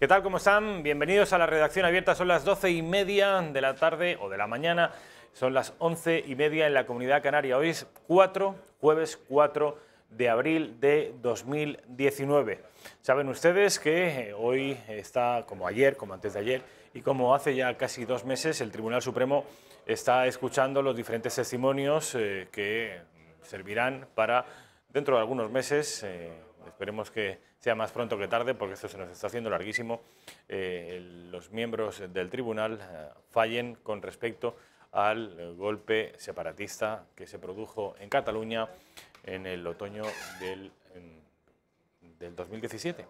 ¿Qué tal? ¿Cómo están? Bienvenidos a la redacción abierta. Son las 12:30 de la tarde o de la mañana. Son las 11:30 en la Comunidad Canaria. Hoy es jueves 4 de abril de 2019. Saben ustedes que hoy está, como ayer, como antes de ayer, y como hace ya casi 2 meses, el Tribunal Supremo está escuchando los diferentes testimonios que servirán para, dentro de algunos meses, esperemos que sea más pronto que tarde, porque esto se nos está haciendo larguísimo, los miembros del tribunal fallen con respecto al golpe separatista que se produjo en Cataluña en el otoño del 2017.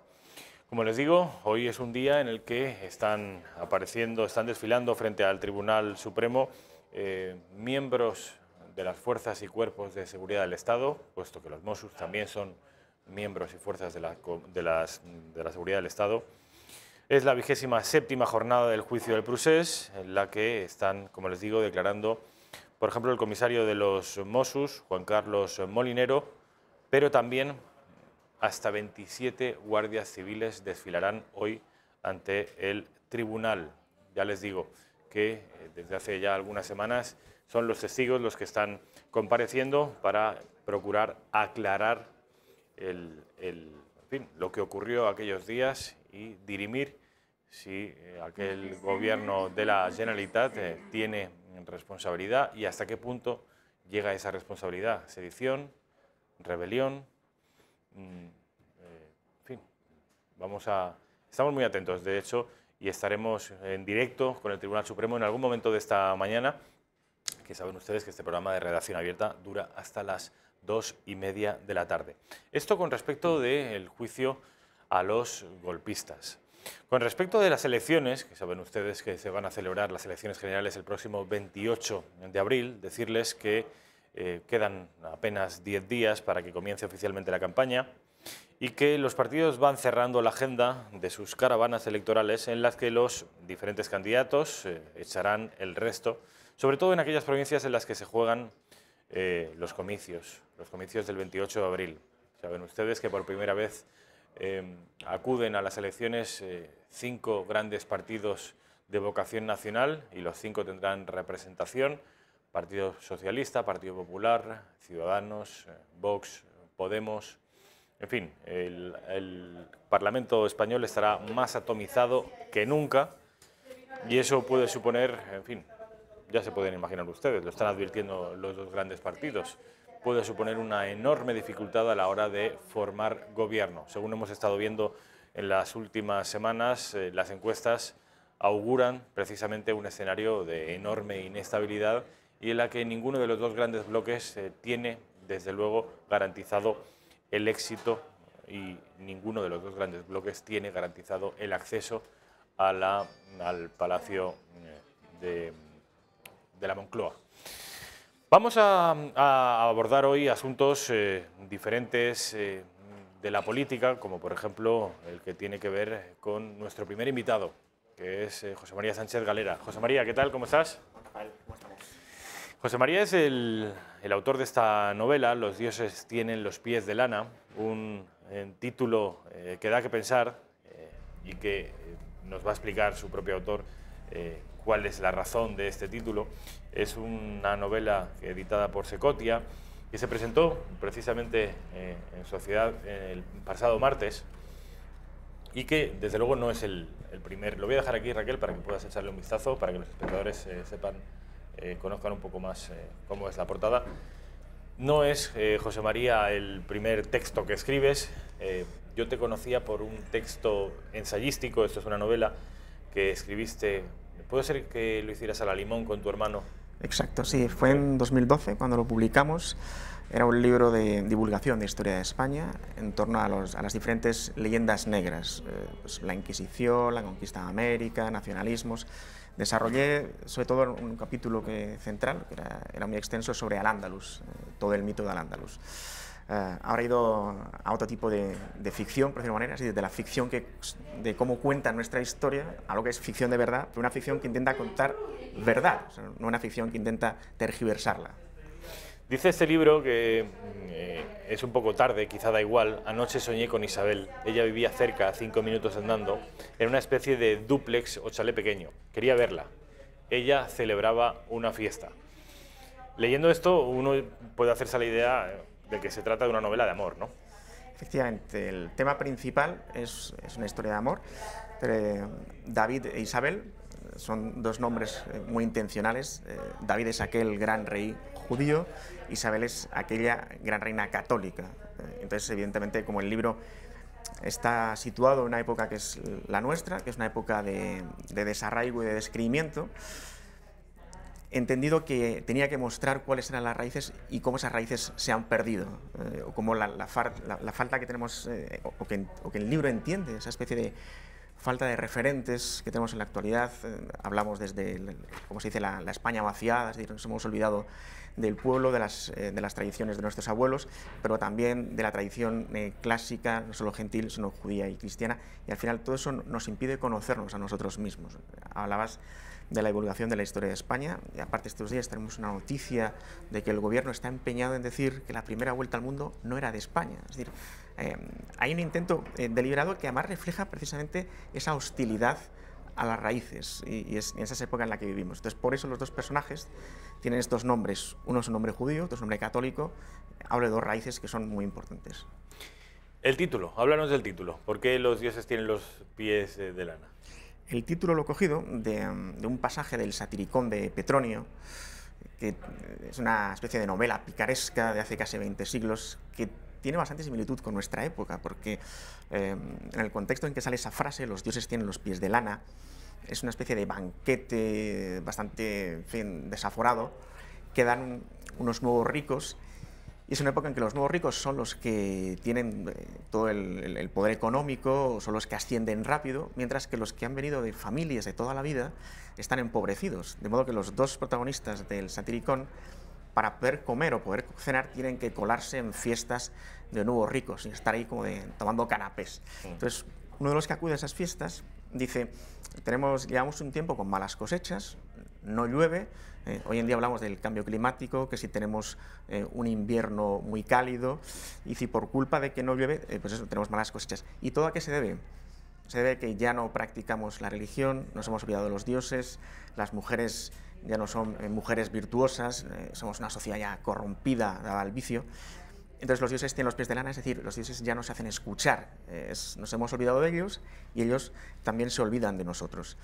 Como les digo, hoy es un día en el que están desfilando frente al Tribunal Supremo miembros de las fuerzas y cuerpos de seguridad del Estado, puesto que los Mossos también son miembros y fuerzas de la seguridad del Estado. Es la 27ª jornada del juicio del Procés, en la que están, como les digo, declarando, por ejemplo, el comisario de los Mossos, Juan Carlos Molinero, pero también hasta 27 guardias civiles desfilarán hoy ante el tribunal. Ya les digo que desde hace ya algunas semanas son los testigos los que están compareciendo para procurar aclarar en fin, lo que ocurrió aquellos días y dirimir si aquel gobierno de la Generalitat tiene responsabilidad y hasta qué punto llega esa responsabilidad. Sedición, rebelión, en fin, estamos muy atentos, de hecho, y estaremos en directo con el Tribunal Supremo en algún momento de esta mañana, que saben ustedes que este programa de redacción abierta dura hasta las 2:30 de la tarde. Esto con respecto del juicio a los golpistas. Con respecto de las elecciones, que saben ustedes que se van a celebrar las elecciones generales el próximo 28 de abril, decirles que quedan apenas 10 días para que comience oficialmente la campaña y que los partidos van cerrando la agenda de sus caravanas electorales en las que los diferentes candidatos echarán el resto, sobre todo en aquellas provincias en las que se juegan los comicios del 28 de abril. Saben ustedes que por primera vez acuden a las elecciones 5 grandes partidos de vocación nacional y los 5 tendrán representación: Partido Socialista, Partido Popular, Ciudadanos, Vox, Podemos. En fin, el Parlamento español estará más atomizado que nunca y eso puede suponer, en fin, ya se pueden imaginar ustedes, lo están advirtiendo los 2 grandes partidos, puede suponer una enorme dificultad a la hora de formar gobierno. Según hemos estado viendo en las últimas semanas, las encuestas auguran precisamente un escenario de enorme inestabilidad y en la que ninguno de los 2 grandes bloques tiene, desde luego, garantizado el éxito y ninguno de los 2 grandes bloques tiene garantizado el acceso al Palacio de la Moncloa. Vamos a abordar hoy asuntos diferentes de la política, como por ejemplo el que tiene que ver con nuestro primer invitado, que es José María Sánchez Galera. José María, ¿qué tal? ¿Cómo estás? ¿Cómo estamos? José María es el autor de esta novela, Los dioses tienen los pies de lana, un título que da que pensar y que nos va a explicar su propio autor cuál es la razón de este título. Es una novela editada por Secotia que se presentó precisamente en Sociedad el pasado martes y que desde luego no es el primer. Lo voy a dejar aquí, Raquel, para que puedas echarle un vistazo, para que los espectadores conozcan un poco más cómo es la portada. No es, José María, el primer texto que escribes. Yo te conocía por un texto ensayístico, esto es una novela que escribiste. ¿Puede ser que lo hicieras a la limón con tu hermano? Exacto, sí, fue en 2012 cuando lo publicamos. Era un libro de divulgación de historia de España en torno a las diferentes leyendas negras, pues la Inquisición, la conquista de América, nacionalismos. Desarrollé sobre todo un capítulo central, que era muy extenso, sobre Al-Ándalus, todo el mito de Al-Ándalus. Ahora he ido a otro tipo de ficción, por decirlo de manera, así, de la ficción de cómo cuenta nuestra historia, a lo que es ficción de verdad, pero una ficción que intenta contar verdad, o sea, no una ficción que intenta tergiversarla. Dice este libro que es un poco tarde, quizá da igual. Anoche soñé con Isabel. Ella vivía cerca, a 5 minutos andando, en una especie de dúplex o chalet pequeño. Quería verla. Ella celebraba una fiesta. Leyendo esto, uno puede hacerse la idea de que se trata de una novela de amor, ¿no? Efectivamente, el tema principal es una historia de amor. David e Isabel son dos nombres muy intencionales. David es aquel gran rey judío, Isabel es aquella gran reina católica. Entonces, evidentemente, como el libro está situado en una época que es la nuestra, que es una época de desarraigo y de descreimiento, he entendido que tenía que mostrar cuáles eran las raíces y cómo esas raíces se han perdido, o cómo la falta que tenemos, o que el libro entiende, esa especie de falta de referentes que tenemos en la actualidad. Hablamos desde, como se dice, la España vaciada, es decir, nos hemos olvidado del pueblo, de las tradiciones de nuestros abuelos, pero también de la tradición clásica, no solo gentil, sino judía y cristiana, y al final todo eso nos impide conocernos a nosotros mismos. Hablabas de la divulgación de la historia de España, y aparte estos días tenemos una noticia de que el gobierno está empeñado en decir que la primera vuelta al mundo no era de España. Es decir, hay un intento deliberado que además refleja precisamente esa hostilidad a las raíces, y es en esa época en la que vivimos. Entonces, por eso los dos personajes tienen estos nombres. Uno es un nombre judío, otro es un nombre católico. Habla de dos raíces que son muy importantes. El título, háblanos del título. ¿Por qué los dioses tienen los pies de lana? El título lo he cogido de un pasaje del Satiricón de Petronio, que es una especie de novela picaresca de hace casi 20 siglos, que tiene bastante similitud con nuestra época, porque en el contexto en que sale esa frase, los dioses tienen los pies de lana, es una especie de banquete bastante, en fin, desaforado, que dan unos nuevos ricos, y es una época en que los nuevos ricos son los que tienen todo el poder económico, son los que ascienden rápido, mientras que los que han venido de familias de toda la vida están empobrecidos. De modo que los dos protagonistas del Satiricón, para poder comer o poder cenar, tienen que colarse en fiestas de nuevos ricos y estar ahí como tomando canapés. Entonces, uno de los que acude a esas fiestas dice: llevamos un tiempo con malas cosechas, no llueve. Hoy en día hablamos del cambio climático, que si tenemos un invierno muy cálido, y si por culpa de que no llueve, pues eso, tenemos malas cosechas. ¿Y todo a qué se debe? Se debe a que ya no practicamos la religión, nos hemos olvidado de los dioses, las mujeres ya no son mujeres virtuosas, somos una sociedad ya corrompida, dada al vicio. Entonces los dioses tienen los pies de lana, es decir, los dioses ya nos hacen escuchar, nos hemos olvidado de ellos y ellos también se olvidan de nosotros.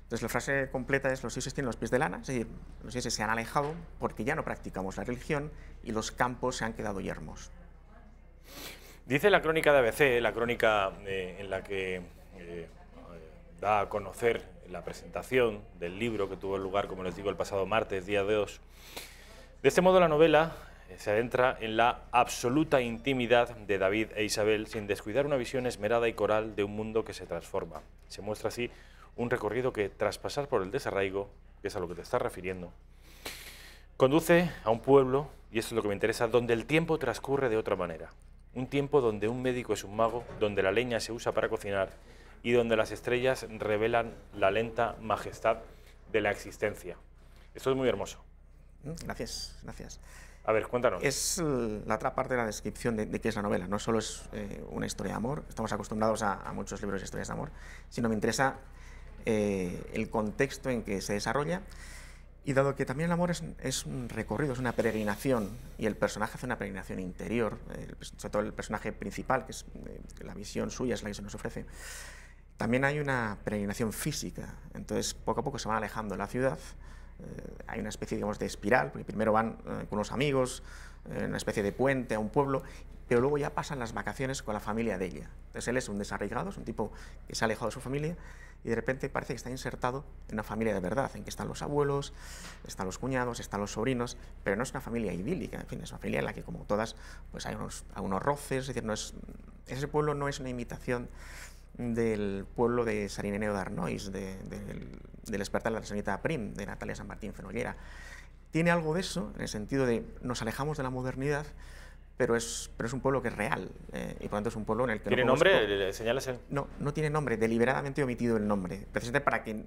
Entonces la frase completa es: los dioses tienen los pies de lana, es decir, los dioses se han alejado porque ya no practicamos la religión y los campos se han quedado yermos. Dice la crónica de ABC, la crónica en la que da a conocer la presentación del libro que tuvo lugar, como les digo, el pasado martes, día 2. De este modo la novela se adentra en la absoluta intimidad de David e Isabel, sin descuidar una visión esmerada y coral de un mundo que se transforma. Se muestra así un recorrido que, tras pasar por el desarraigo, que es a lo que te estás refiriendo, conduce a un pueblo, y esto es lo que me interesa, donde el tiempo transcurre de otra manera. Un tiempo donde un médico es un mago, donde la leña se usa para cocinar y donde las estrellas revelan la lenta majestad de la existencia. Esto es muy hermoso. Gracias, gracias. A ver, cuéntanos. Es la otra parte de la descripción de qué es la novela. No solo es una historia de amor, estamos acostumbrados a muchos libros de historias de amor, sino me interesa el contexto en que se desarrolla, y dado que también el amor es un recorrido, es una peregrinación, y el personaje hace una peregrinación interior, sobre todo el personaje principal, que es la visión suya, es la que se nos ofrece, también hay una peregrinación física. Entonces poco a poco se van alejando de la ciudad. Hay una especie, digamos, de espiral, porque primero van con unos amigos, una especie de puente a un pueblo, pero luego ya pasan las vacaciones con la familia de ella. Entonces él es un desarraigado, es un tipo que se ha alejado de su familia, y de repente parece que está insertado en una familia de verdad, en que están los abuelos, están los cuñados, están los sobrinos, pero no es una familia idílica, en fin, es una familia en la que, como todas, pues hay unos roces. Es decir, ese pueblo no es una imitación del pueblo de San Ireneo de Arnois, del Despertar de la señorita Prim, de Natalia San Martín Fenollera. Tiene algo de eso, en el sentido de nos alejamos de la modernidad, pero es un pueblo que es real, y por lo tanto es un pueblo en el que... ¿Tiene nombre? ¿Señalas el...? No, no tiene nombre, deliberadamente he omitido el nombre, precisamente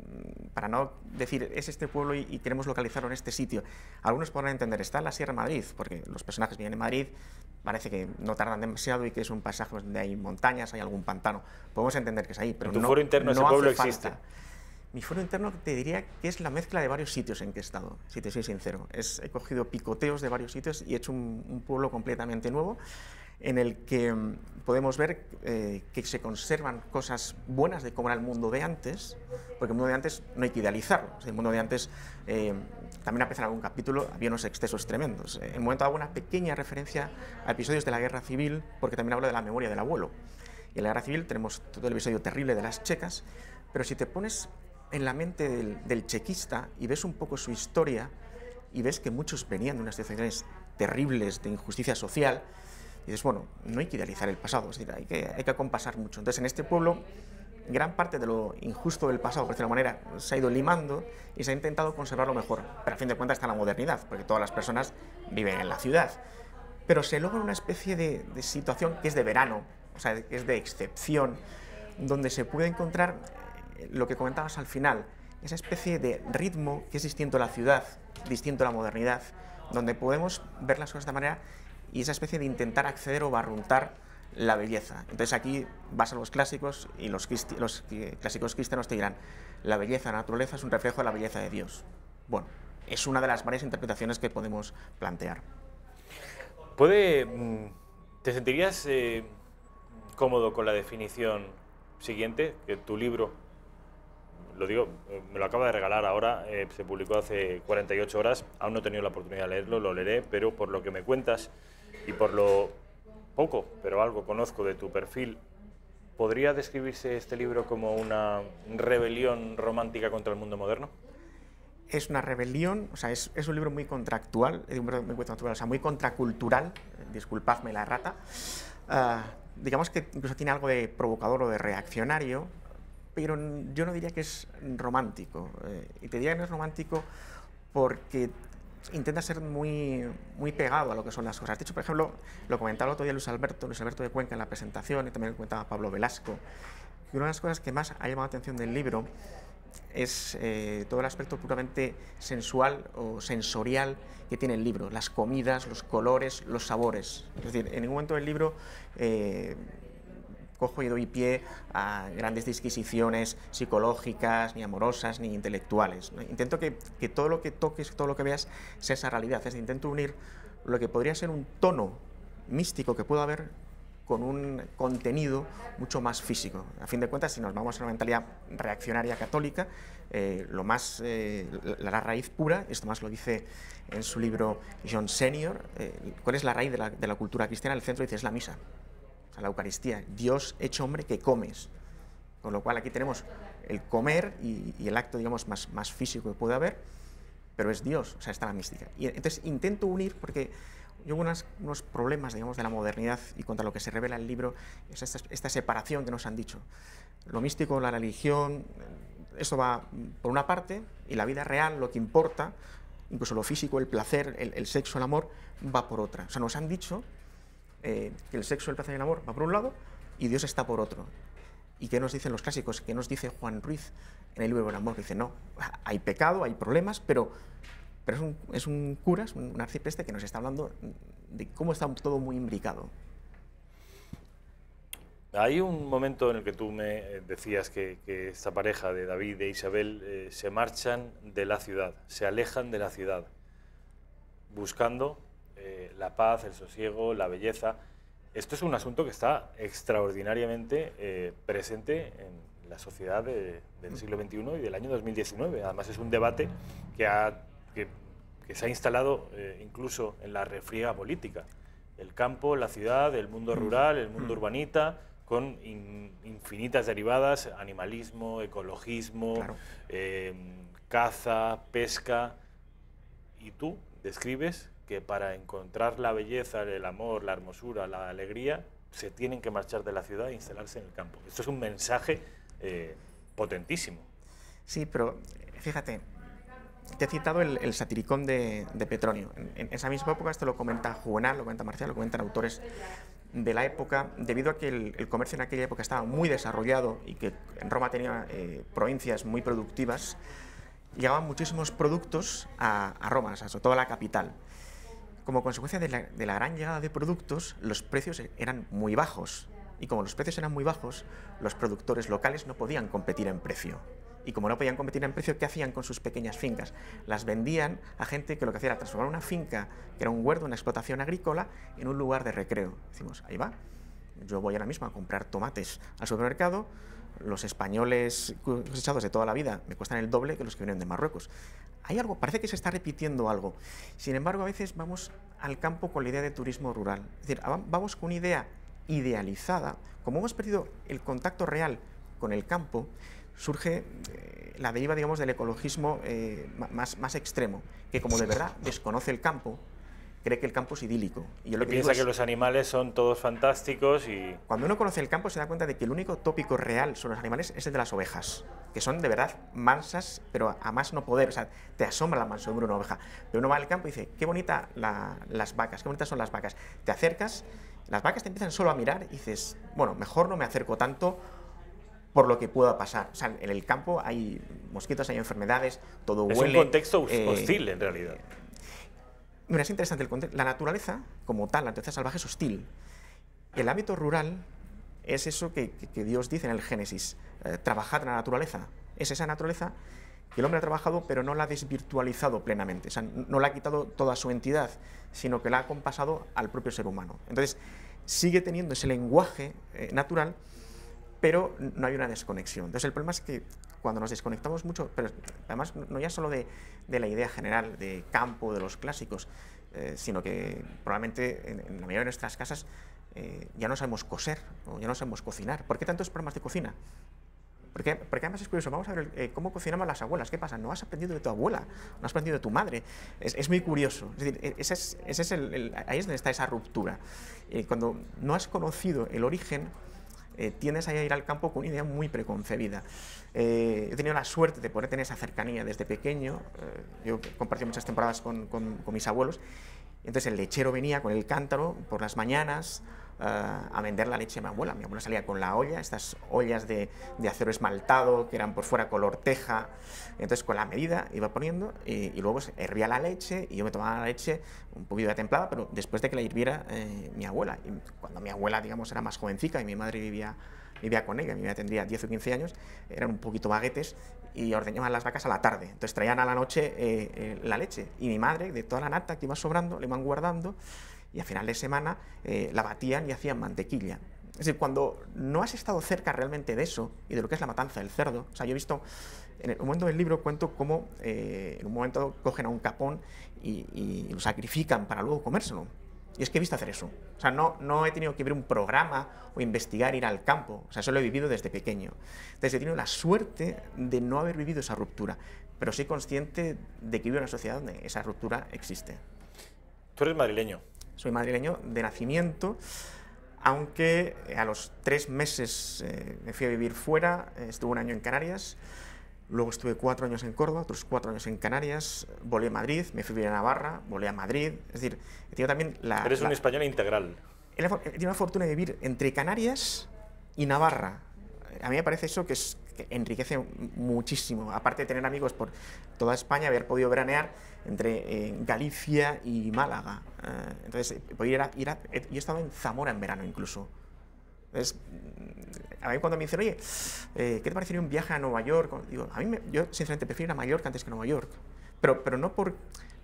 para no decir es este pueblo y queremos localizarlo en este sitio. Algunos podrán entender, está en la Sierra de Madrid, porque los personajes viven en Madrid, parece que no tardan demasiado y que es un pasaje donde hay montañas, hay algún pantano. Podemos entender que es ahí, pero ¿En tu foro interno ese pueblo existe? Mi foro interno te diría que es la mezcla de varios sitios en que he estado, si te soy sincero. He cogido picoteos de varios sitios y he hecho un pueblo completamente nuevo en el que podemos ver que se conservan cosas buenas de cómo era el mundo de antes, porque el mundo de antes no hay que idealizarlo. O sea, el mundo de antes, también aparece en algún capítulo, había unos excesos tremendos. En un momento hago una pequeña referencia a episodios de la Guerra Civil, porque también hablo de la memoria del abuelo. Y en la Guerra Civil tenemos todo el episodio terrible de las checas, pero si te pones en la mente del chequista y ves un poco su historia y ves que muchos venían de unas situaciones terribles de injusticia social, y dices, bueno, no hay que idealizar el pasado, es decir, hay que acompasar mucho. Entonces, en este pueblo, gran parte de lo injusto del pasado, por decirlo de alguna manera, se ha ido limando y se ha intentado conservarlo mejor. Pero a fin de cuentas está la modernidad, porque todas las personas viven en la ciudad. Pero se logra una especie de situación que es de verano, o sea, que es de excepción, donde se puede encontrar lo que comentabas al final, esa especie de ritmo que es distinto a la ciudad, distinto a la modernidad, donde podemos ver las cosas de manera y esa especie de intentar acceder o barruntar la belleza. Entonces aquí vas a los clásicos y los clásicos cristianos te dirán, la belleza de la naturaleza es un reflejo de la belleza de Dios. Bueno, es una de las varias interpretaciones que podemos plantear. ¿Te sentirías cómodo con la definición siguiente, que tu libro, lo digo, me lo acaba de regalar ahora, se publicó hace 48 horas, aún no he tenido la oportunidad de leerlo, lo leeré, pero por lo que me cuentas y por lo poco, pero algo conozco de tu perfil, ¿podría describirse este libro como una rebelión romántica contra el mundo moderno? Es una rebelión, o sea, es un libro muy contractual, o sea, muy contracultural, disculpadme la errata, digamos que incluso tiene algo de provocador o de reaccionario, pero yo no diría que es romántico, y te diría que no es romántico porque intenta ser muy pegado a lo que son las cosas. De hecho, por ejemplo, lo comentaba el otro día Luis Alberto de Cuenca en la presentación, y también lo comentaba Pablo Velasco, que una de las cosas que más ha llamado la atención del libro es todo el aspecto puramente sensual o sensorial que tiene el libro, las comidas, los colores, los sabores. Es decir, en ningún momento del libro cojo y doy pie a grandes disquisiciones psicológicas, ni amorosas, ni intelectuales, ¿no? Intento que todo lo que toques, todo lo que veas, sea esa realidad. Es decir, intento unir lo que podría ser un tono místico que pueda haber con un contenido mucho más físico. A fin de cuentas, si nos vamos a una mentalidad reaccionaria católica, la raíz pura, esto más lo dice en su libro John Senior, ¿cuál es la raíz de la cultura cristiana? El centro dice es la misa, o sea, la Eucaristía, Dios hecho hombre que comes. Con lo cual aquí tenemos el comer y el acto, digamos, más físico que puede haber, pero es Dios, o sea, está la mística. Y entonces intento unir, porque yo unos problemas, digamos, de la modernidad y contra lo que se revela el libro es esta separación que nos han dicho. Lo místico, la religión, eso va por una parte, y la vida real, lo que importa, incluso lo físico, el placer, el sexo, el amor, va por otra. O sea, nos han dicho que el sexo, el placer y el amor va por un lado y Dios está por otro. ¿Y qué nos dicen los clásicos? ¿Qué nos dice Juan Ruiz en el libro del amor? Dice, no, hay pecado, hay problemas, pero es un cura, es un arcipreste que nos está hablando de cómo está todo muy imbricado. Hay un momento en el que tú me decías que esta pareja de David e Isabel se marchan de la ciudad, se alejan de la ciudad, buscando la paz, el sosiego, la belleza. Esto es un asunto que está extraordinariamente presente en la sociedad del siglo XXI y del año 2019. Además es un debate que se ha instalado incluso en la refriega política. El campo, la ciudad, el mundo rural, el mundo urbanita, con infinitas derivadas, animalismo, ecologismo, claro, caza, pesca. Y tú describes que para encontrar la belleza, el amor, la hermosura, la alegría, se tienen que marchar de la ciudad e instalarse en el campo. Esto es un mensaje potentísimo. Sí, pero fíjate, te he citado el Satiricón de Petronio. En esa misma época, esto lo comenta Juvenal, lo comenta Marcial, lo comentan autores de la época, debido a que el comercio en aquella época estaba muy desarrollado y que en Roma tenía provincias muy productivas, llegaban muchísimos productos a Roma, o sea, sobre todo a la capital. Como consecuencia de la gran llegada de productos, los precios eran muy bajos. Y como los precios eran muy bajos, los productores locales no podían competir en precio. Y como no podían competir en precio, ¿qué hacían con sus pequeñas fincas? Las vendían a gente que lo que hacía era transformar una finca, que era un huerto, una explotación agrícola, en un lugar de recreo. Decimos, ahí va, yo voy ahora mismo a comprar tomates al supermercado, los españoles cosechados de toda la vida me cuestan el doble que los que vienen de Marruecos. Hay algo, parece que se está repitiendo algo. Sin embargo, a veces vamos al campo con la idea de turismo rural. Es decir, vamos con una idea idealizada. Como hemos perdido el contacto real con el campo, surge la deriva, digamos, del ecologismo más extremo, que como de verdad desconoce el campo, cree que el campo es idílico. Y yo lo que piensa que los animales son todos fantásticos y... Cuando uno conoce el campo se da cuenta de que el único tópico real sobre los animales es el de las ovejas, que son de verdad mansas, pero a más no poder. O sea, te asombra la mansedumbre de una oveja. Pero uno va al campo y dice, qué bonita las vacas, qué bonitas son las vacas. Te acercas, las vacas te empiezan solo a mirar y dices, bueno, mejor no me acerco tanto por lo que pueda pasar. O sea, en el campo hay mosquitos, hay enfermedades, todo huele... Es un contexto hostil, en realidad. Mira, es interesante el contexto. La naturaleza, como tal, la naturaleza salvaje es hostil. El hábito rural es eso que Dios dice en el Génesis, trabajad en la naturaleza. Es esa naturaleza que el hombre ha trabajado, pero no la ha desvirtualizado plenamente. O sea, no le ha quitado toda su entidad, sino que la ha compasado al propio ser humano. Entonces, sigue teniendo ese lenguaje natural, pero no hay una desconexión. Entonces, el problema es que cuando nos desconectamos mucho, pero además no ya solo de la idea general de campo, de los clásicos, sino que probablemente en la mayoría de nuestras casas ya no sabemos coser o ya no sabemos cocinar. ¿Por qué tantos programas de cocina? Porque además es curioso, vamos a ver cómo cocinaban las abuelas. ¿Qué pasa? No has aprendido de tu abuela, no has aprendido de tu madre. Es muy curioso. Es decir, ahí es donde está esa ruptura. Cuando no has conocido el origen, tiendes a ir al campo con una idea muy preconcebida. He tenido la suerte de poder tener esa cercanía desde pequeño. Yo compartí muchas temporadas con mis abuelos. Entonces el lechero venía con el cántaro por las mañanas a vender la leche a mi abuela. Mi abuela salía con la olla, estas ollas de acero esmaltado que eran por fuera color teja. Entonces con la medida iba poniendo y luego se hervía la leche y yo me tomaba la leche un poquito ya templada, pero después de que la hirviera mi abuela. Y cuando mi abuela, digamos, era más jovencica y mi madre vivía con ella, mi madre tendría 10 o 15 años, eran un poquito baguetes y ordeñaban las vacas a la tarde. Entonces traían a la noche la leche y mi madre, de toda la nata que iba sobrando, le iban guardando y a final de semana la batían y hacían mantequilla. Es decir, cuando no has estado cerca realmente de eso y de lo que es la matanza del cerdo, o sea, yo he visto, en un momento del libro cuento cómo en un momento cogen a un capón y lo sacrifican para luego comérselo. Y es que he visto hacer eso. O sea, no he tenido que ver un programa o investigar, ir al campo. O sea, eso lo he vivido desde pequeño. Entonces he tenido la suerte de no haber vivido esa ruptura, pero soy consciente de que vivo en una sociedad donde esa ruptura existe. ¿Tú eres madrileño? Soy madrileño de nacimiento, aunque a los 3 meses me fui a vivir fuera, estuve 1 año en Canarias, luego estuve 4 años en Córdoba, otros 4 años en Canarias, volé a Madrid, me fui a vivir a Navarra, volé a Madrid, es decir, he tenido también la... Eres un español integral. He tenido la fortuna de vivir entre Canarias y Navarra. A mí me parece eso que enriquece muchísimo, aparte de tener amigos por toda España, haber podido veranear entre Galicia y Málaga. Entonces, yo he estado en Zamora en verano incluso. Entonces, a mí cuando me dicen, oye, ¿qué te parecería un viaje a Nueva York? Digo, yo sinceramente prefiero ir a Mallorca antes que a Nueva York. Pero no por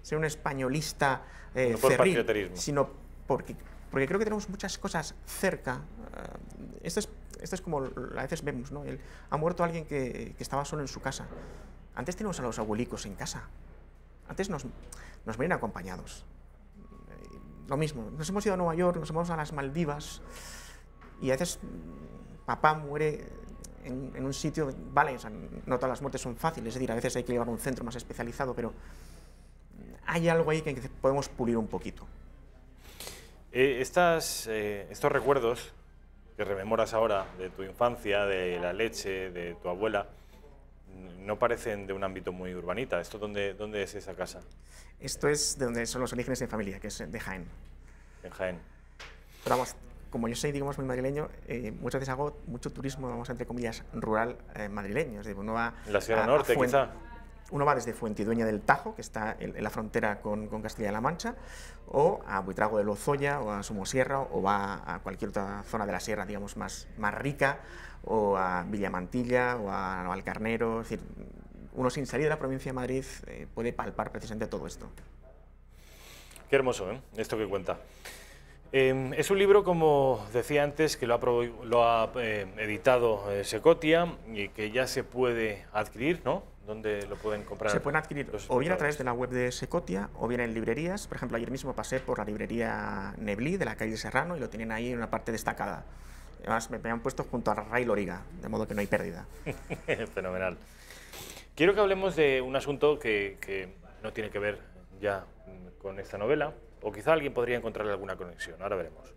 ser un españolista no por ferrín, patrioterismo, sino porque creo que tenemos muchas cosas cerca. Esto es como a veces vemos, ¿no? Ha muerto alguien que estaba solo en su casa. Antes teníamos a los abuelicos en casa. Antes nos venían acompañados. Lo mismo, nos hemos ido a Nueva York, nos hemos ido a las Maldivas y a veces papá muere en un sitio, vale, o sea, no todas las muertes son fáciles, es decir, a veces hay que llevar a un centro más especializado, pero hay algo ahí que podemos pulir un poquito. Estos recuerdos que rememoras ahora de tu infancia, de la leche, de tu abuela, no parecen de un ámbito muy urbanita. ¿Esto dónde es esa casa? Esto es de donde son los orígenes de familia, que es de Jaén. En Jaén. Pero vamos, como yo soy, digamos, muy madrileño, muchas veces hago mucho turismo, vamos, entre comillas, rural madrileño. Es decir, uno va ¿En la Sierra Norte, quizá? Uno va desde Fuentidueña del Tajo, que está en la frontera con Castilla-La Mancha, o a Buitrago de Lozoya, o a Somosierra, o va a cualquier otra zona de la sierra, digamos, más rica, o a Villamantilla, o a Valcarnero. Es decir, uno sin salir de la provincia de Madrid puede palpar precisamente todo esto. Qué hermoso, ¿eh? Esto que cuenta. Es un libro, como decía antes, que lo ha editado Secotia y que ya se puede adquirir, ¿no? ¿Dónde lo pueden comprar? Se pueden adquirir o bien a través de la web de Secotia o bien en librerías. Por ejemplo, ayer mismo pasé por la librería Neblí de la calle Serrano y lo tienen ahí en una parte destacada. Además, me han puesto junto a Ray Loriga, de modo que no hay pérdida. Fenomenal. Quiero que hablemos de un asunto que no tiene que ver ya con esta novela, o quizá alguien podría encontrarle alguna conexión, ahora veremos.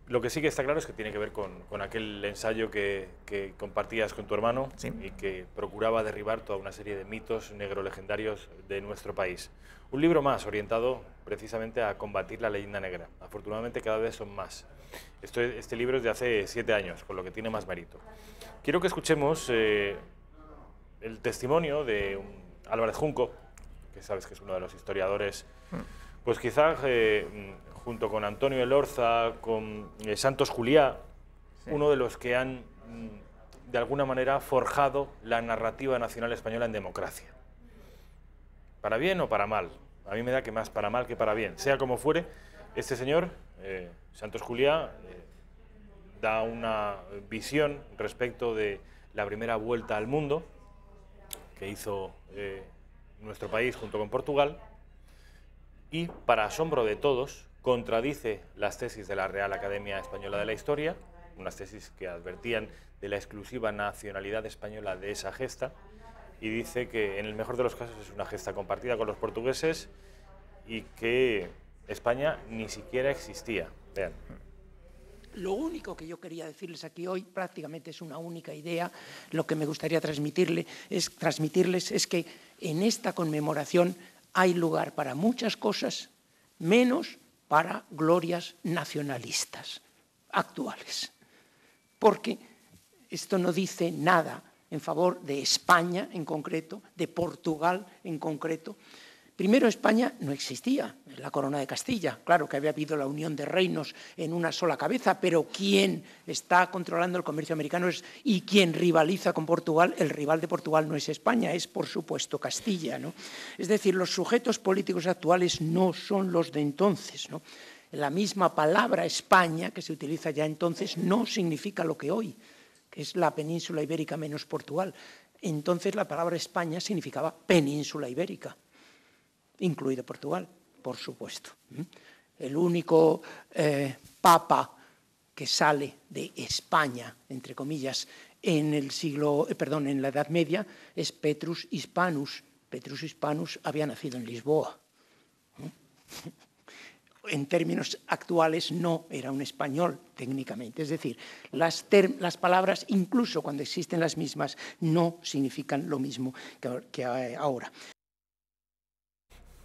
Lo que sí que está claro es que tiene que ver con aquel ensayo que compartías con tu hermano, sí, y que procuraba derribar toda una serie de mitos negro-legendarios de nuestro país. Un libro más orientado precisamente a combatir la leyenda negra. Afortunadamente cada vez son más. Este libro es de hace 7 años, con lo que tiene más mérito. Quiero que escuchemos el testimonio de Álvarez Junco, que sabes que es uno de los historiadores, pues quizá junto con Antonio Elorza, con Santos Juliá, sí, uno de los que han de alguna manera forjado la narrativa nacional española en democracia. Para bien o para mal. A mí me da que más para mal que para bien. Sea como fuere, este señor, Santos Juliá, da una visión respecto de la primera vuelta al mundo que hizo nuestro país junto con Portugal, y, para asombro de todos, contradice las tesis de la Real Academia Española de la Historia, unas tesis que advertían de la exclusiva nacionalidad española de esa gesta, y dice que en el mejor de los casos es una gesta compartida con los portugueses y que España ni siquiera existía. Vean. Lo único que yo quería decirles aquí hoy, prácticamente es una única idea, lo que me gustaría transmitirles es que en esta conmemoración hay lugar para muchas cosas, menos para glorias nacionalistas actuales. Porque esto no dice nada en favor de España en concreto, de Portugal en concreto. Primero, España no existía, la corona de Castilla. Claro que había habido la unión de reinos en una sola cabeza, pero quien está controlando el comercio americano y quien rivaliza con Portugal, el rival de Portugal no es España, es por supuesto Castilla, ¿no? Es decir, los sujetos políticos actuales no son los de entonces, ¿no? La misma palabra España que se utiliza ya entonces no significa lo que hoy, que es la península ibérica menos Portugal. Entonces la palabra España significaba península ibérica, incluido Portugal, por supuesto. El único papa que sale de España, entre comillas, en la Edad Media es Petrus Hispanus. Petrus Hispanus había nacido en Lisboa. En términos actuales no era un español técnicamente. Es decir, las palabras, incluso cuando existen las mismas, no significan lo mismo que ahora.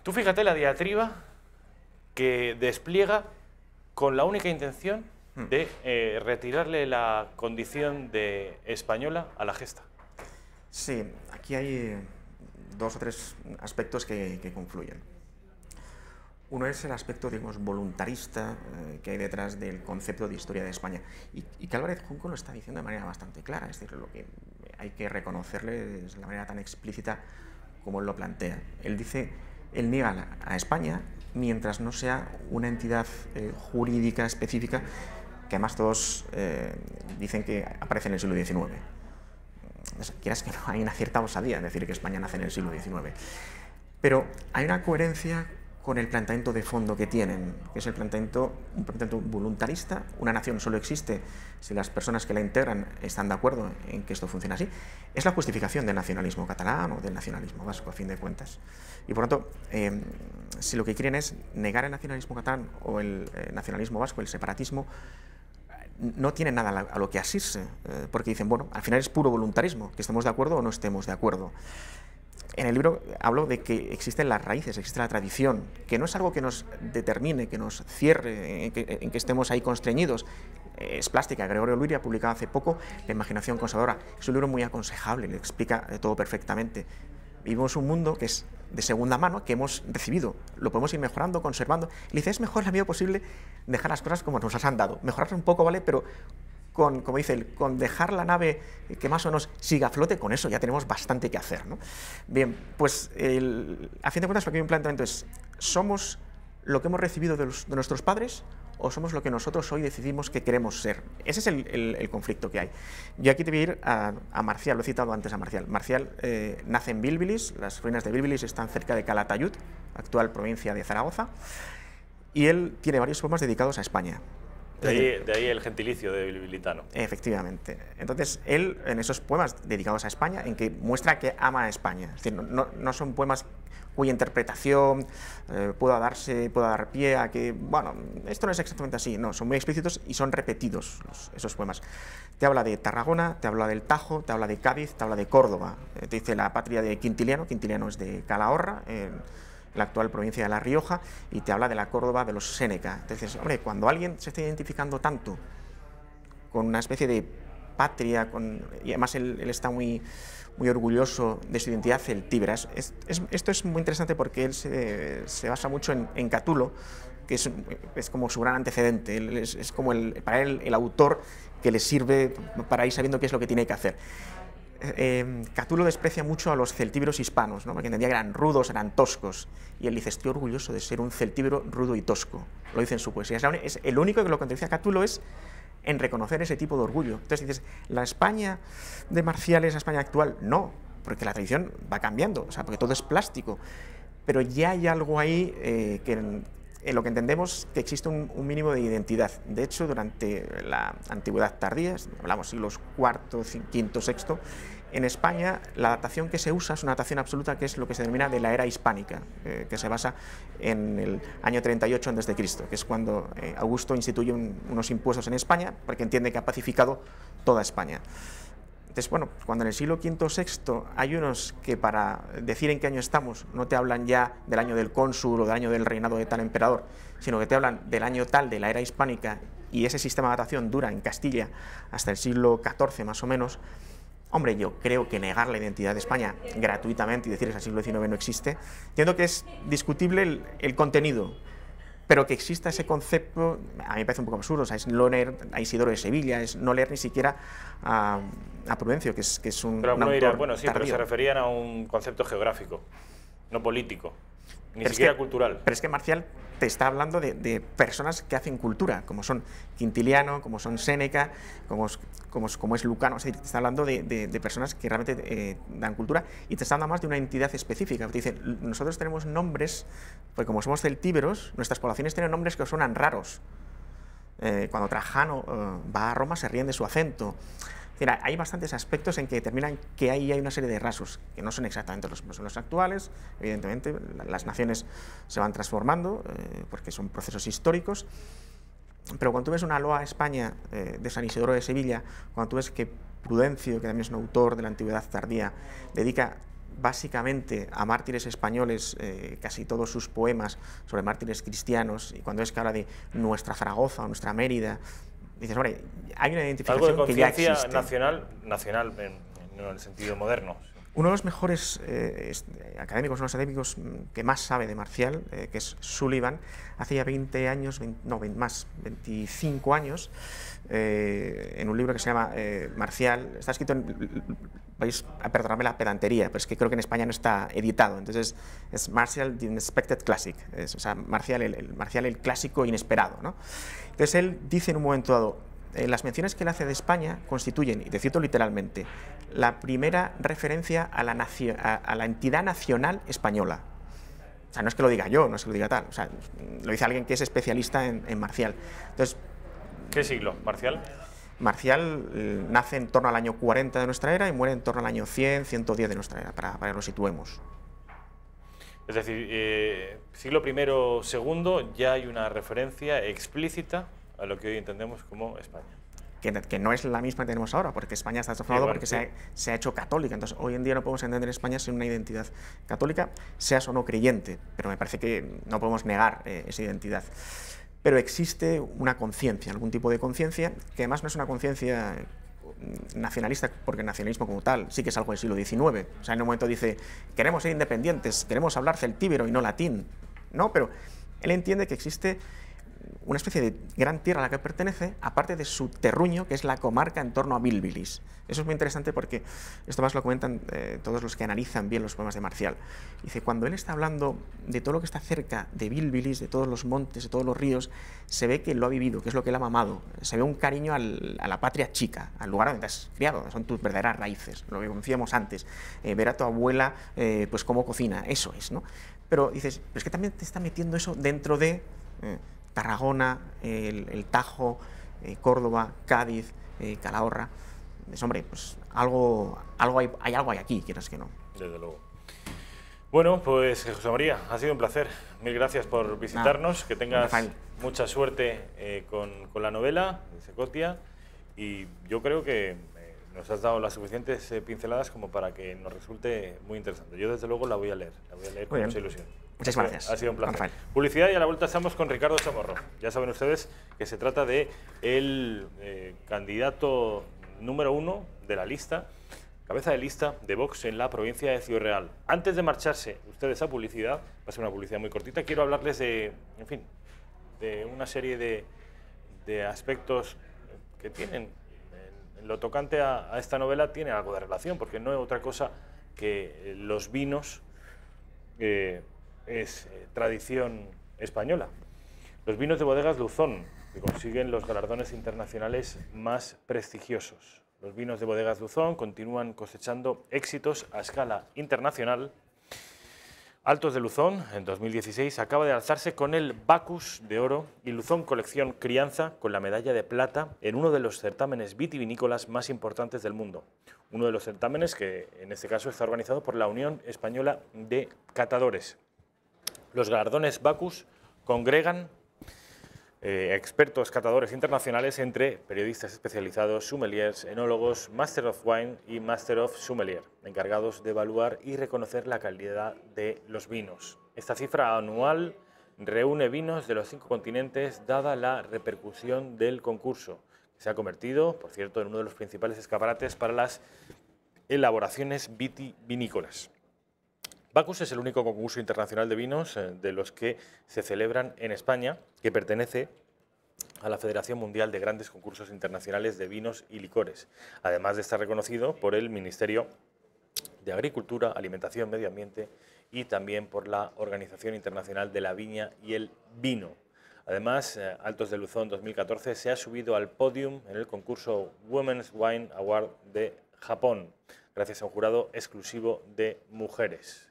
Tú fíjate la diatriba que despliega con la única intención de retirarle la condición de española a la gesta. Sí, aquí hay 2 o 3 aspectos que confluyen. Uno es el aspecto, digamos, voluntarista que hay detrás del concepto de historia de España. Y que Álvarez Junco lo está diciendo de manera bastante clara. Es decir, lo que hay que reconocerle es la manera tan explícita como él lo plantea. Él niega a España mientras no sea una entidad jurídica específica, que además todos dicen que aparece en el siglo XIX. Quieras que no, hay una cierta osadía en decir que España nace en el siglo XIX. Pero hay una coherencia con el planteamiento de fondo que tienen, que es un planteamiento voluntarista. Una nación solo existe si las personas que la integran están de acuerdo en que esto funcione así. Es la justificación del nacionalismo catalán o del nacionalismo vasco, a fin de cuentas. Y por lo tanto, si lo que quieren es negar el nacionalismo catalán o el nacionalismo vasco, el separatismo, no tienen nada a lo que asirse, porque dicen, bueno, al final es puro voluntarismo, que estemos de acuerdo o no estemos de acuerdo. En el libro hablo de que existen las raíces, existe la tradición, que no es algo que nos determine, que nos cierre, en que estemos ahí constreñidos. Es plástica. Gregorio Luria ha publicado hace poco La imaginación conservadora. Es un libro muy aconsejable, le explica todo perfectamente. Vivimos un mundo que es de segunda mano, que hemos recibido, lo podemos ir mejorando, conservando. Y dice, es mejor en la medida posible dejar las cosas como nos las han dado. Mejorar un poco, ¿vale? Pero como dice él, con dejar la nave que más o menos siga a flote, con eso ya tenemos bastante que hacer, ¿no? Bien, pues a fin de cuentas lo que hay un planteamiento es, ¿somos lo que hemos recibido de nuestros padres o somos lo que nosotros hoy decidimos que queremos ser? Ese es el conflicto que hay. Yo aquí te voy a ir a Marcial, lo he citado antes a Marcial. Marcial nace en Bílbilis, las ruinas de Bílbilis están cerca de Calatayud, actual provincia de Zaragoza, y él tiene varios poemas dedicados a España. De ahí el gentilicio de bilbilitano. Efectivamente. Entonces, él, en esos poemas dedicados a España, en que muestra que ama a España, es decir, no son poemas cuya interpretación pueda dar pie a que, bueno, esto no es exactamente así, no, son muy explícitos y son repetidos esos poemas. Te habla de Tarragona, te habla del Tajo, te habla de Cádiz, te habla de Córdoba, te dice la patria de Quintiliano, Quintiliano es de Calahorra, la actual provincia de La Rioja, y te habla de la Córdoba de los Séneca. Entonces, hombre, cuando alguien se está identificando tanto con una especie de patria, y además él está muy orgulloso de su identidad celtíbera. Esto es muy interesante porque él se basa mucho en Catulo, que es como su gran antecedente. Es como para él el autor que le sirve para ir sabiendo qué es lo que tiene que hacer. Catulo desprecia mucho a los celtíberos hispanos, ¿no? Porque entendía que eran rudos, eran toscos, y él dice, estoy orgulloso de ser un celtíbero rudo y tosco, lo dice en su poesía. Es el único que lo contradice a Catulo es en reconocer ese tipo de orgullo. Entonces dices, ¿la España de Marcial es la España actual? No, porque la tradición va cambiando, o sea, porque todo es plástico, pero ya hay algo ahí que en lo que entendemos que existe un mínimo de identidad. De hecho, durante la antigüedad tardía, hablamos siglos IV, V, VI, en España la datación que se usa es una datación absoluta que es lo que se denomina de la era hispánica, que se basa en el año 38 a.C., que es cuando Augusto instituye unos impuestos en España porque entiende que ha pacificado toda España. Entonces, bueno, cuando en el siglo V o VI hay unos que para decir en qué año estamos no te hablan ya del año del cónsul o del año del reinado de tal emperador, sino que te hablan del año tal de la era hispánica, y ese sistema de datación dura en Castilla hasta el siglo XIV más o menos, hombre, yo creo que negar la identidad de España gratuitamente y decir que el siglo XIX no existe, entiendo que es discutible el contenido, pero que exista ese concepto, a mí me parece un poco absurdo. O sea, es no leer a Isidoro de Sevilla, es no leer ni siquiera a Prudencio, que es un autor dirá, bueno, sí, tardío. pero se referían a un concepto geográfico, no político, ni siquiera cultural. Pero es que Marcial te está hablando de personas que hacen cultura, como son Quintiliano, como son Séneca, como es Lucano. O sea, te está hablando de personas que realmente dan cultura, y te está hablando más de una entidad específica. Te dicen, nosotros tenemos nombres, porque como somos celtíberos, nuestras poblaciones tienen nombres que suenan raros. Cuando Trajano va a Roma se ríen de su acento. Mira, hay bastantes aspectos en que determinan que ahí hay una serie de rasgos que no son exactamente los actuales. Evidentemente, las naciones se van transformando porque son procesos históricos. Pero cuando tú ves una loa a España de San Isidoro de Sevilla, cuando tú ves que Prudencio, que también es un autor de la antigüedad tardía, dedica básicamente a mártires españoles casi todos sus poemas sobre mártires cristianos, y cuando ves que habla de nuestra Zaragoza o nuestra Mérida, dices, hombre, hay una identificación algo de que ya existe. nacional en el sentido moderno. Uno de los mejores académicos, uno de los académicos que más sabe de Marcial, que es Sullivan, hace ya 20 años, 25 años, en un libro que se llama Marcial, está escrito vais a perdonarme la pedantería, pero es que creo que en España no está editado, entonces es Marcial the Unexpected Classic, o sea, Marcial el clásico inesperado, ¿no? Entonces él dice en un momento dado, las menciones que él hace de España constituyen, y te cito literalmente, la primera referencia a la entidad nacional española. O sea, no es que lo diga yo, no es que lo diga tal, o sea, lo dice alguien que es especialista en Marcial. Entonces, ¿qué siglo, Marcial? Marcial nace en torno al año 40 de nuestra era y muere en torno al año 100, 110 de nuestra era, para que lo situemos. Es decir, siglo I, II, ya hay una referencia explícita a lo que hoy entendemos como España. que no es la misma que tenemos ahora, porque España está transformada porque se ha hecho católica. Entonces, hoy en día no podemos entender España sin una identidad católica, seas o no creyente, pero me parece que no podemos negar esa identidad. Pero existe una conciencia, algún tipo de conciencia, que además no es una conciencia nacionalista, porque el nacionalismo como tal sí que es algo del siglo XIX. O sea, en un momento dice, queremos ser independientes, queremos hablar celtíbero y no latín. No, pero él entiende que existe una especie de gran tierra a la que pertenece, aparte de su terruño, que es la comarca en torno a Bilbilis. Eso es muy interesante porque esto más lo comentan todos los que analizan bien los poemas de Marcial. Dice, cuando él está hablando de todo lo que está cerca de Bilbilis, de todos los montes, de todos los ríos, se ve que lo ha vivido, que es lo que él ha mamado. Se ve un cariño a la patria chica, al lugar donde te has criado, son tus verdaderas raíces, lo que decíamos antes. Ver a tu abuela, pues cómo cocina, eso es, ¿no? Pero dices, pero es que también te está metiendo eso dentro de Tarragona, el Tajo, Córdoba, Cádiz, Calahorra. Es, hombre, pues hay algo aquí, quieras que no. Desde luego. Bueno, pues José María, ha sido un placer. Mil gracias por visitarnos. Que tengas mucha suerte con la novela de Secotia. Y yo creo que nos has dado las suficientes pinceladas como para que nos resulte muy interesante. Yo, desde luego, la voy a leer con mucha ilusión. Muchas gracias. Ha sido un placer. Publicidad, y a la vuelta estamos con Ricardo Chamorro. Ya saben ustedes que se trata de el candidato número 1 de la lista, cabeza de lista de Vox en la provincia de Ciudad Real. Antes de marcharse ustedes a publicidad, va a ser una publicidad muy cortita, quiero hablarles de, en fin, de una serie de aspectos que tienen, en lo tocante a esta novela, tiene algo de relación, porque no es otra cosa que los vinos. Es tradición española. Los vinos de bodegas Luzón, que consiguen los galardones internacionales más prestigiosos. Los vinos de bodegas Luzón continúan cosechando éxitos a escala internacional. Altos de Luzón, en 2016, acaba de alzarse con el Bacchus de oro y Luzón Colección Crianza con la medalla de plata en uno de los certámenes vitivinícolas más importantes del mundo. Uno de los certámenes que, en este caso, está organizado por la Unión Española de Catadores. Los galardones Bacchus congregan expertos catadores internacionales entre periodistas especializados, sommeliers, enólogos, Master of Wine y Master of Sommelier, encargados de evaluar y reconocer la calidad de los vinos. Esta cifra anual reúne vinos de los 5 continentes, dada la repercusión del concurso, que se ha convertido, por cierto, en uno de los principales escaparates para las elaboraciones vitivinícolas. Bacchus es el único concurso internacional de vinos de los que se celebran en España, que pertenece a la Federación Mundial de Grandes Concursos Internacionales de Vinos y Licores, además de estar reconocido por el Ministerio de Agricultura, Alimentación, Medio Ambiente y también por la Organización Internacional de la Viña y el Vino. Además, Altos de Luzón 2014 se ha subido al podium en el concurso Women's Wine Award de Japón, gracias a un jurado exclusivo de mujeres.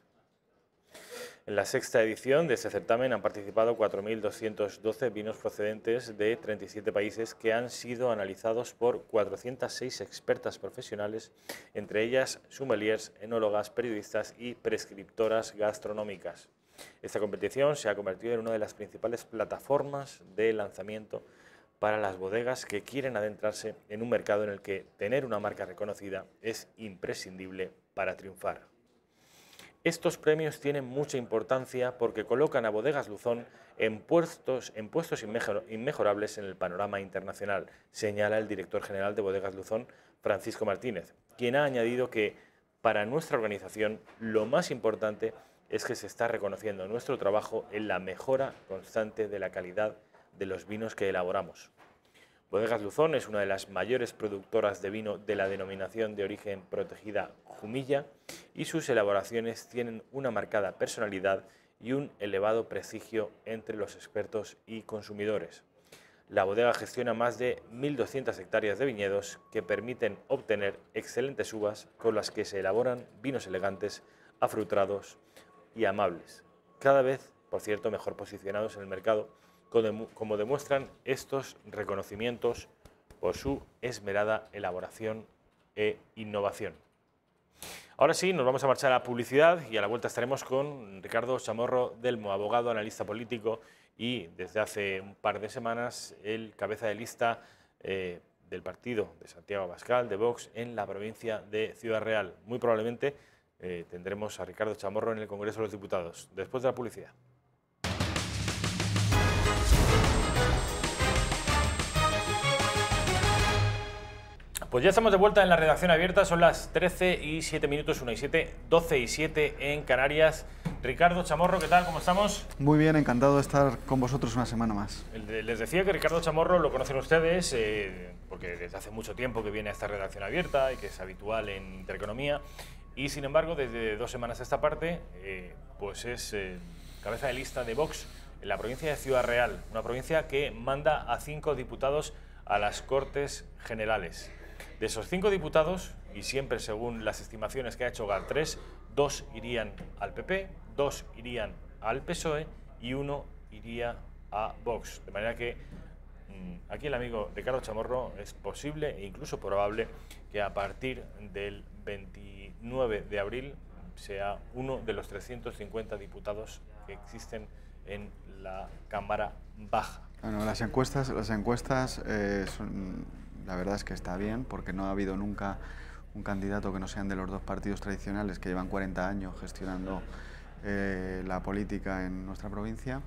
En la 6ª edición de este certamen han participado 4.212 vinos procedentes de 37 países que han sido analizados por 406 expertas profesionales, entre ellas sommeliers, enólogas, periodistas y prescriptoras gastronómicas. Esta competición se ha convertido en una de las principales plataformas de lanzamiento para las bodegas que quieren adentrarse en un mercado en el que tener una marca reconocida es imprescindible para triunfar. Estos premios tienen mucha importancia porque colocan a Bodegas Luzón en puestos inmejorables en el panorama internacional, señala el director general de Bodegas Luzón, Francisco Martínez, quien ha añadido que para nuestra organización lo más importante es que se está reconociendo nuestro trabajo en la mejora constante de la calidad de los vinos que elaboramos. Bodegas Luzón es una de las mayores productoras de vino de la denominación de origen protegida Jumilla y sus elaboraciones tienen una marcada personalidad y un elevado prestigio entre los expertos y consumidores. La bodega gestiona más de 1.200 hectáreas de viñedos que permiten obtener excelentes uvas con las que se elaboran vinos elegantes, afrutados y amables, cada vez, por cierto, mejor posicionados en el mercado, como demuestran estos reconocimientos por su esmerada elaboración e innovación. Ahora sí, nos vamos a marchar a la publicidad y a la vuelta estaremos con Ricardo Chamorro Delmo, abogado, analista político y desde hace un par de semanas el cabeza de lista del partido de Santiago Abascal, de Vox, en la provincia de Ciudad Real. Muy probablemente tendremos a Ricardo Chamorro en el Congreso de los Diputados, después de la publicidad. Pues ya estamos de vuelta en la redacción abierta, son las 13:07, 1:07, 12:07 en Canarias. Ricardo Chamorro, ¿qué tal? ¿Cómo estamos? Muy bien, encantado de estar con vosotros una semana más. Les decía que Ricardo Chamorro lo conocen ustedes, porque desde hace mucho tiempo que viene a esta redacción abierta y que es habitual en Intereconomía, y sin embargo desde 2 semanas a esta parte pues es cabeza de lista de Vox en la provincia de Ciudad Real, una provincia que manda a 5 diputados a las Cortes Generales. De esos 5 diputados, y siempre según las estimaciones que ha hecho GAT3, 2 irían al PP, 2 irían al PSOE y 1 iría a Vox. De manera que aquí el amigo Ricardo Chamorro es posible e incluso probable que a partir del 29 de abril sea uno de los 350 diputados que existen en la Cámara Baja. Bueno, las encuestas son, la verdad es que está bien, porque no ha habido nunca un candidato que no sean de los dos partidos tradicionales que llevan 40 años gestionando la política en nuestra provincia,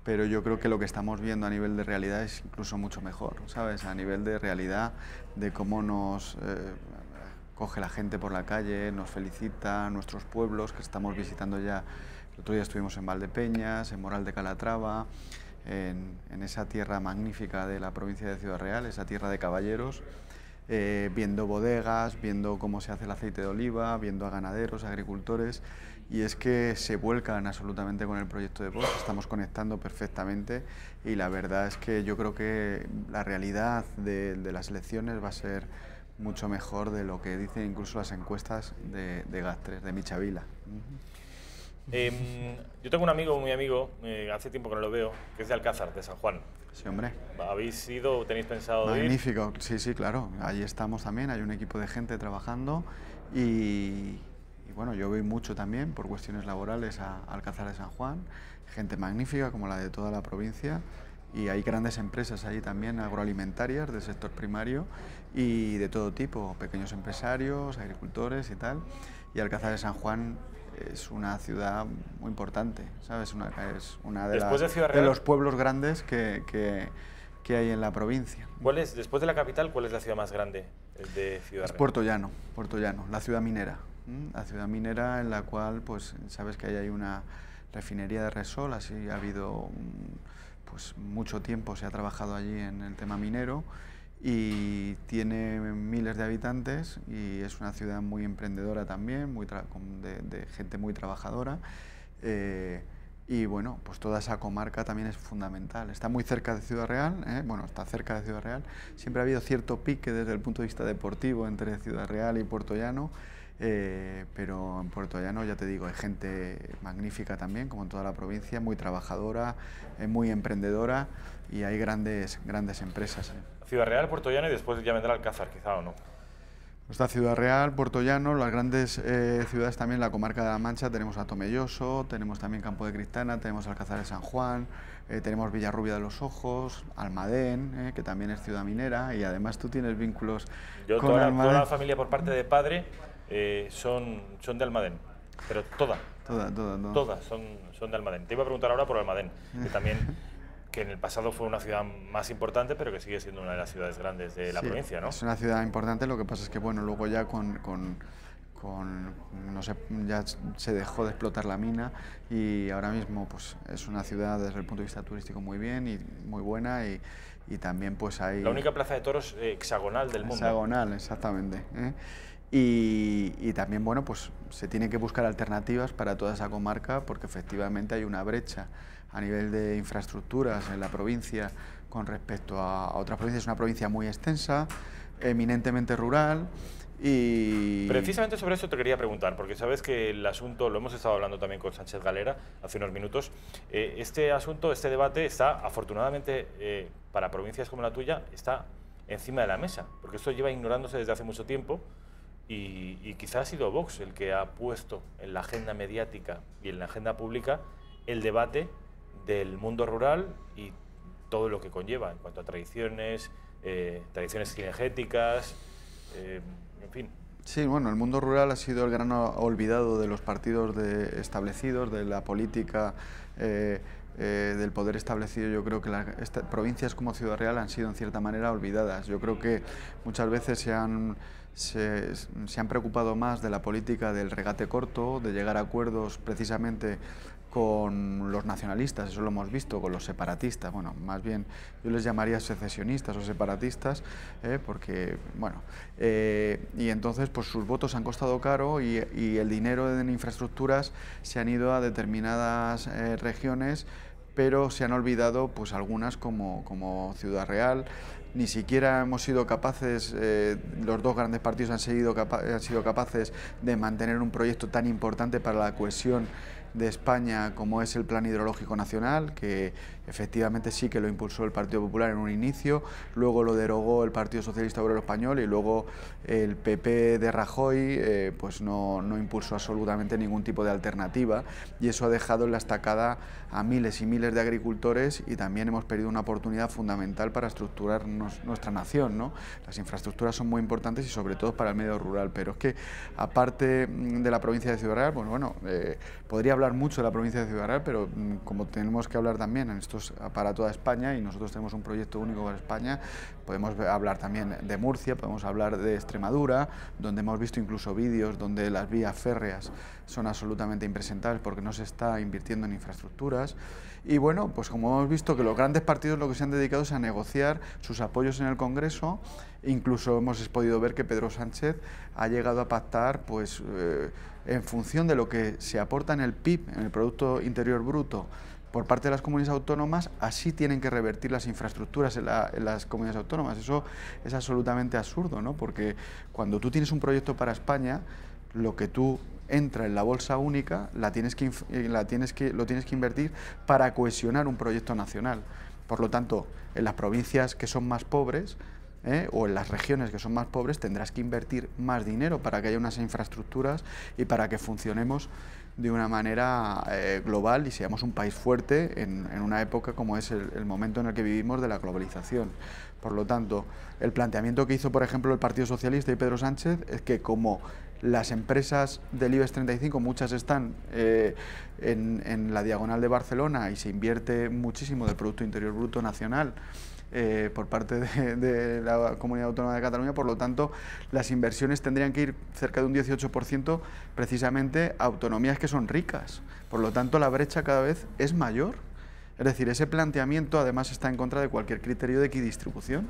pero yo creo que lo que estamos viendo a nivel de realidad es incluso mucho mejor, ¿sabes? A nivel de realidad, de cómo nos coge la gente por la calle, nos felicita, nuestros pueblos, que estamos visitando ya. El otro día estuvimos en Valdepeñas, en Moral de Calatrava, en esa tierra magnífica de la provincia de Ciudad Real, esa tierra de caballeros, viendo bodegas, viendo cómo se hace el aceite de oliva, viendo a ganaderos, agricultores, y es que se vuelcan absolutamente con el proyecto de Vox, estamos conectando perfectamente, y la verdad es que yo creo que la realidad de las elecciones va a ser mucho mejor de lo que dicen incluso las encuestas de GAT3, de Michavila. Yo tengo un amigo, muy amigo, hace tiempo que no lo veo, que es de Alcázar, de San Juan. Sí, hombre. ¿Habéis ido o tenéis pensado ir? Magnífico, sí, sí, claro. Allí estamos también, hay un equipo de gente trabajando y bueno, yo voy mucho también por cuestiones laborales a Alcázar de San Juan, gente magnífica como la de toda la provincia, y hay grandes empresas allí también agroalimentarias del sector primario y de todo tipo, pequeños empresarios, agricultores y tal, y Alcázar de San Juan es una ciudad muy importante, ¿sabes? Es una de, de los pueblos grandes que hay en la provincia. ¿Cuál es, después de la capital, cuál es la ciudad más grande de Ciudad Real? Es Puerto Llano, la ciudad minera. La ciudad minera en la cual, pues, sabes que ahí hay una refinería de Repsol, así ha habido pues, mucho tiempo, se ha trabajado allí en el tema minero, y tiene miles de habitantes y es una ciudad muy emprendedora también, de gente muy trabajadora, y bueno, pues toda esa comarca también es fundamental. Está muy cerca de Ciudad Real, bueno, está cerca de Ciudad Real, siempre ha habido cierto pique desde el punto de vista deportivo entre Ciudad Real y Puerto Llano, pero en Puerto Llano, ya te digo, hay gente magnífica también, como en toda la provincia, muy trabajadora, muy emprendedora, y hay grandes empresas. Ciudad Real, Puerto Llano y después ya vendrá Alcázar, quizá, ¿o no? Está Ciudad Real, Puerto Llano, las grandes ciudades también, la comarca de La Mancha, tenemos a Tomelloso, tenemos también Campo de Cristana, tenemos Alcázar de San Juan, tenemos Villarrubia de los Ojos, Almadén, que también es ciudad minera, y además tú tienes vínculos con Almadén. Toda la familia por parte de padre son de Almadén, pero todas son de Almadén. Te iba a preguntar ahora por Almadén, que también que en el pasado fue una ciudad más importante, pero que sigue siendo una de las ciudades grandes de la provincia, ¿no? Es una ciudad importante, lo que pasa es que, bueno, luego ya no sé, ya se dejó de explotar la mina, y ahora mismo pues es una ciudad desde el punto de vista turístico muy bien y muy buena, y también pues hay... La única plaza de toros hexagonal del mundo. Hexagonal, exactamente. Y también, bueno, pues se tienen que buscar alternativas para toda esa comarca, porque efectivamente hay una brecha a nivel de infraestructuras en la provincia con respecto a otras provincias. Es una provincia muy extensa, eminentemente rural, y... Precisamente sobre eso te quería preguntar, porque sabes que el asunto, lo hemos estado hablando también con Sánchez Galera hace unos minutos, este asunto, este debate está, afortunadamente, para provincias como la tuya, está encima de la mesa, porque esto lleva ignorándose desde hace mucho tiempo, y quizás ha sido Vox el que ha puesto en la agenda mediática y en la agenda pública el debate del mundo rural y todo lo que conlleva en cuanto a tradiciones, tradiciones cinegéticas, en fin. Sí, bueno, el mundo rural ha sido el gran olvidado de los partidos establecidos, de la política, del poder establecido. Yo creo que provincias como Ciudad Real han sido en cierta manera olvidadas. Yo creo que muchas veces se han preocupado más de la política del regate corto, de llegar a acuerdos precisamente con los nacionalistas, eso lo hemos visto, con los separatistas, bueno, más bien yo les llamaría secesionistas o separatistas, porque, bueno, y entonces pues sus votos han costado caro y el dinero en infraestructuras se han ido a determinadas regiones, pero se han olvidado pues algunas como Ciudad Real. Ni siquiera hemos sido capaces, los dos grandes partidos han sido capaces de mantener un proyecto tan importante para la cohesión de España como es el Plan Hidrológico Nacional, que efectivamente sí que lo impulsó el Partido Popular en un inicio, luego lo derogó el Partido Socialista Obrero Español y luego el PP de Rajoy pues no impulsó absolutamente ningún tipo de alternativa, y eso ha dejado en la estacada a miles y miles de agricultores, y también hemos perdido una oportunidad fundamental para estructurar nuestra nación, ¿no? Las infraestructuras son muy importantes y sobre todo para el medio rural, pero es que aparte de la provincia de Ciudad Real, bueno, podría hablar mucho de la provincia de Ciudad Real, pero como tenemos que hablar también en estos para toda España, y nosotros tenemos un proyecto único para España, podemos hablar también de Murcia, podemos hablar de Extremadura, donde hemos visto incluso vídeos donde las vías férreas son absolutamente impresentables porque no se está invirtiendo en infraestructuras. Y bueno, pues como hemos visto que los grandes partidos lo que se han dedicado es a negociar sus apoyos en el Congreso, incluso hemos podido ver que Pedro Sánchez ha llegado a pactar pues en función de lo que se aporta en el PIB, en el Producto Interior Bruto, por parte de las comunidades autónomas, así tienen que revertir las infraestructuras en las comunidades autónomas. Eso es absolutamente absurdo, ¿no? Porque cuando tú tienes un proyecto para España, lo que tú entra en la bolsa única lo tienes que invertir para cohesionar un proyecto nacional. Por lo tanto, en las provincias que son más pobres, o en las regiones que son más pobres, tendrás que invertir más dinero para que haya unas infraestructuras y para que funcionemos de una manera global y seamos un país fuerte en una época como es el momento en el que vivimos de la globalización. Por lo tanto, el planteamiento que hizo, por ejemplo, el Partido Socialista y Pedro Sánchez es que como las empresas del IBEX 35, muchas están en la diagonal de Barcelona y se invierte muchísimo del Producto Interior Bruto Nacional por parte de la Comunidad Autónoma de Cataluña, por lo tanto, las inversiones tendrían que ir cerca de un 18% precisamente a autonomías que son ricas. Por lo tanto, la brecha cada vez es mayor. Es decir, ese planteamiento además está en contra de cualquier criterio de equidistribución.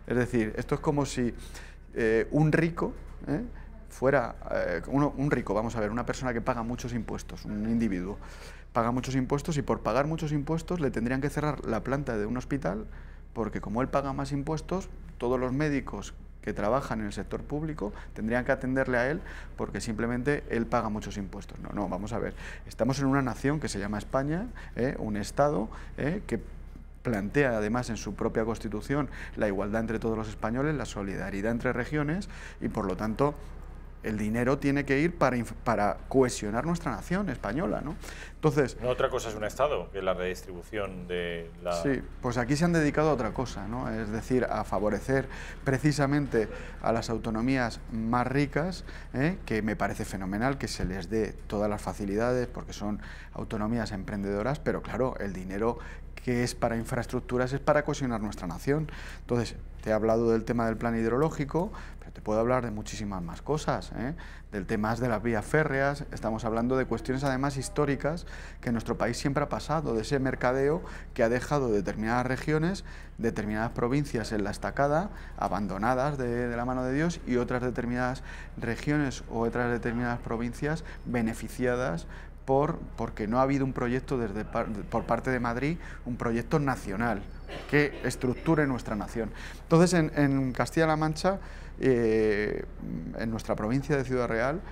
Es decir, esto es como si un rico fuera, un rico, vamos a ver, una persona que paga muchos impuestos, un individuo, paga muchos impuestos y por pagar muchos impuestos le tendrían que cerrar la planta de un hospital porque como él paga más impuestos, todos los médicos que trabajan en el sector público tendrían que atenderle a él porque simplemente él paga muchos impuestos. No, vamos a ver, estamos en una nación que se llama España, un Estado que plantea además en su propia Constitución la igualdad entre todos los españoles, la solidaridad entre regiones y por lo tanto el dinero tiene que ir para cohesionar nuestra nación española, ¿no? Entonces, no, otra cosa es un Estado, que es la redistribución de la... Sí, pues aquí se han dedicado a otra cosa, ¿no? Es decir, a favorecer precisamente a las autonomías más ricas, que me parece fenomenal que se les dé todas las facilidades porque son autonomías emprendedoras, pero claro, el dinero que es para infraestructuras es para cohesionar nuestra nación. Entonces, te he hablado del tema del plan hidrológico, pero te puedo hablar de muchísimas más cosas, del tema de las vías férreas, estamos hablando de cuestiones además históricas que en nuestro país siempre ha pasado, de ese mercadeo que ha dejado determinadas regiones, determinadas provincias en la estacada, abandonadas de la mano de Dios, y otras determinadas regiones o otras determinadas provincias beneficiadas porque no ha habido un proyecto por parte de Madrid, un proyecto nacional que estructure nuestra nación. Entonces, en Castilla-La Mancha, en nuestra provincia de Ciudad Real,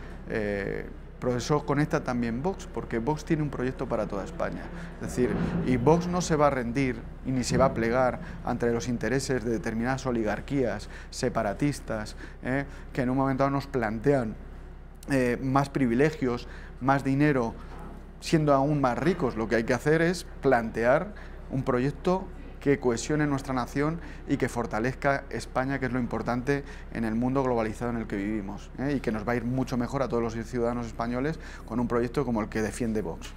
por eso conecta también Vox, porque Vox tiene un proyecto para toda España. Es decir, y Vox no se va a rendir y ni se va a plegar ante los intereses de determinadas oligarquías separatistas, que en un momento dado nos plantean más privilegios, más dinero, siendo aún más ricos. Lo que hay que hacer es plantear un proyecto que cohesione nuestra nación y que fortalezca España, que es lo importante en el mundo globalizado en el que vivimos, y que nos va a ir mucho mejor a todos los ciudadanos españoles con un proyecto como el que defiende Vox.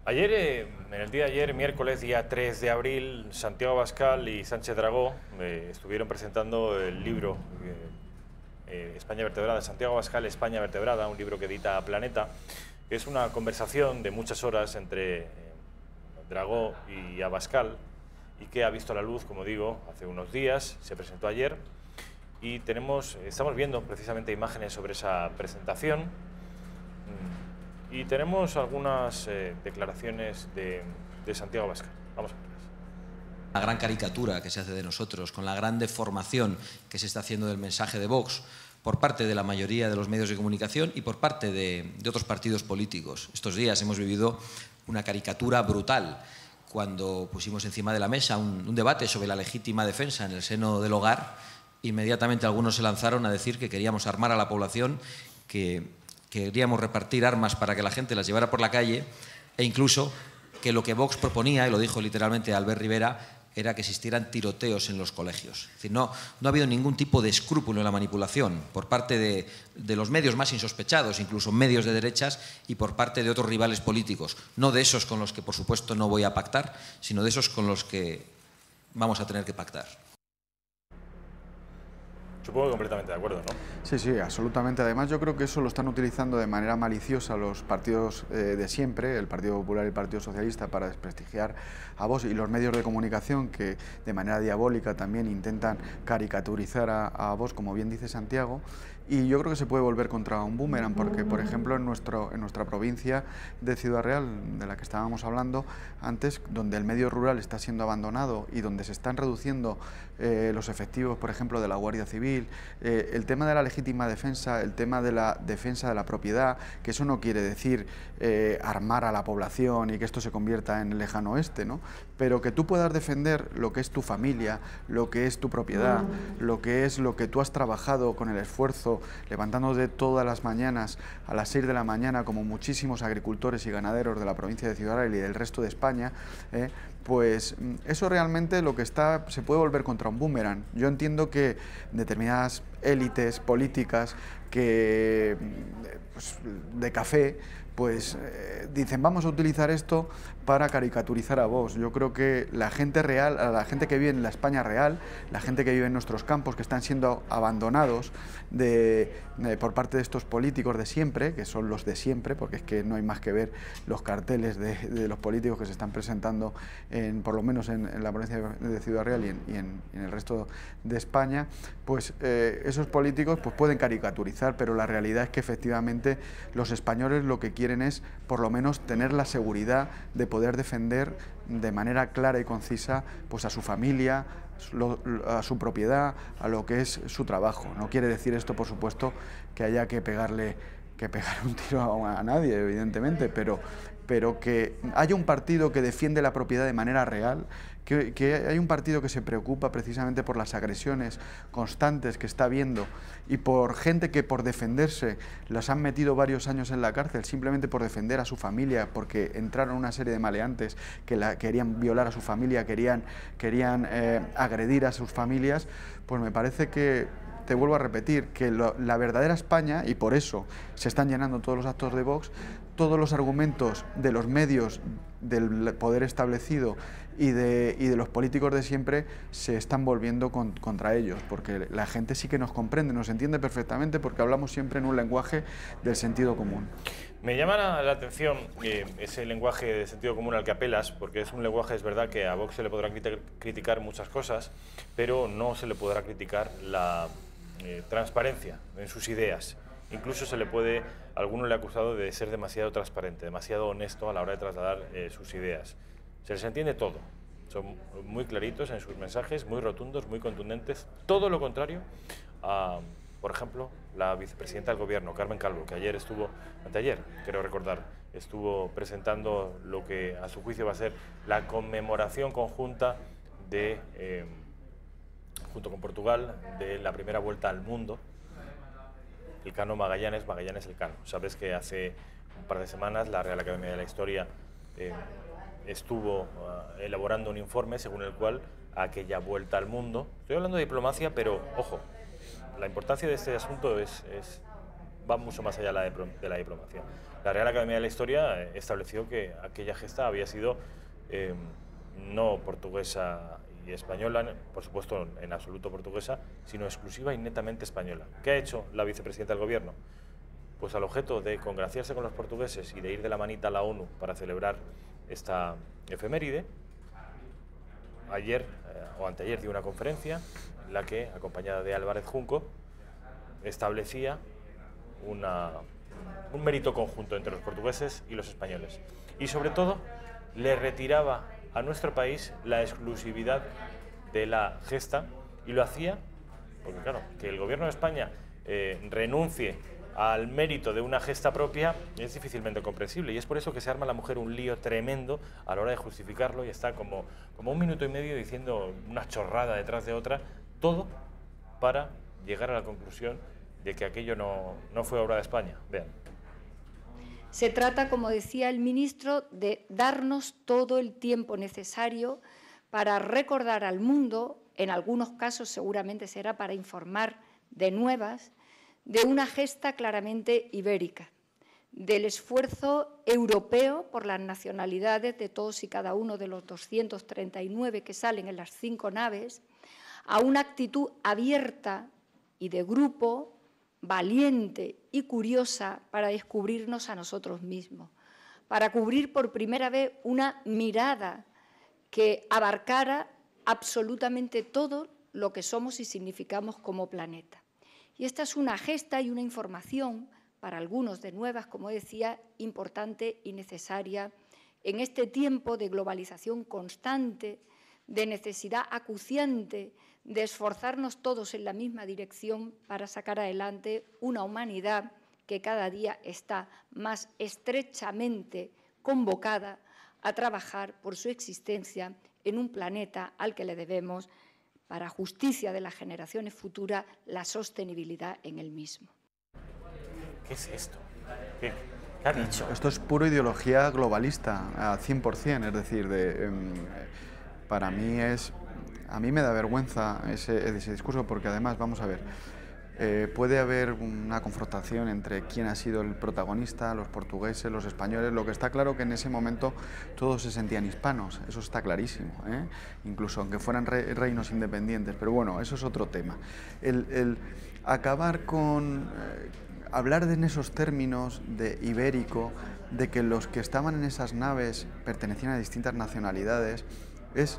Ayer, en el día de ayer, miércoles, día 3 de abril, Santiago Abascal y Sánchez Dragó estuvieron presentando el libro España Vertebrada, Santiago Abascal, España Vertebrada, un libro que edita Planeta. Es una conversación de muchas horas entre Dragó y Abascal y que ha visto la luz, como digo, hace unos días, se presentó ayer y estamos viendo precisamente imágenes sobre esa presentación y tenemos algunas declaraciones de Santiago Abascal. Vamos a verlas. La gran caricatura que se hace de nosotros, con la gran deformación que se está haciendo del mensaje de Vox por parte de la mayoría de los medios de comunicación y por parte de otros partidos políticos. Estos días hemos vivido una caricatura brutal cuando pusimos encima de la mesa un debate sobre la legítima defensa en el seno del hogar. Inmediatamente algunos se lanzaron a decir que queríamos armar a la población, que queríamos repartir armas para que la gente las llevara por la calle e incluso que lo que Vox proponía, y lo dijo literalmente Albert Rivera, era que existieran tiroteos en los colegios. Es decir, no ha habido ningún tipo de escrúpulo en la manipulación por parte de los medios más insospechados, incluso medios de derechas, y por parte de otros rivales políticos. No de esos con los que, por supuesto, no voy a pactar, sino de esos con los que vamos a tener que pactar. Supongo que completamente de acuerdo, ¿no? Sí, sí, absolutamente. Además, yo creo que eso lo están utilizando de manera maliciosa los partidos de siempre, el Partido Popular y el Partido Socialista, para desprestigiar a Vox, y los medios de comunicación que de manera diabólica también intentan caricaturizar a Vox, como bien dice Santiago. Y yo creo que se puede volver contra un boomerang, porque, por ejemplo, en nuestra provincia de Ciudad Real, de la que estábamos hablando antes, donde el medio rural está siendo abandonado y donde se están reduciendo los efectivos, por ejemplo, de la Guardia Civil, el tema de la legítima defensa, el tema de la defensa de la propiedad, que eso no quiere decir armar a la población y que esto se convierta en el lejano oeste, ¿no? Pero que tú puedas defender lo que es tu familia, lo que es tu propiedad, lo que tú has trabajado con el esfuerzo, levantándote todas las mañanas a las 6 de la mañana, como muchísimos agricultores y ganaderos de la provincia de Ciudad Real y del resto de España, pues eso realmente se puede volver contra un boomerang. Yo entiendo que determinadas élites políticas que de café pues dicen vamos a utilizar esto para caricaturizar a Vox. Yo creo que la gente real, a la gente que vive en la España real, la gente que vive en nuestros campos, que están siendo abandonados por parte de estos políticos de siempre, que son los de siempre, porque es que no hay más que ver los carteles de los políticos que se están presentando, por lo menos en la provincia de Ciudad Real y en el resto de España, pues esos políticos pues pueden caricaturizar, pero la realidad es que efectivamente los españoles lo que quieren es por lo menos tener la seguridad de poder defender de manera clara y concisa pues a su familia, a su propiedad, a lo que es su trabajo. No quiere decir esto, por supuesto, que haya que pegar un tiro a nadie, evidentemente, pero que haya un partido que defiende la propiedad de manera real, que hay un partido que se preocupa precisamente por las agresiones constantes que está habiendo y por gente que por defenderse las han metido varios años en la cárcel simplemente por defender a su familia, porque entraron una serie de maleantes que querían violar a su familia, querían agredir a sus familias. Pues me parece que, te vuelvo a repetir, que la verdadera España, y por eso se están llenando todos los actos de Vox, todos los argumentos de los medios del poder establecido y de los políticos de siempre se están volviendo contra ellos, porque la gente sí que nos comprende, nos entiende perfectamente, porque hablamos siempre en un lenguaje del sentido común. Me llama la atención ese lenguaje de sentido común al que apelas, porque es un lenguaje, es verdad que a Vox se le podrán criticar muchas cosas, pero no se le podrá criticar la transparencia en sus ideas. Incluso alguno le ha acusado de ser demasiado transparente, demasiado honesto a la hora de trasladar sus ideas. Se les entiende todo, son muy claritos en sus mensajes, muy rotundos, muy contundentes, todo lo contrario a, por ejemplo, la vicepresidenta del Gobierno, Carmen Calvo, que anteayer, creo recordar, estuvo presentando lo que a su juicio va a ser la conmemoración conjunta junto con Portugal, de la primera vuelta al mundo. El Cano Magallanes el Cano. Sabes que hace un par de semanas la Real Academia de la Historia estuvo elaborando un informe según el cual aquella vuelta al mundo, estoy hablando de diplomacia, pero ojo, la importancia de este asunto va mucho más allá de la diplomacia. La Real Academia de la Historia estableció que aquella gesta había sido no portuguesa y española, por supuesto en absoluto portuguesa, sino exclusiva y netamente española. ¿Qué ha hecho la vicepresidenta del Gobierno? Pues al objeto de congraciarse con los portugueses y de ir de la manita a la ONU para celebrar esta efeméride, ayer o anteayer dio una conferencia en la que, acompañada de Álvarez Junco, establecía un mérito conjunto entre los portugueses y los españoles. Y sobre todo, le retiraba a nuestro país la exclusividad de la gesta, y lo hacía porque, claro, que el Gobierno de España renuncie al mérito de una gesta propia es difícilmente comprensible, y es por eso que se arma la mujer un lío tremendo a la hora de justificarlo, y está como 1 minuto y medio diciendo una chorrada detrás de otra, todo para llegar a la conclusión de que aquello no fue obra de España. Vean. Se trata, como decía el ministro, de darnos todo el tiempo necesario para recordar al mundo, en algunos casos seguramente será para informar de nuevas, de una gesta claramente ibérica, del esfuerzo europeo por las nacionalidades de todos y cada uno de los 239 que salen en las 5 naves, a una actitud abierta y de grupo, valiente y curiosa para descubrirnos a nosotros mismos, para cubrir por primera vez una mirada que abarcara absolutamente todo lo que somos y significamos como planeta. Y esta es una gesta y una información, para algunos de nuevas, como decía, importante y necesaria en este tiempo de globalización constante, de necesidad acuciante, de esforzarnos todos en la misma dirección para sacar adelante una humanidad que cada día está más estrechamente convocada a trabajar por su existencia en un planeta al que le debemos, para justicia de las generaciones futuras, la sostenibilidad en el mismo. ¿Qué es esto? ¿Qué ha dicho? Esto es pura ideología globalista, a 100%, es decir, para mí a mí me da vergüenza ese discurso, porque además, vamos a ver, puede haber una confrontación entre quién ha sido el protagonista, los portugueses, los españoles. Lo que está claro que en ese momento todos se sentían hispanos, eso está clarísimo, incluso aunque fueran reinos independientes, pero bueno, eso es otro tema. El acabar con hablar en esos términos de ibérico, de que los que estaban en esas naves pertenecían a distintas nacionalidades, es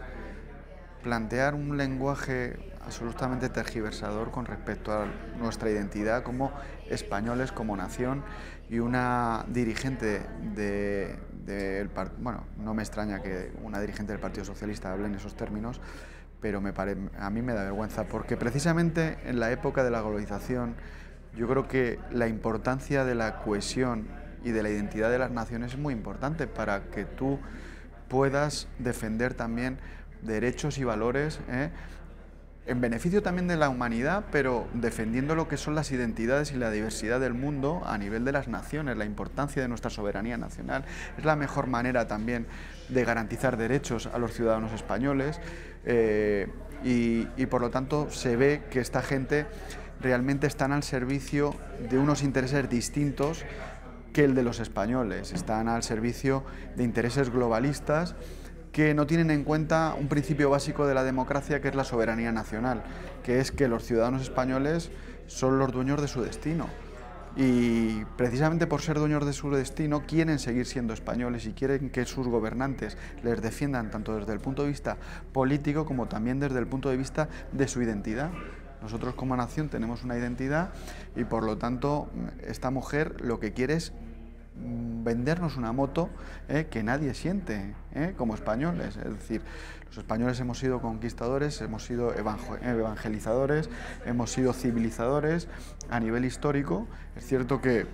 plantear un lenguaje absolutamente tergiversador con respecto a nuestra identidad como españoles, como nación, y una dirigente bueno, no me extraña que una dirigente del Partido Socialista hable en esos términos, pero a mí me da vergüenza, porque precisamente en la época de la globalización yo creo que la importancia de la cohesión y de la identidad de las naciones es muy importante para que tú puedas defender también derechos y valores en beneficio también de la humanidad, pero defendiendo lo que son las identidades y la diversidad del mundo a nivel de las naciones, la importancia de nuestra soberanía nacional. Es la mejor manera también de garantizar derechos a los ciudadanos españoles, y por lo tanto se ve que esta gente realmente están al servicio de unos intereses distintos que el de los españoles, están al servicio de intereses globalistas que no tienen en cuenta un principio básico de la democracia, que es la soberanía nacional, que es que los ciudadanos españoles son los dueños de su destino. Y precisamente por ser dueños de su destino quieren seguir siendo españoles y quieren que sus gobernantes les defiendan tanto desde el punto de vista político como también desde el punto de vista de su identidad. Nosotros como nación tenemos una identidad y por lo tanto esta mujer lo que quiere es vendernos una moto que nadie siente como españoles. Es decir, los españoles hemos sido conquistadores, hemos sido evangelizadores, hemos sido civilizadores a nivel histórico. Es cierto que,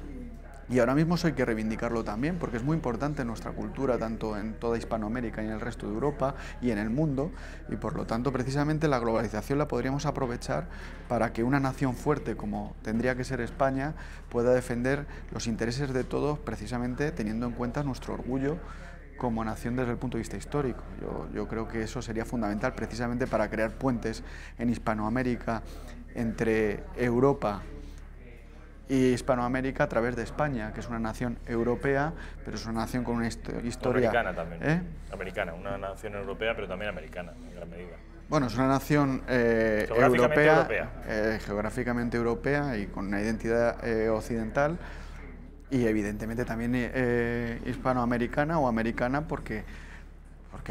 y ahora mismo eso hay que reivindicarlo también, porque es muy importante en nuestra cultura, tanto en toda Hispanoamérica y en el resto de Europa y en el mundo, y por lo tanto precisamente la globalización la podríamos aprovechar para que una nación fuerte como tendría que ser España pueda defender los intereses de todos, precisamente teniendo en cuenta nuestro orgullo como nación desde el punto de vista histórico. Yo creo que eso sería fundamental precisamente para crear puentes en Hispanoamérica entre Europa y Hispanoamérica a través de España, que es una nación europea, pero es una nación con una historia... Americana también. Americana, una nación europea, pero también americana, en gran medida. Bueno, es una nación geográficamente europea y con una identidad occidental, y evidentemente también hispanoamericana o americana, porque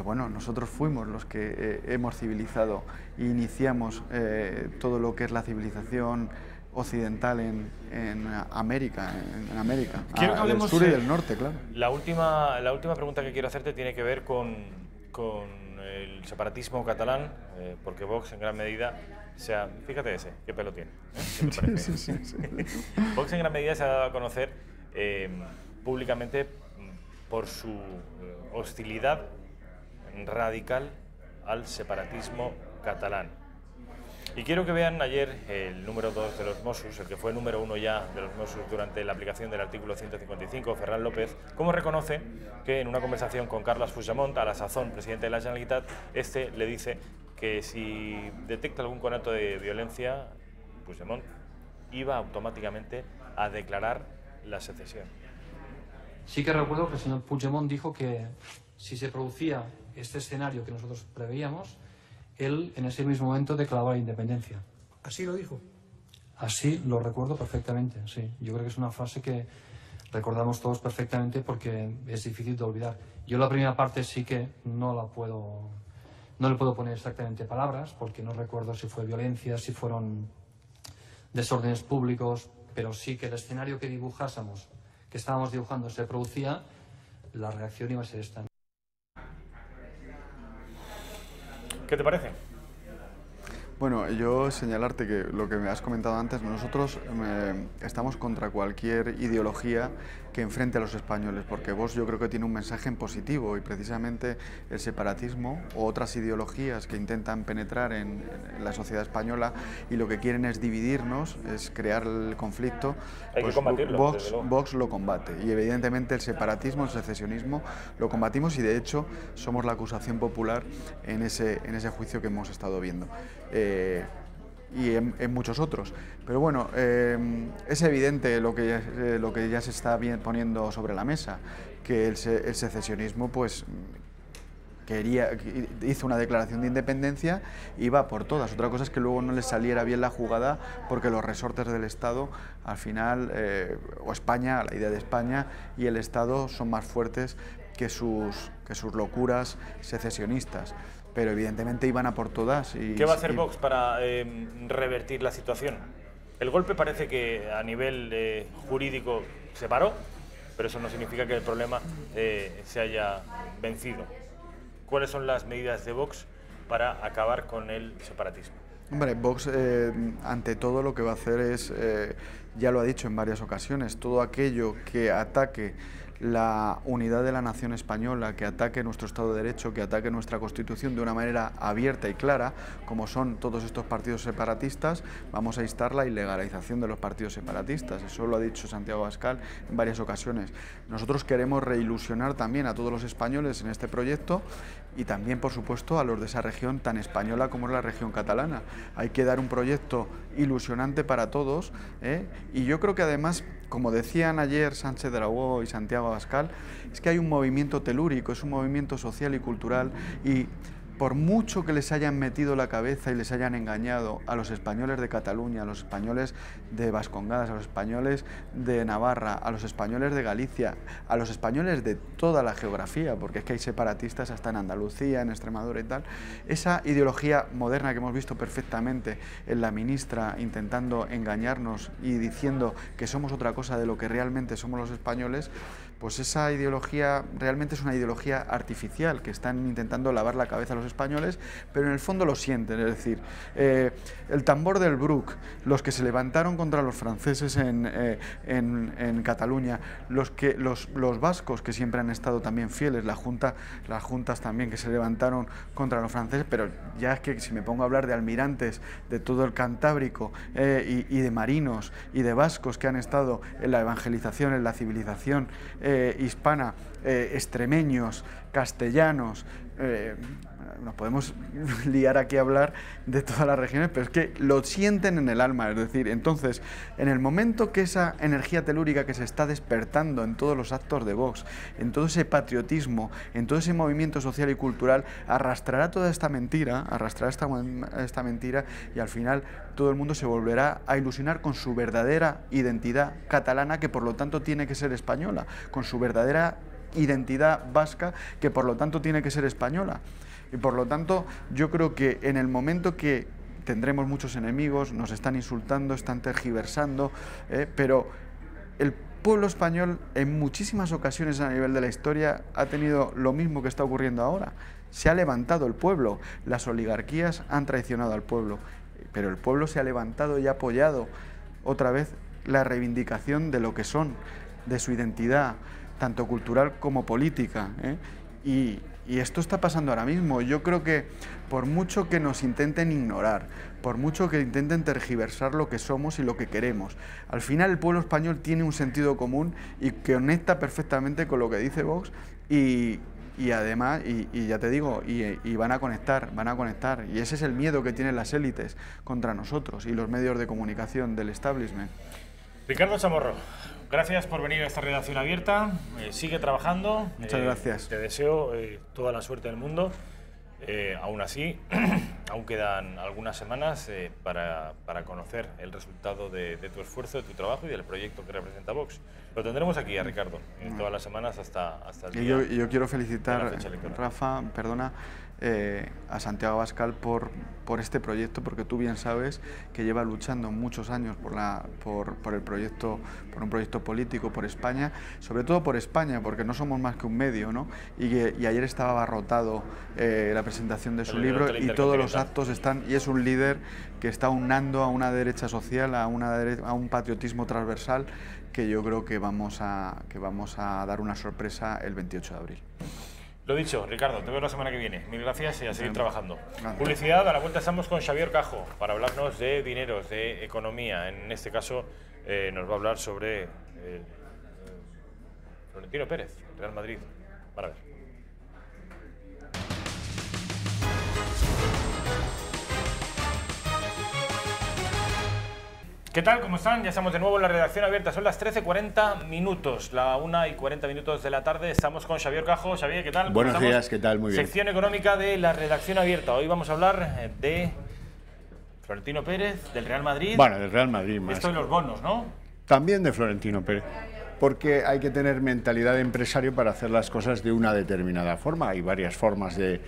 bueno, nosotros fuimos los que hemos civilizado e iniciamos todo lo que es la civilización occidental en América, Quiero que hablemos del sur y del norte, claro. La última pregunta que quiero hacerte tiene que ver con el separatismo catalán, porque Vox en gran medida fíjate ese, qué pelo tiene. ¿Qué te parece? Sí. Vox en gran medida se ha dado a conocer públicamente por su hostilidad radical al separatismo catalán. Y quiero que vean ayer el número 2 de los Mossos, el que fue el número 1 ya de los Mossos durante la aplicación del artículo 155, Ferran López, cómo reconoce que en una conversación con Carles Puigdemont, a la sazón presidente de la Generalitat, este le dice que si detecta algún conato de violencia, Puigdemont iba automáticamente a declarar la secesión. Sí que recuerdo que el señor Puigdemont dijo que si se producía este escenario que nosotros preveíamos, él en ese mismo momento declaraba la independencia. ¿Así lo dijo? Así lo recuerdo perfectamente, sí. Yo creo que es una frase que recordamos todos perfectamente porque es difícil de olvidar. Yo la primera parte sí que no le puedo poner exactamente palabras, porque no recuerdo si fue violencia, si fueron desórdenes públicos, pero sí que el escenario que dibujásemos, que estábamos dibujando, se producía, la reacción iba a ser esta. ¿Qué te parece? Bueno, yo señalarte que lo que me has comentado antes, nosotros estamos contra cualquier ideología que enfrente a los españoles, porque Vox yo creo que tiene un mensaje en positivo, y precisamente el separatismo o otras ideologías que intentan penetrar en la sociedad española y lo que quieren es dividirnos, es crear el conflicto, hay que combatirlo, Vox lo combate, y evidentemente el separatismo, el secesionismo lo combatimos, y de hecho somos la acusación popular en ese juicio que hemos estado viendo. Y en muchos otros. Pero bueno, es evidente lo que ya se está poniendo sobre la mesa, que el secesionismo pues hizo una declaración de independencia y va por todas. Otra cosa es que luego no les saliera bien la jugada, porque los resortes del Estado al final, o España, la idea de España y el Estado son más fuertes que sus locuras secesionistas. Pero evidentemente iban a por todas. ¿Qué va a hacer Vox para revertir la situación? El golpe parece que a nivel jurídico se paró, pero eso no significa que el problema se haya vencido. ¿Cuáles son las medidas de Vox para acabar con el separatismo? Hombre, Vox ante todo lo que va a hacer es, ya lo ha dicho en varias ocasiones, todo aquello que ataque la unidad de la nación española, que ataque nuestro Estado de Derecho, que ataque nuestra Constitución de una manera abierta y clara, como son todos estos partidos separatistas, vamos a instar la ilegalización de los partidos separatistas. Eso lo ha dicho Santiago Abascal en varias ocasiones. Nosotros queremos reilusionar también a todos los españoles en este proyecto, y también, por supuesto, a los de esa región tan española como es la región catalana. Hay que dar un proyecto ilusionante para todos, y yo creo que además, como decían ayer Sánchez Dragó y Santiago Abascal, es que hay un movimiento telúrico, es un movimiento social y cultural, y por mucho que les hayan metido la cabeza y les hayan engañado a los españoles de Cataluña, a los españoles de Vascongadas, a los españoles de Navarra, a los españoles de Galicia, a los españoles de toda la geografía, porque es que hay separatistas hasta en Andalucía, en Extremadura y tal, esa ideología moderna que hemos visto perfectamente en la ministra intentando engañarnos y diciendo que somos otra cosa de lo que realmente somos los españoles, pues esa ideología realmente es una ideología artificial, que están intentando lavar la cabeza a los españoles, pero en el fondo lo sienten. Es decir, el tambor del Bruc, los que se levantaron contra los franceses en Cataluña, los vascos, que siempre han estado también fieles, las juntas también que se levantaron contra los franceses, pero ya es que si me pongo a hablar de almirantes de todo el Cantábrico, y de marinos y de vascos que han estado en la evangelización, en la civilización hispana, extremeños, castellanos, nos podemos liar aquí a hablar de todas las regiones, pero es que lo sienten en el alma, es decir, entonces, en el momento que esa energía telúrica que se está despertando en todos los actos de Vox, en todo ese patriotismo, en todo ese movimiento social y cultural, arrastrará toda esta mentira, esta mentira, y al final todo el mundo se volverá a ilusionar con su verdadera identidad catalana, que por lo tanto tiene que ser española, con su verdadera identidad vasca, que por lo tanto tiene que ser española. Y por lo tanto, yo creo que en el momento que tendremos muchos enemigos, nos están insultando, están tergiversando, pero el pueblo español en muchísimas ocasiones a nivel de la historia ha tenido lo mismo que está ocurriendo ahora. Se ha levantado el pueblo, las oligarquías han traicionado al pueblo, pero el pueblo se ha levantado y ha apoyado otra vez la reivindicación de lo que son, de su identidad, tanto cultural como política, Y esto está pasando ahora mismo. Yo creo que por mucho que nos intenten ignorar, por mucho que intenten tergiversar lo que somos y lo que queremos, al final el pueblo español tiene un sentido común y que conecta perfectamente con lo que dice Vox y además, y ya te digo, y van a conectar, y ese es el miedo que tienen las élites contra nosotros y los medios de comunicación del establishment. Ricardo Chamorro, gracias por venir a esta redacción abierta, sigue trabajando. Muchas gracias. Te deseo toda la suerte del mundo. Aún así, aún quedan algunas semanas para conocer el resultado de tu esfuerzo, de tu trabajo y del proyecto que representa Vox. Lo tendremos aquí a Ricardo todas las semanas hasta el día. Y yo quiero felicitar, Rafa, perdona, a Santiago Abascal por este proyecto, porque tú bien sabes que lleva luchando muchos años por un proyecto político, por España, sobre todo por España, porque no somos más que un medio, ¿no? Y ayer estaba abarrotado la presentación de su libro y todos los actos están, y es un líder que está unando a una derecha social, a un patriotismo transversal, que yo creo que vamos a dar una sorpresa el 28 de abril. Lo dicho, Ricardo, te veo la semana que viene. Mil gracias y a seguir trabajando. Publicidad, a la vuelta estamos con Xavier Cajo para hablarnos de dineros, de economía. En este caso nos va a hablar sobre Florentino Pérez, Real Madrid. Para ver. ¿Qué tal? ¿Cómo están? Ya estamos de nuevo en la redacción abierta. Son las 13:40 minutos, la 1:40 de la tarde. Estamos con Xavier Cajo. Xavier, ¿qué tal? Buenos días, ¿qué tal? Muy bien. Sección económica de la redacción abierta. Hoy vamos a hablar de Florentino Pérez, del Real Madrid. Bueno, del Real Madrid más. Esto de los bonos, ¿no? También de Florentino Pérez. Porque hay que tener mentalidad de empresario para hacer las cosas de una determinada forma. Hay varias formas de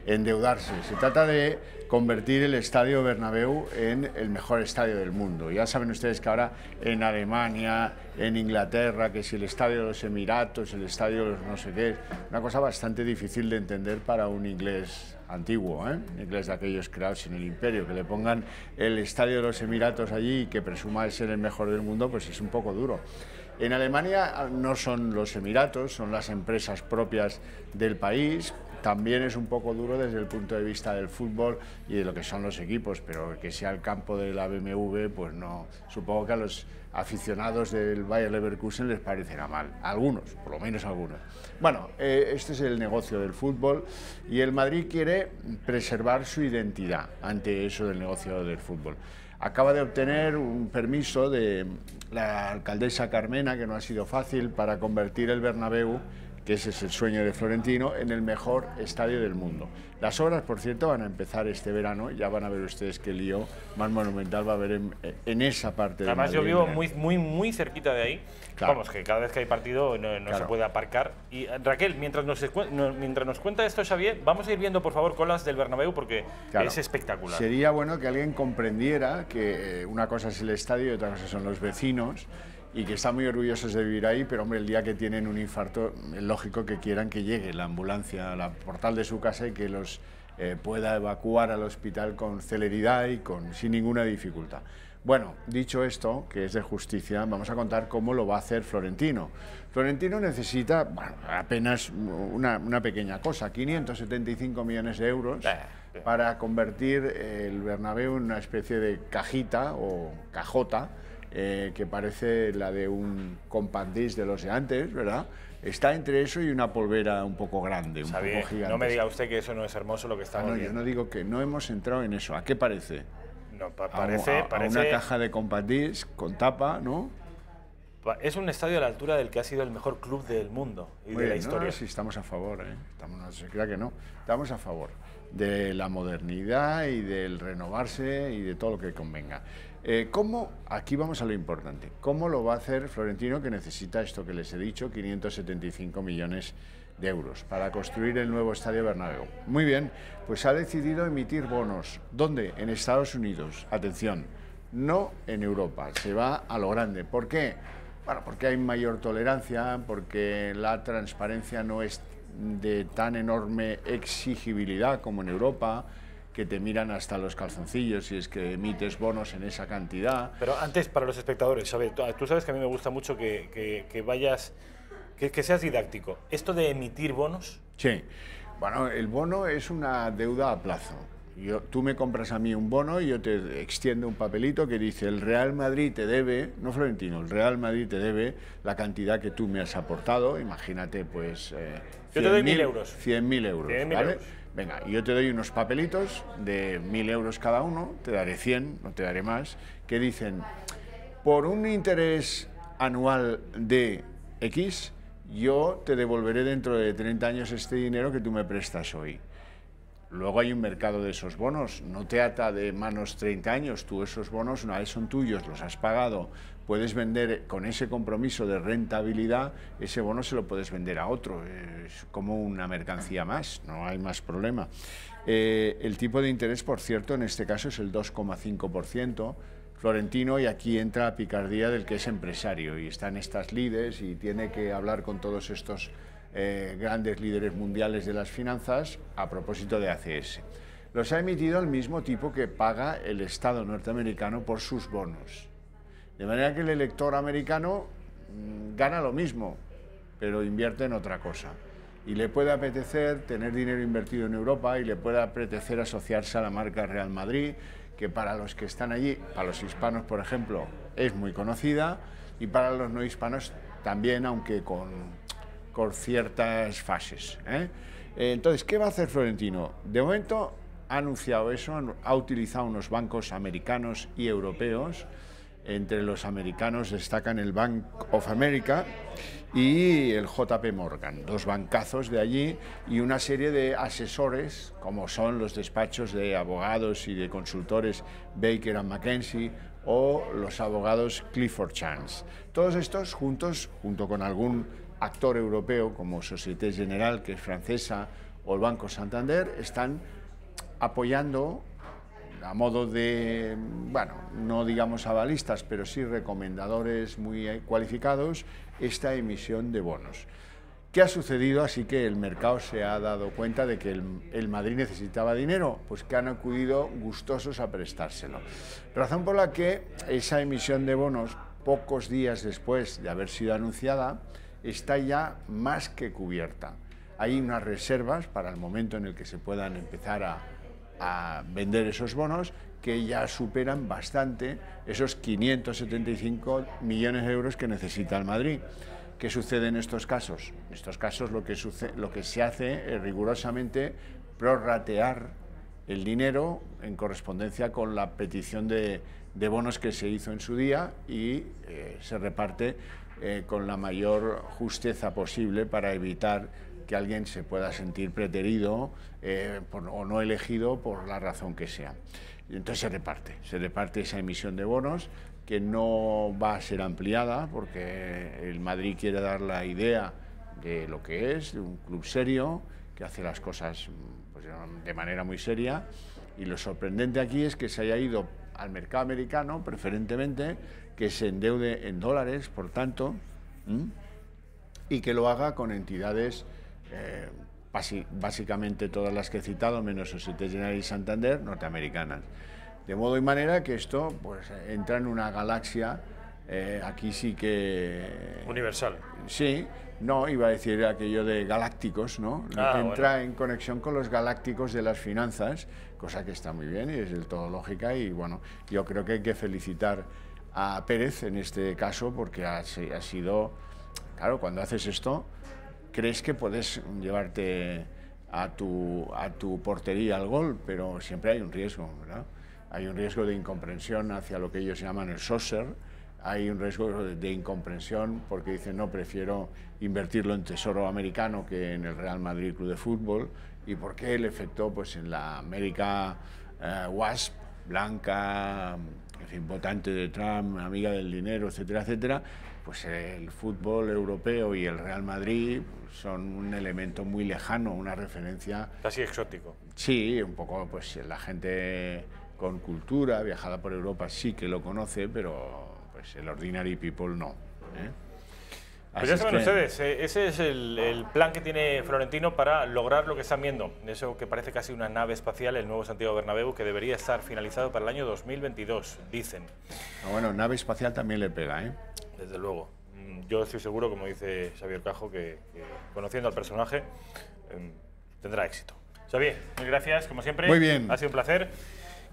endeudarse. Se trata de convertir el Estadio Bernabéu en el mejor estadio del mundo. Ya saben ustedes que ahora en Alemania, en Inglaterra, que si el Estadio de los Emiratos, el Estadio de los no sé qué, una cosa bastante difícil de entender para un inglés antiguo, un inglés de aquellos creados en el Imperio, que le pongan el Estadio de los Emiratos allí y que presuma de ser el mejor del mundo, pues es un poco duro. En Alemania no son los Emiratos, son las empresas propias del país. También es un poco duro desde el punto de vista del fútbol y de lo que son los equipos, pero que sea el campo de la BMW, pues no. Supongo que a los aficionados del Bayer Leverkusen les parecerá mal. Algunos, por lo menos algunos. Bueno, este es el negocio del fútbol y el Madrid quiere preservar su identidad ante eso del negocio del fútbol. Acaba de obtener un permiso de la alcaldesa Carmena, que no ha sido fácil, para convertir el Bernabéu, que ese es el sueño de Florentino, en el mejor estadio del mundo. Las obras, por cierto, van a empezar este verano, ya van a ver ustedes qué lío más monumental va a haber en esa parte de Madrid. Además, yo vivo muy cerquita de ahí. Claro. Vamos, que cada vez que hay partido no se puede aparcar. Y Raquel, mientras nos cuenta esto Xavier, vamos a ir viendo, por favor, colas del Bernabéu, porque es espectacular. Sería bueno que alguien comprendiera que una cosa es el estadio y otra cosa son los vecinos, y que están muy orgullosos de vivir ahí, pero hombre, el día que tienen un infarto es lógico que quieran que llegue la ambulancia a la portal de su casa y que los pueda evacuar al hospital con celeridad y sin ninguna dificultad. Bueno, dicho esto, que es de justicia, vamos a contar cómo lo va a hacer Florentino. Florentino necesita apenas una pequeña cosa, 575 millones de euros para convertir el Bernabéu en una especie de cajita o cajota, que parece la de un compact disc de los de antes, ¿verdad? Está entre eso y una polvera un poco grande, un poco gigante. No me diga usted que eso no es hermoso lo que estamos viendo. Yo no digo que no hemos entrado en eso. ¿A qué parece? No, parece una caja de compact disc con tapa, ¿no? Es un estadio a la altura del que ha sido el mejor club del mundo y de la historia. No, sí, estamos a favor, no se crea que no. Estamos a favor de la modernidad y del renovarse y de todo lo que convenga. ¿Cómo? Aquí vamos a lo importante. ¿Cómo lo va a hacer Florentino, que necesita esto que les he dicho, 575 millones de euros para construir el nuevo Estadio Bernabéu? Muy bien, pues ha decidido emitir bonos. ¿Dónde? En Estados Unidos. Atención, no en Europa. Se va a lo grande. ¿Por qué? Bueno, porque hay mayor tolerancia, porque la transparencia no es de tan enorme exigibilidad como en Europa, que te miran hasta los calzoncillos si es que emites bonos en esa cantidad. Pero antes, para los espectadores, ¿sabes? Tú sabes que a mí me gusta mucho que vayas, que seas didáctico. ¿Esto de emitir bonos? Sí. Bueno, el bono es una deuda a plazo. Tú me compras a mí un bono y yo te extiendo un papelito que dice el Real Madrid te debe, no Florentino, el Real Madrid te debe la cantidad que tú me has aportado, imagínate pues... yo te doy 1.000 euros. 100.000 euros, 100.000 ¿vale? euros. Venga, yo te doy unos papelitos de 1.000 euros cada uno, te daré 100, no te daré más, que dicen, por un interés anual de X, yo te devolveré dentro de 30 años este dinero que tú me prestas hoy. Luego hay un mercado de esos bonos, no te ata de manos 30 años, tú esos bonos una vez son tuyos, los has pagado, puedes vender con ese compromiso de rentabilidad, ese bono se lo puedes vender a otro, es como una mercancía más, no hay más problema. El tipo de interés, por cierto, en este caso es el 2,5%, Florentino, y aquí entra la picardía del que es empresario y está en estas lides y tiene que hablar con todos estos grandes líderes mundiales de las finanzas a propósito de ACS. Los ha emitido el mismo tipo que paga el Estado norteamericano por sus bonos. De manera que el elector americano gana lo mismo, pero invierte en otra cosa. Y le puede apetecer tener dinero invertido en Europa y le puede apetecer asociarse a la marca Real Madrid, que para los que están allí, para los hispanos, por ejemplo, es muy conocida, y para los no hispanos también, aunque con ciertas fases. Entonces, ¿qué va a hacer Florentino? De momento ha anunciado eso, ha utilizado unos bancos americanos y europeos. Entre los americanos destacan el Bank of America y el JP Morgan, dos bancazos de allí, y una serie de asesores, como son los despachos de abogados y de consultores Baker & McKenzie o los abogados Clifford Chance. Todos estos juntos, junto con algún actor europeo como Société Générale, que es francesa, o el Banco Santander, están apoyando a modo de, bueno, no digamos avalistas, pero sí recomendadores muy cualificados, esta emisión de bonos. ¿Qué ha sucedido? Así que el mercado se ha dado cuenta de que el Madrid necesitaba dinero, pues que han acudido gustosos a prestárselo. Razón por la que esa emisión de bonos, pocos días después de haber sido anunciada, está ya más que cubierta. Hay unas reservas para el momento en el que se puedan empezar a vender esos bonos que ya superan bastante esos 575 millones de euros que necesita el Madrid. ¿Qué sucede en estos casos? En estos casos lo que se hace es rigurosamente prorratear el dinero en correspondencia con la petición de bonos que se hizo en su día y se reparte con la mayor justeza posible para evitar que alguien se pueda sentir preterido o no elegido por la razón que sea. Y entonces se reparte esa emisión de bonos que no va a ser ampliada porque el Madrid quiere dar la idea de lo que es, de un club serio que hace las cosas pues, de manera muy seria, y lo sorprendente aquí es que se haya ido al mercado americano preferentemente, que se endeude en dólares, por tanto, y que lo haga con entidades básicamente todas las que he citado, menos Société Générale y Santander, norteamericanas. De modo y manera que esto pues, entra en una galaxia, aquí sí que... Universal. Sí, no, iba a decir aquello de galácticos, ¿no? Entra en conexión con los galácticos de las finanzas, cosa que está muy bien y es del todo lógica, y bueno, yo creo que hay que felicitar a Pérez en este caso porque ha sido, claro, cuando haces esto, crees que puedes llevarte a tu portería al gol, pero siempre hay un riesgo, ¿verdad? Hay un riesgo de incomprensión hacia lo que ellos llaman el soccer, hay un riesgo de incomprensión porque dicen, no, prefiero invertirlo en Tesoro Americano que en el Real Madrid Club de Fútbol, y por qué el efecto pues en la América WASP, blanca, en fin, votante de Trump, amiga del dinero, etcétera, etcétera, pues el fútbol europeo y el Real Madrid son un elemento muy lejano, una referencia... Casi exótico. Sí, un poco, pues la gente con cultura, viajada por Europa, sí que lo conoce, pero pues el ordinary people no. Pues ya saben ustedes, ese es el plan que tiene Florentino para lograr lo que están viendo. Eso que parece casi una nave espacial, el nuevo Santiago Bernabéu, que debería estar finalizado para el año 2022, dicen. Bueno, nave espacial también le pega, ¿eh? Desde luego. Yo estoy seguro, como dice Xavier Cajo, que conociendo al personaje tendrá éxito. Xavier, mil gracias, como siempre. Muy bien. Ha sido un placer.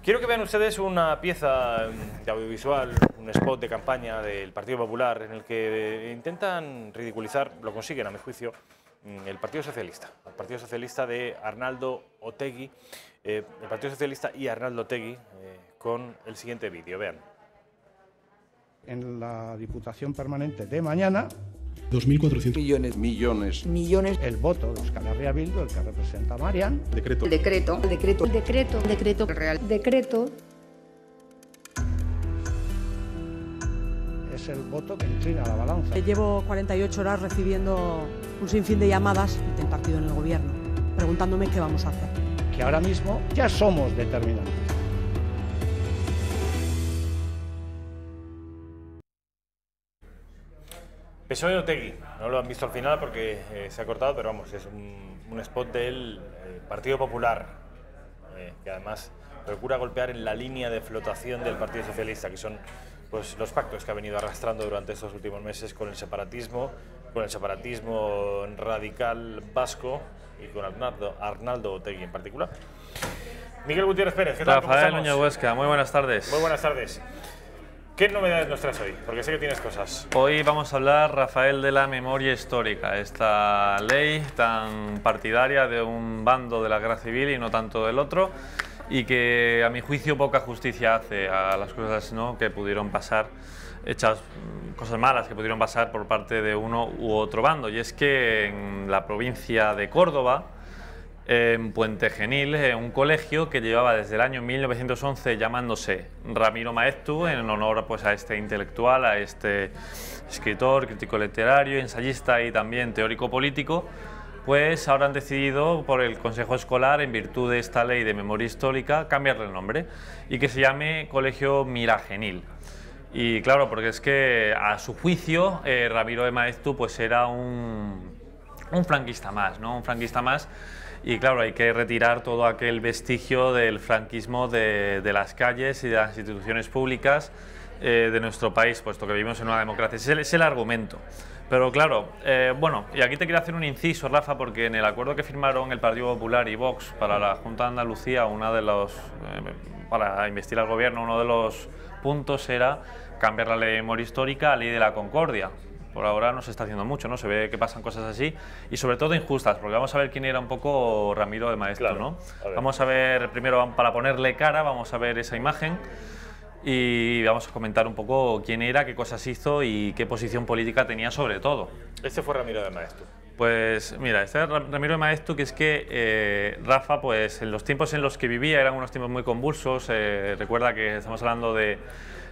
Quiero que vean ustedes una pieza de audiovisual, un spot de campaña del Partido Popular en el que intentan ridiculizar, lo consiguen a mi juicio, el Partido Socialista de Arnaldo Otegi, el Partido Socialista y Arnaldo Otegi con el siguiente vídeo, vean. En la Diputación Permanente de mañana, 2.400 millones el voto de Euskal Herria Bildu, el que representa a Marian. Decreto. Real decreto. Es el voto que inclina la balanza. Llevo 48 horas recibiendo un sinfín de llamadas del partido en el gobierno, preguntándome qué vamos a hacer. Que ahora mismo ya somos determinantes. PSOE Otegi, no lo han visto al final porque se ha cortado, pero vamos, es un spot del Partido Popular, que además procura golpear en la línea de flotación del Partido Socialista, que son pues, los pactos que ha venido arrastrando durante estos últimos meses con el separatismo radical vasco y con Arnaldo Otegi en particular. Miguel Gutiérrez Pérez, ¿qué tal? Rafael Núñez Huesca, muy buenas tardes. Muy buenas tardes. ¿Qué novedades nos traes hoy? Porque sé que tienes cosas. Hoy vamos a hablar, Rafael, de la memoria histórica, esta ley tan partidaria de un bando de la guerra civil y no tanto del otro, y que a mi juicio poca justicia hace a las cosas, ¿no?, que pudieron pasar, hechas cosas malas que pudieron pasar por parte de uno u otro bando. Y es que en la provincia de Córdoba, en Puente Genil, un colegio que llevaba desde el año 1911 llamándose Ramiro Maeztu, en honor pues, a este intelectual, a este escritor, crítico literario, ensayista y también teórico político, pues ahora han decidido por el Consejo Escolar, en virtud de esta ley de memoria histórica, cambiarle el nombre y que se llame Colegio Miragenil. Y claro, porque es que a su juicio Ramiro de Maeztu pues, era un franquista más, ¿no? Un franquista más. Y claro, hay que retirar todo aquel vestigio del franquismo de las calles y de las instituciones públicas de nuestro país, puesto que vivimos en una democracia. Es el argumento. Pero claro, bueno, y aquí te quiero hacer un inciso, Rafa, porque en el acuerdo que firmaron el Partido Popular y Vox para la Junta de Andalucía, para investir al gobierno, uno de los puntos era cambiar la ley de memoria histórica a ley de la concordia. Por ahora no se está haciendo mucho, ¿no? Se ve que pasan cosas así y sobre todo injustas, porque vamos a ver quién era un poco Ramiro de Maeztu, claro, ¿no? Vamos a ver, primero para ponerle cara, vamos a ver esa imagen y vamos a comentar un poco quién era, qué cosas hizo y qué posición política tenía sobre todo. Este fue Ramiro de Maeztu. Pues mira, este Ramiro de Maeztu, que es que Rafa, pues en los tiempos en los que vivía eran unos tiempos muy convulsos, recuerda que estamos hablando de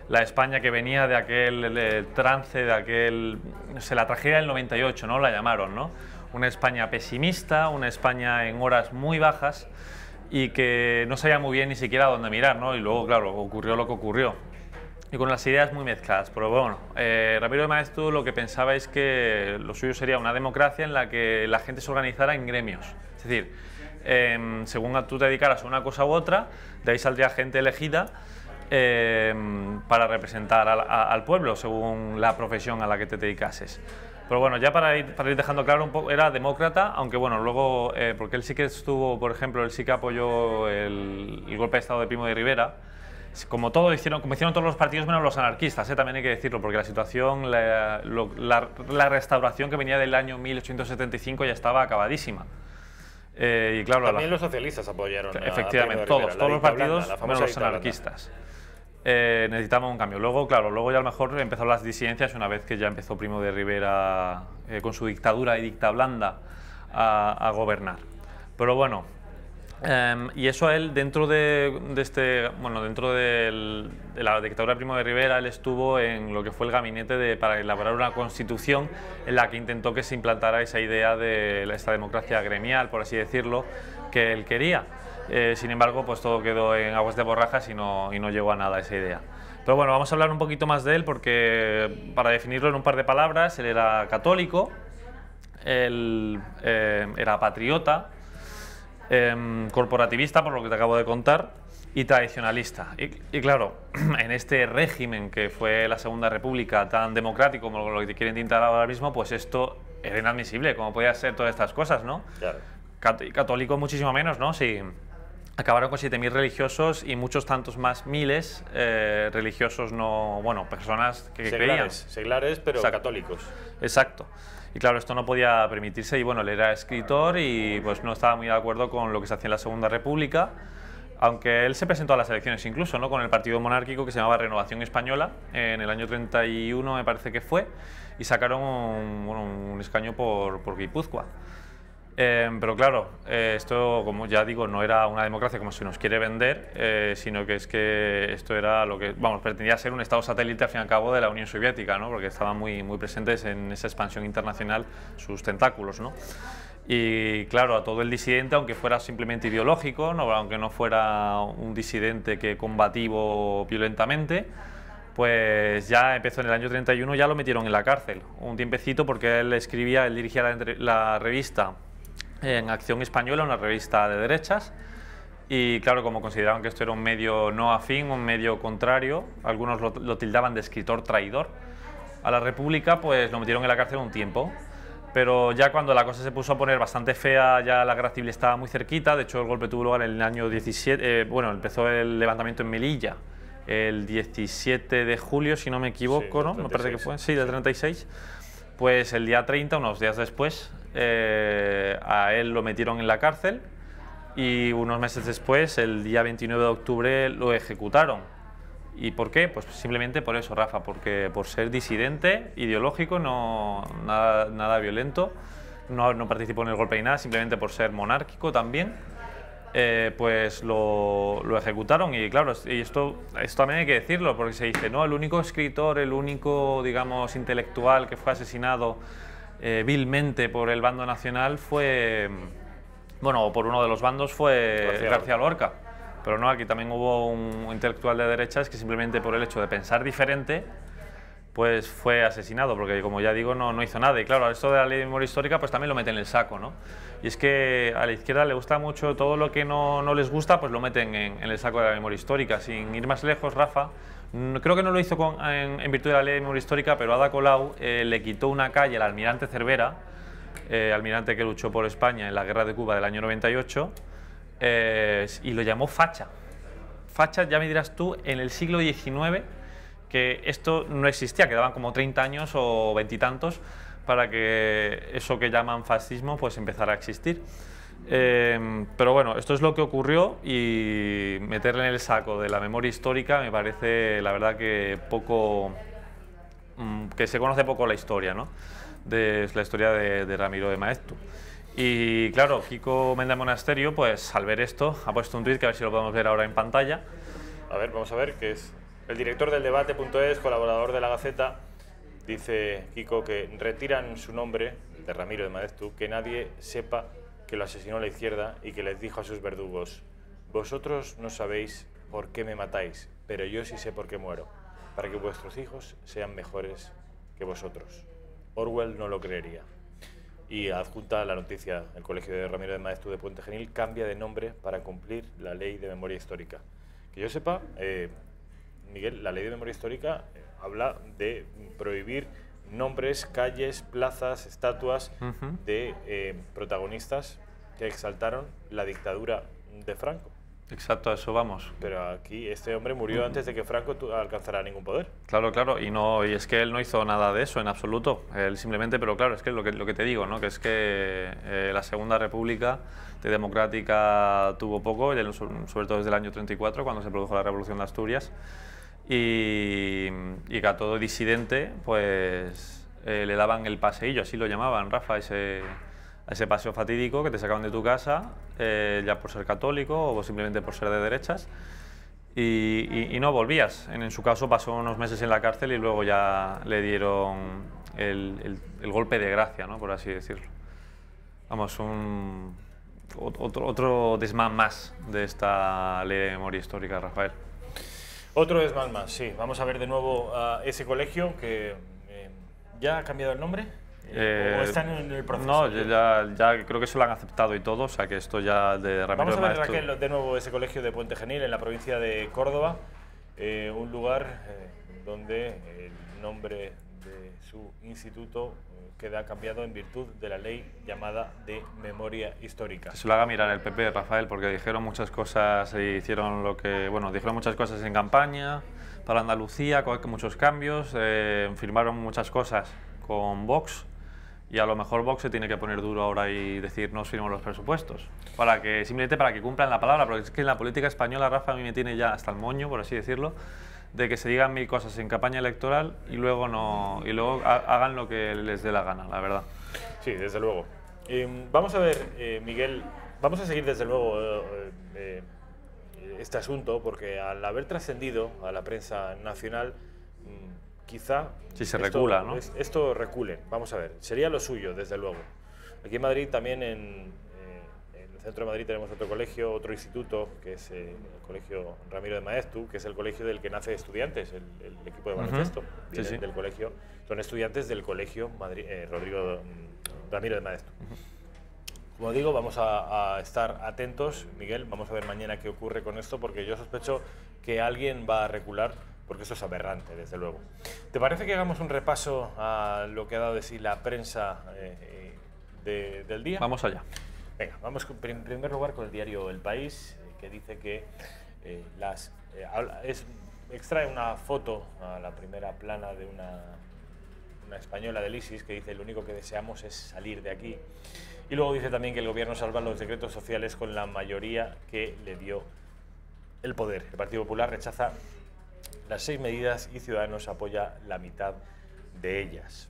la España que venía de aquel trance, de aquel, no sé, la tragedia del 98, ¿no? La llamaron, ¿no? Una España pesimista, una España en horas muy bajas y que no sabía muy bien ni siquiera dónde mirar, ¿no? Y luego, claro, ocurrió lo que ocurrió. Y con las ideas muy mezcladas, pero bueno, Ramiro de Maeztu lo que pensaba es que lo suyo sería una democracia en la que la gente se organizara en gremios. Es decir, según tú te dedicaras a una cosa u otra, de ahí saldría gente elegida para representar al pueblo según la profesión a la que te dedicases. Pero bueno, ya para ir dejando claro un poco, era demócrata, aunque bueno, luego, porque él sí que estuvo, por ejemplo, él sí que apoyó el golpe de Estado de Primo de Rivera, como hicieron todos los partidos menos los anarquistas, también hay que decirlo, porque la situación, la restauración que venía del año 1875 ya estaba acabadísima. Y claro, también los socialistas apoyaron. Efectivamente, todos los partidos menos los anarquistas. Necesitaban un cambio. Luego, claro, luego ya a lo mejor empezaron las disidencias una vez que ya empezó Primo de Rivera con su dictadura y dicta blanda a gobernar. Pero bueno, y eso él dentro de la dictadura de Primo de Rivera, él estuvo en lo que fue el gabinete para elaborar una constitución en la que intentó que se implantara esa idea de esta democracia gremial, por así decirlo, que él quería. Sin embargo, pues todo quedó en aguas de borrajas y no llegó a nada esa idea. Pero bueno, vamos a hablar un poquito más de él porque, para definirlo en un par de palabras, él era católico, él era patriota, corporativista, por lo que te acabo de contar, y tradicionalista. Y claro, en este régimen que fue la Segunda República, tan democrático como lo que quieren intentar ahora mismo, pues esto era inadmisible, como podía ser todas estas cosas, ¿no? Claro. Católico muchísimo menos, ¿no? Sí. Acabaron con 7.000 religiosos y muchos tantos más miles religiosos, personas que creían. Seglares, pero católicos. Exacto. Y claro, esto no podía permitirse y bueno, él era escritor y pues no estaba muy de acuerdo con lo que se hacía en la Segunda República, aunque él se presentó a las elecciones incluso, ¿no? Con el partido monárquico que se llamaba Renovación Española en el año 31 me parece que fue, y sacaron un escaño por Guipúzcoa. Pero claro, esto, como ya digo, no era una democracia como se nos quiere vender, sino que es que esto era lo que, pretendía ser un estado satélite al fin y al cabo de la Unión Soviética, ¿no? Porque estaban muy presentes en esa expansión internacional sus tentáculos, ¿no? Y claro, a todo el disidente, aunque fuera simplemente ideológico, aunque no fuera un disidente combativo violentamente, pues ya empezó en el año 31, ya lo metieron en la cárcel un tiempecito porque él dirigía la revista en Acción Española, una revista de derechas, y claro, como consideraban que esto era un medio no afín, un medio contrario, algunos lo tildaban de escritor traidor a la República, pues lo metieron en la cárcel un tiempo. Pero ya cuando la cosa se puso a poner bastante fea, ya la guerra civil estaba muy cerquita. De hecho, el golpe tuvo lugar en el año 17, empezó el levantamiento en Melilla el 17 de julio, si no me equivoco, sí, ¿no? Me parece que fue, sí, del 36. Pues el día 30, unos días después, a él lo metieron en la cárcel y unos meses después, el día 29 de octubre, lo ejecutaron. ¿Y por qué? Pues simplemente por eso, Rafa, porque por ser disidente, ideológico, nada violento, no participó en el golpe ni nada, simplemente por ser monárquico también, pues lo ejecutaron. Y claro, y esto también hay que decirlo, porque se dice, no, el único escritor, el único, digamos, intelectual que fue asesinado vilmente por el bando nacional fue, o por uno de los bandos fue García Lorca. Pero no, aquí también hubo un intelectual de derechas que simplemente por el hecho de pensar diferente, pues fue asesinado, porque como ya digo, no hizo nada. Y claro, esto de la ley de memoria histórica, pues también lo meten en el saco, ¿no? Y es que a la izquierda le gusta mucho todo lo que no les gusta, pues lo meten en el saco de la memoria histórica. Sin ir más lejos, Rafa, creo que no lo hizo en virtud de la ley de memoria histórica, pero Ada Colau le quitó una calle al almirante Cervera, almirante que luchó por España en la guerra de Cuba del año 98, y lo llamó facha. Facha, ya me dirás tú, en el siglo XIX, que esto no existía, quedaban como 30 años o 20 y tantos para que eso que llaman fascismo pues empezara a existir. Pero bueno, esto es lo que ocurrió y meterle en el saco de la memoria histórica me parece, la verdad, que se conoce poco la historia, ¿no? De la historia de Ramiro de Maeztu. Y claro, Kiko Méndez Monasterio, pues al ver esto, ha puesto un tuit que a ver si lo podemos ver ahora en pantalla. A ver, vamos a ver, que es el director del debate.es, colaborador de La Gaceta. Dice Kiko que retiran su nombre, de Ramiro de Maeztu, que nadie sepa que lo asesinó la izquierda y que les dijo a sus verdugos: vosotros no sabéis por qué me matáis, pero yo sí sé por qué muero, para que vuestros hijos sean mejores que vosotros. Orwell no lo creería. Y adjunta la noticia: el colegio de Ramiro de Maeztu de Puente Genil cambia de nombre para cumplir la ley de memoria histórica. Que yo sepa, Miguel, la ley de memoria histórica habla de prohibir nombres, calles, plazas, estatuas de protagonistas que exaltaron la dictadura de Franco. Exacto, a eso vamos. Pero aquí este hombre murió antes de que Franco alcanzara ningún poder. Claro, claro, y es que él no hizo nada de eso en absoluto. Él simplemente, pero claro, es que lo que te digo, ¿no? Que es que la Segunda República de democrática tuvo poco, sobre todo desde el año 34, cuando se produjo la Revolución de Asturias, y que a todo disidente pues le daban el paseillo, así lo llamaban, Rafa, a ese paseo fatídico que te sacaban de tu casa ya por ser católico o simplemente por ser de derechas y no volvías. En su caso pasó unos meses en la cárcel y luego ya le dieron el golpe de gracia, ¿no? Por así decirlo. Vamos, otro desmán más de esta ley de memoria histórica, Rafael. Otro desmán más, sí. Vamos a ver de nuevo ese colegio que ya ha cambiado el nombre. ¿O están en el proceso? No, ya creo que se lo han aceptado y todo, o sea que esto ya de Ramiro Vamos a ver, Maeztu. Raquel, de nuevo ese colegio de Puente Genil, en la provincia de Córdoba, un lugar donde el nombre de su instituto queda cambiado en virtud de la ley llamada de memoria histórica. Que se lo haga mirar el PP, Rafael, porque dijeron muchas cosas y hicieron dijeron muchas cosas en campaña para Andalucía, con muchos cambios, firmaron muchas cosas con Vox. Y a lo mejor Vox se tiene que poner duro ahora y decir no firmamos los presupuestos, simplemente para que cumplan la palabra, porque es que en la política española, Rafa, a mí me tiene ya hasta el moño, por así decirlo, de que se digan mil cosas en campaña electoral y luego hagan lo que les dé la gana, la verdad. Sí, desde luego. Vamos a ver, Miguel, vamos a seguir desde luego este asunto, porque al haber trascendido a la prensa nacional, quizá si se recula, ¿no? Esto recule. Vamos a ver, sería lo suyo, desde luego. Aquí en Madrid, también en el centro de Madrid, tenemos otro colegio, otro instituto, que es el Colegio Ramiro de Maeztu, que es el colegio del que nace Estudiantes, el equipo de baloncesto. Sí. Del colegio, son estudiantes del colegio Rodrigo Ramiro de Maeztu. Como digo, vamos a estar atentos, Miguel, vamos a ver mañana qué ocurre con esto, porque yo sospecho que alguien va a recular, porque esto es aberrante, desde luego. ¿Te parece que hagamos un repaso a lo que ha dado de sí la prensa del día? Vamos allá. Venga, vamos en primer lugar con el diario El País, que dice que extrae una foto a la primera plana de una española del ISIS que dice: lo único que deseamos es salir de aquí. Y luego dice también que el gobierno salva los decretos sociales con la mayoría que le dio el poder. El Partido Popular rechaza las 6 medidas y Ciudadanos apoya la mitad de ellas.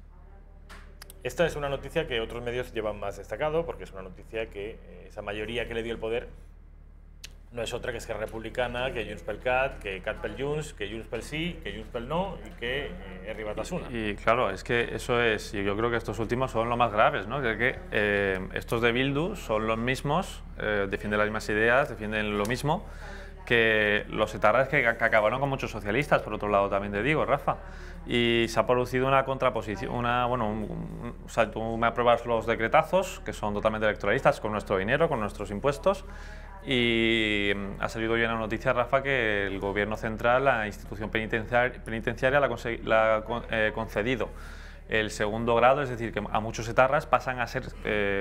Esta es una noticia que otros medios llevan más destacado, porque es una noticia que esa mayoría que le dio el poder no es otra que Esquerra Republicana, que Junts pel Cat, que Cat pel Junts, que Junts pel Sí, que Junts pel No y que Herri Batasuna. Y claro, es que eso es, y yo creo que estos últimos son los más graves, ¿no? Que estos de Bildu son los mismos, defienden las mismas ideas, defienden lo mismo que los etarras que acabaron con muchos socialistas, por otro lado también te digo, Rafa. Y se ha producido una contraposición, o sea, tú me apruebas los decretazos, que son totalmente electoralistas, con nuestro dinero, con nuestros impuestos, y ha salido hoy una noticia, Rafa, que el gobierno central, la institución penitenciaria la ha concedido el segundo grado, es decir, que a muchos etarras pasan a ser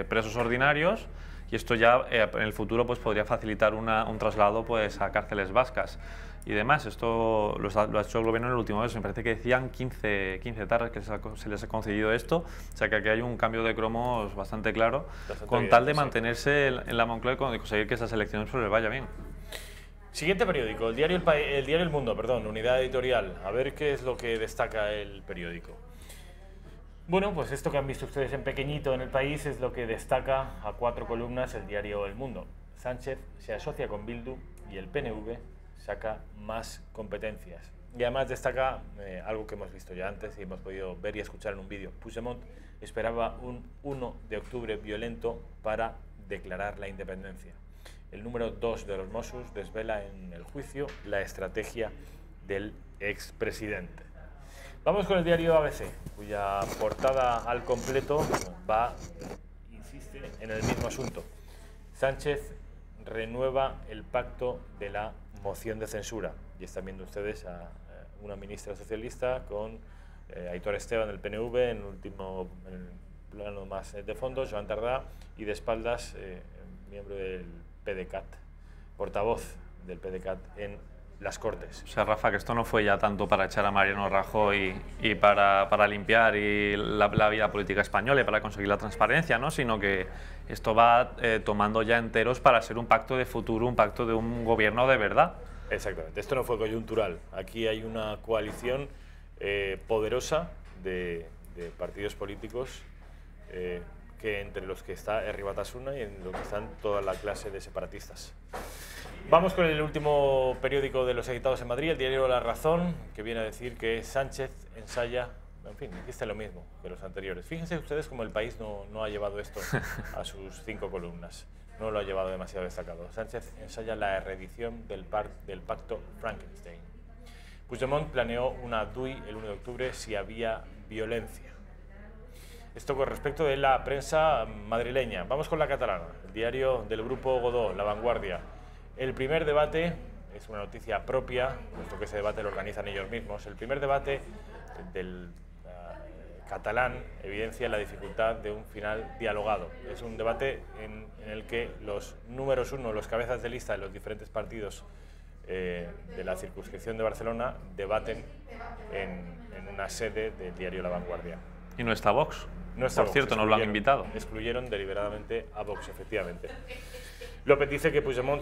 presos ordinarios, y esto ya en el futuro pues podría facilitar un traslado pues a cárceles vascas y demás. Esto lo ha hecho el gobierno en el último mes, me parece que decían 15 etarras que se les ha concedido esto, o sea que aquí hay un cambio de cromos bastante claro, con tal de mantenerse en la Moncloa y conseguir que esas elecciones pues les vaya bien. Siguiente periódico, el diario El Mundo, perdón, unidad editorial. A ver qué es lo que destaca el periódico. Bueno, pues esto que han visto ustedes en pequeñito en El País es lo que destaca a 4 columnas el diario El Mundo. Sánchez se asocia con Bildu y el PNV saca más competencias. Y además destaca algo que hemos visto ya antes y hemos podido ver y escuchar en un vídeo. Puigdemont esperaba un 1 de octubre violento para declarar la independencia. El número 2 de los Mossos desvela en el juicio la estrategia del expresidente. Vamos con el diario ABC, cuya portada al completo insiste en el mismo asunto. Sánchez renueva el pacto de la moción de censura. Y están viendo ustedes a una ministra socialista con Aitor Esteban del PNV, en el plano más de fondo, Joan Tardá, y de espaldas, miembro del PDeCAT, portavoz del PDeCAT en las Cortes. O sea, Rafa, que esto no fue ya tanto para echar a Mariano Rajoy y para limpiar la vida política española y para conseguir la transparencia, ¿no? Sino que esto va tomando ya enteros para ser un pacto de futuro, un pacto de un gobierno de verdad. Exactamente, esto no fue coyuntural. Aquí hay una coalición poderosa de partidos políticos que entre los que está Herri Batasuna y en los que están toda la clase de separatistas. Vamos con el último periódico de los editados en Madrid, el diario La Razón, que viene a decir que Sánchez ensaya, en fin, aquí está lo mismo que los anteriores. Fíjense ustedes cómo El País no ha llevado esto a sus 5 columnas, no lo ha llevado demasiado destacado. Sánchez ensaya la reedición del pacto Frankenstein. Puigdemont planeó una DUI el 1 de octubre si había violencia. Esto con respecto de la prensa madrileña. Vamos con la catalana, el diario del Grupo Godó, La Vanguardia. El primer debate, es una noticia propia, puesto que ese debate lo organizan ellos mismos, el primer debate del catalán evidencia la dificultad de un final dialogado. Es un debate en el que los números uno, los cabezas de lista de los diferentes partidos de la circunscripción de Barcelona debaten en una sede del diario La Vanguardia. ¿Y no está Vox? No está Por Vox, cierto, no lo han invitado. Excluyeron deliberadamente a Vox, efectivamente. López dice que Puigdemont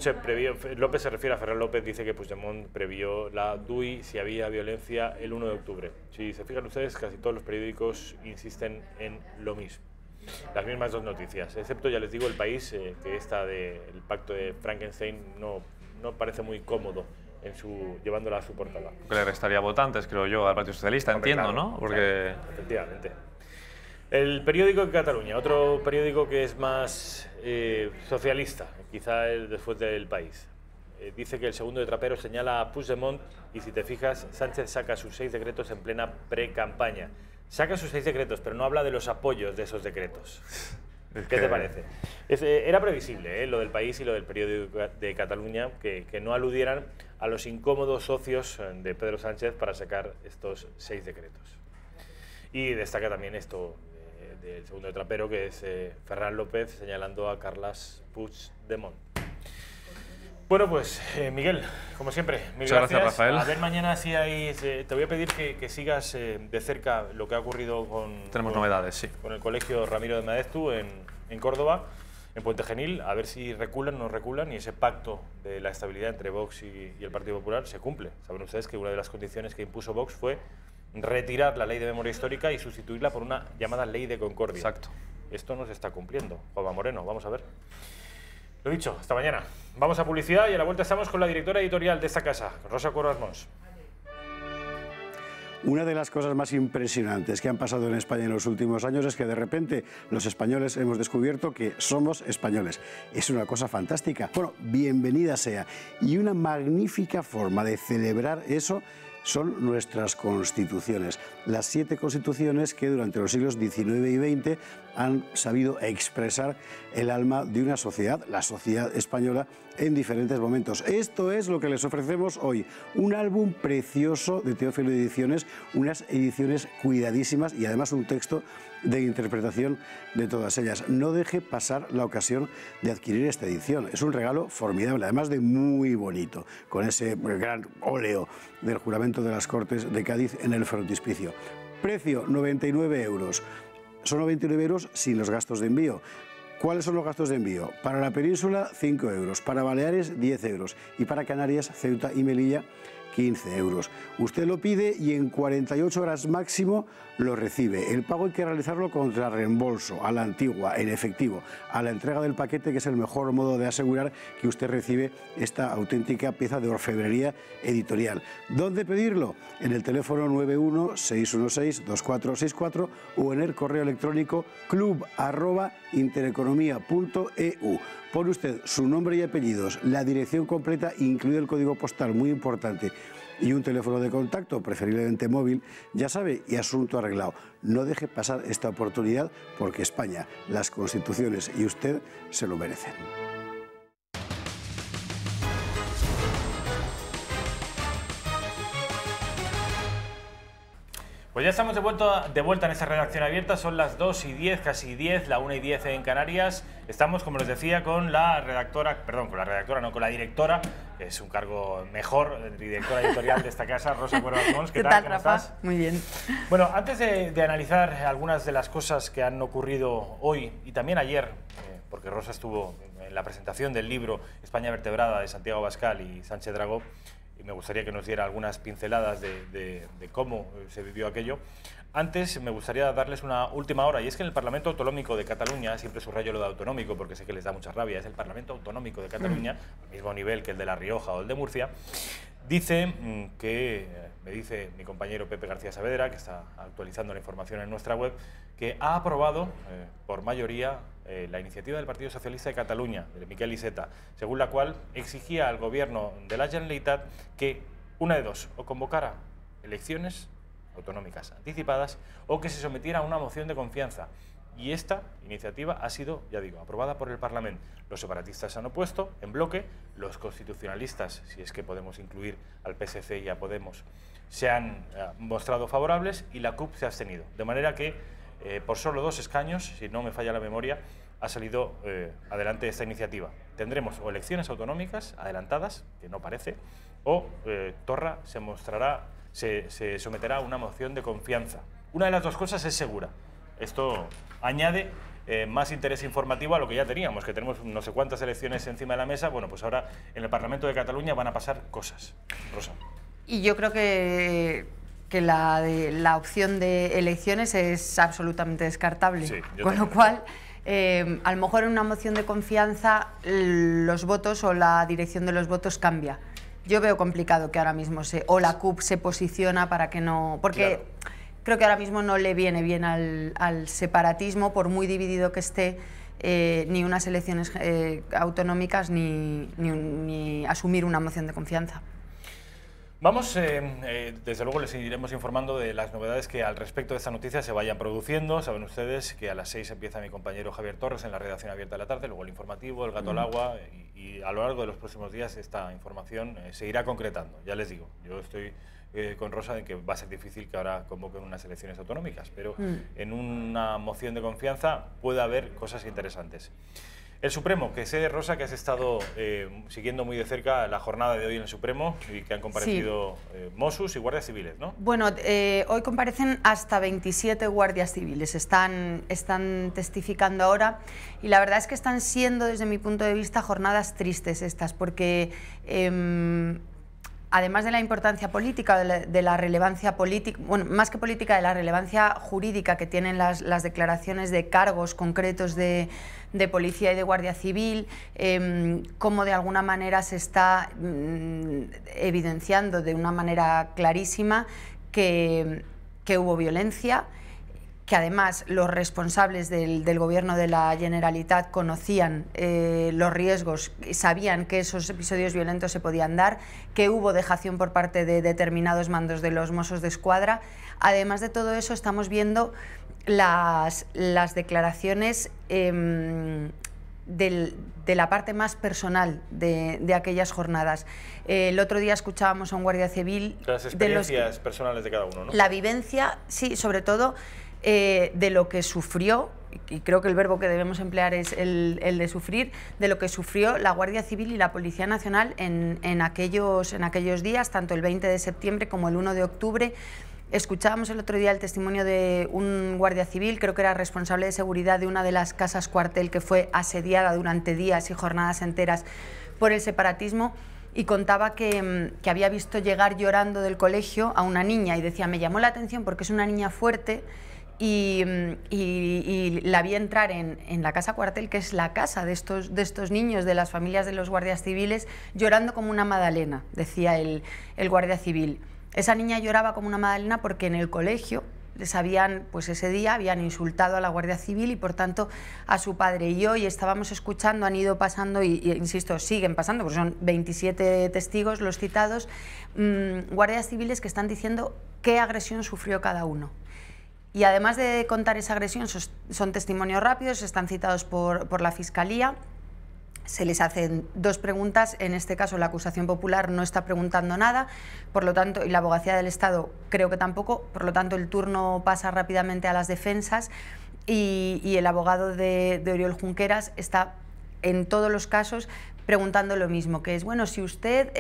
López se refiere a Ferran López, dice que Puigdemont previó la DUI si había violencia el 1 de octubre. Si se fijan ustedes, casi todos los periódicos insisten en lo mismo. Las mismas dos noticias, excepto, ya les digo, El País, que esta del pacto de Frankenstein no parece muy cómodo llevándola a su portada. Que le restaría votantes, creo yo, al Partido Socialista, Hombre, entiendo, claro, ¿no? Porque... Claro, efectivamente. El periódico de Cataluña, otro periódico que es más socialista, quizá después del País. Dice que el segundo de Trapero señala a Puigdemont y, si te fijas, Sánchez saca sus 6 decretos en plena pre-campaña. Saca sus 6 decretos, pero no habla de los apoyos de esos decretos. ¿Qué te parece? Era previsible lo del País y lo del periódico de Cataluña, que no aludieran a los incómodos socios de Pedro Sánchez para sacar estos 6 decretos. Y destaca también esto del segundo de Trapero, que es Ferran López señalando a Carles Puigdemont. Bueno, pues Miguel, como siempre, mil gracias. Rafael. A ver mañana si hay... te voy a pedir que sigas de cerca lo que ha ocurrido Tenemos novedades, sí. Con el colegio Ramiro de Maeztu en Córdoba, en Puente Genil, a ver si reculan o no reculan y ese pacto de la estabilidad entre Vox y el Partido Popular se cumple. Saben ustedes que una de las condiciones que impuso Vox fue retirar la ley de memoria histórica y sustituirla por una llamada ley de concordia. Exacto. Esto no se está cumpliendo. Juanma Moreno, vamos a ver. Lo dicho, hasta mañana. Vamos a publicidad y a la vuelta estamos con la directora editorial de esta casa, Rosa Cuervas Mons. Una de las cosas más impresionantes que han pasado en España en los últimos años es que de repente los españoles hemos descubierto que somos españoles. Es una cosa fantástica. Bueno, bienvenida sea. Y una magnífica forma de celebrar eso son nuestras constituciones, las 7 constituciones que durante los siglos XIX y XX han sabido expresar el alma de una sociedad, la sociedad española, en diferentes momentos. Esto es lo que les ofrecemos hoy, un álbum precioso de Teófilo Ediciones, unas ediciones cuidadísimas y además un texto de interpretación de todas ellas. No deje pasar la ocasión de adquirir esta edición. Es un regalo formidable, además de muy bonito, con ese gran óleo del juramento de las Cortes de Cádiz en el frontispicio. Precio, 99 euros. Son 99 euros sin los gastos de envío. ¿Cuáles son los gastos de envío? Para la península, 5 euros. Para Baleares, 10 euros. Y para Canarias, Ceuta y Melilla, 15 euros. Usted lo pide y en 48 horas máximo lo recibe. El pago hay que realizarlo contra reembolso, a la antigua, en efectivo, a la entrega del paquete, que es el mejor modo de asegurar que usted recibe esta auténtica pieza de orfebrería editorial. ¿Dónde pedirlo? En el teléfono 91-616-2464 o en el correo electrónico club@intereconomia.eu. Pone usted su nombre y apellidos, la dirección completa, incluido el código postal, muy importante, y un teléfono de contacto, preferiblemente móvil, ya sabe, y asunto arreglado. No deje pasar esta oportunidad porque España, las constituciones y usted se lo merecen. Pues ya estamos de vuelta en esta redacción abierta, son las 2:10, casi 10, la 1:10 en Canarias. Estamos, como les decía, con la directora, que es un cargo mejor, directora editorial de esta casa, Rosa Cuervas Mons. ¿Qué tal, Rafa? ¿Estás? Muy bien. Bueno, antes de analizar algunas de las cosas que han ocurrido hoy y también ayer, porque Rosa estuvo en la presentación del libro España vertebrada de Santiago Abascal y Sánchez Dragó, y me gustaría que nos diera algunas pinceladas de cómo se vivió aquello. Antes me gustaría darles una última hora, y es que en el Parlamento Autonómico de Cataluña, siempre subrayo lo de autonómico porque sé que les da mucha rabia, es el Parlamento Autonómico de Cataluña, al mismo nivel que el de La Rioja o el de Murcia, dice que, me dice mi compañero Pepe García Saavedra, que está actualizando la información en nuestra web, que ha aprobado por mayoría la iniciativa del Partido Socialista de Cataluña, de Miquel Iceta, según la cual exigía al gobierno de la Generalitat que, una de dos, o convocara elecciones autonómicas anticipadas o que se sometiera a una moción de confianza. Y esta iniciativa ha sido, ya digo, aprobada por el Parlamento. Los separatistas se han opuesto en bloque, los constitucionalistas, si es que podemos incluir al PSC y a Podemos, se han mostrado favorables y la CUP se ha abstenido. De manera que, por solo 2 escaños, si no me falla la memoria, ha salido adelante esta iniciativa. Tendremos o elecciones autonómicas adelantadas, que no parece, o Torra se someterá a una moción de confianza. Una de las dos cosas es segura. Esto añade más interés informativo a lo que ya teníamos, que tenemos no sé cuántas elecciones encima de la mesa. Bueno, pues ahora en el Parlamento de Cataluña van a pasar cosas. Rosa. Y yo creo que la opción de elecciones es absolutamente descartable. Sí, con lo cual, a lo mejor en una moción de confianza los votos o la dirección de los votos cambia. Yo veo complicado que ahora mismo o la CUP se posiciona para que no... Porque claro, creo que ahora mismo no le viene bien al separatismo, por muy dividido que esté, ni unas elecciones autonómicas ni asumir una moción de confianza. Vamos, desde luego les iremos informando de las novedades que al respecto de esta noticia se vayan produciendo. Saben ustedes que a las 6 empieza mi compañero Javier Torres en la redacción abierta de la tarde, luego el informativo, el gato al agua, y a lo largo de los próximos días esta información se irá concretando. Ya les digo, yo estoy con Rosa en que va a ser difícil que ahora convoquen unas elecciones autonómicas, pero en una moción de confianza puede haber cosas interesantes. El Supremo, que sé, Rosa, que has estado siguiendo muy de cerca la jornada de hoy en el Supremo y que han comparecido Mossos y guardias civiles, ¿no? Bueno, hoy comparecen hasta 27 guardias civiles, están testificando ahora, y la verdad es que están siendo, desde mi punto de vista, jornadas tristes estas, porque además de la importancia política, de la relevancia política, bueno, más que política, de la relevancia jurídica que tienen las declaraciones de cargos concretos de policía y de guardia civil, cómo de alguna manera se está evidenciando de una manera clarísima que hubo violencia, que además los responsables del gobierno de la Generalitat conocían los riesgos, sabían que esos episodios violentos se podían dar, que hubo dejación por parte de determinados mandos de los Mossos d'Esquadra. Además de todo eso, estamos viendo las declaraciones de la parte más personal de aquellas jornadas. El otro día escuchábamos a un guardia civil... Las experiencias personales de cada uno, ¿no? La vivencia, sí, sobre todo de lo que sufrió, y creo que el verbo que debemos emplear es el de sufrir, de lo que sufrió la Guardia Civil y la Policía Nacional en aquellos días, tanto el 20 de septiembre como el 1 de octubre. Escuchábamos el otro día el testimonio de un guardia civil, creo que era responsable de seguridad de una de las casas cuartel que fue asediada durante días y jornadas enteras por el separatismo, y contaba que había visto llegar llorando del colegio a una niña, y decía, me llamó la atención porque es una niña fuerte, y la vi entrar en la casa cuartel, que es la casa de estos niños, de las familias de los guardias civiles, llorando como una magdalena, decía el guardia civil. Esa niña lloraba como una magdalena porque en el colegio pues ese día habían insultado a la Guardia Civil y por tanto a su padre. Y hoy estábamos escuchando, han ido pasando y insisto, siguen pasando, porque son 27 testigos los citados, guardias civiles que están diciendo qué agresión sufrió cada uno. Y además de contar esa agresión, son testimonios rápidos, están citados por la Fiscalía, Se les hacen 2 preguntas, en este caso la acusación popular no está preguntando nada, por lo tanto, y la Abogacía del Estado creo que tampoco, por lo tanto el turno pasa rápidamente a las defensas y el abogado de Oriol Junqueras está en todos los casos preguntando lo mismo, que es, bueno, si usted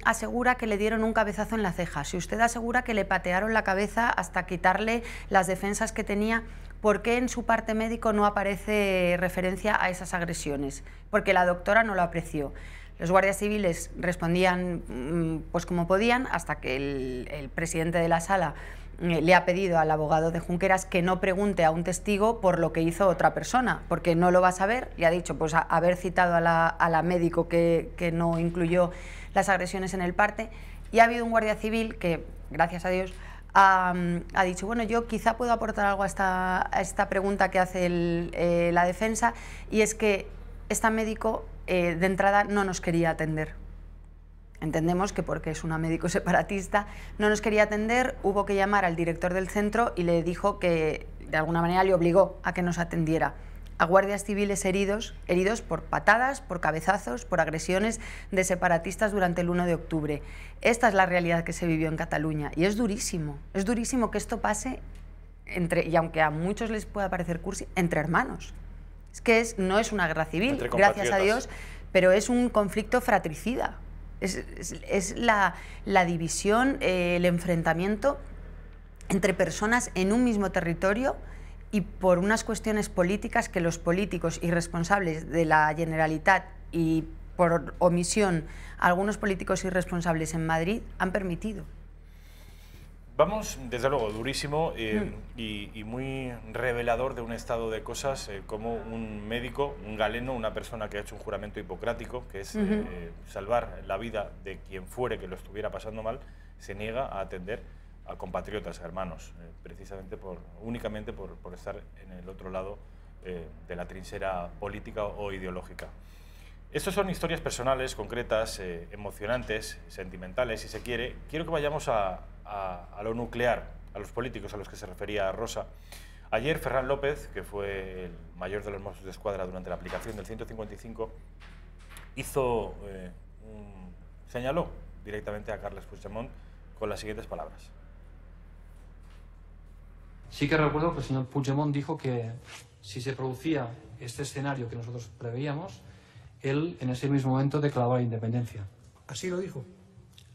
asegura que le dieron un cabezazo en la ceja, si usted asegura que le patearon la cabeza hasta quitarle las defensas que tenía, ¿por qué en su parte médico no aparece referencia a esas agresiones? Porque la doctora no lo apreció. Los guardias civiles respondían pues como podían, hasta que el presidente de la sala le ha pedido al abogado de Junqueras que no pregunte a un testigo por lo que hizo otra persona, porque no lo va a saber. Le ha dicho pues haber citado a la médico que no incluyó las agresiones en el parte, y ha habido un guardia civil que, gracias a Dios, ha dicho, bueno, yo quizá puedo aportar algo a esta pregunta que hace la defensa, y es que esta médico de entrada no nos quería atender. Entendemos que porque es una médico separatista no nos quería atender, hubo que llamar al director del centro y le dijo que, de alguna manera, le obligó a que nos atendiera. A guardias civiles heridos por patadas, por cabezazos, por agresiones de separatistas durante el 1 de octubre. Esta es la realidad que se vivió en Cataluña y es durísimo que esto pase y aunque a muchos les pueda parecer cursi, entre hermanos. Es que no es una guerra civil, gracias a Dios, pero es un conflicto fratricida. Es la división, el enfrentamiento entre personas en un mismo territorio, y por unas cuestiones políticas que los políticos irresponsables de la Generalitat y por omisión algunos políticos irresponsables en Madrid han permitido. Vamos, desde luego, durísimo y muy revelador de un estado de cosas como un médico, un galeno, una persona que ha hecho un juramento hipocrático, que es salvar la vida de quien fuere que lo estuviera pasando mal, se niega a atender a compatriotas, a hermanos, precisamente únicamente por estar en el otro lado de la trinchera política o ideológica. Estas son historias personales, concretas, emocionantes, sentimentales, si se quiere. Quiero que vayamos a lo nuclear, a los políticos a los que se refería Rosa. Ayer Ferran López, que fue el mayor de los Mossos de Escuadra durante la aplicación del 155, señaló directamente a Carles Puigdemont con las siguientes palabras. Sí que recuerdo que el señor Puigdemont dijo que si se producía este escenario que nosotros preveíamos, él en ese mismo momento declaraba la independencia. ¿Así lo dijo?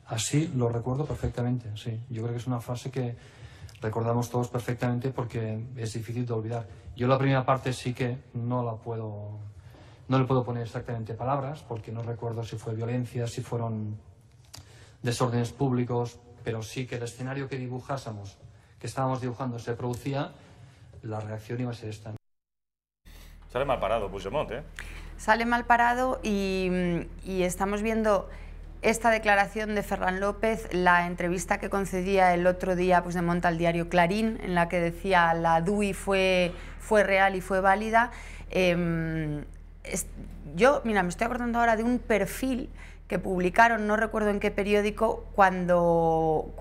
Así lo recuerdo perfectamente, sí. Yo creo que es una frase que recordamos todos perfectamente porque es difícil de olvidar. Yo la primera parte sí que no le puedo poner exactamente palabras, porque no recuerdo si fue violencia, si fueron desórdenes públicos, pero sí que el escenario que dibujásemos, que estábamos dibujando, se producía, la reacción iba a ser esta. Sale mal parado Puigdemont, ¿eh? Sale mal parado y estamos viendo esta declaración de Ferran López, la entrevista que concedía el otro día Puigdemont al diario Clarín, en la que decía la DUI fue real y fue válida. Yo, mira, me estoy acordando ahora de un perfil que publicaron, no recuerdo en qué periódico, cuando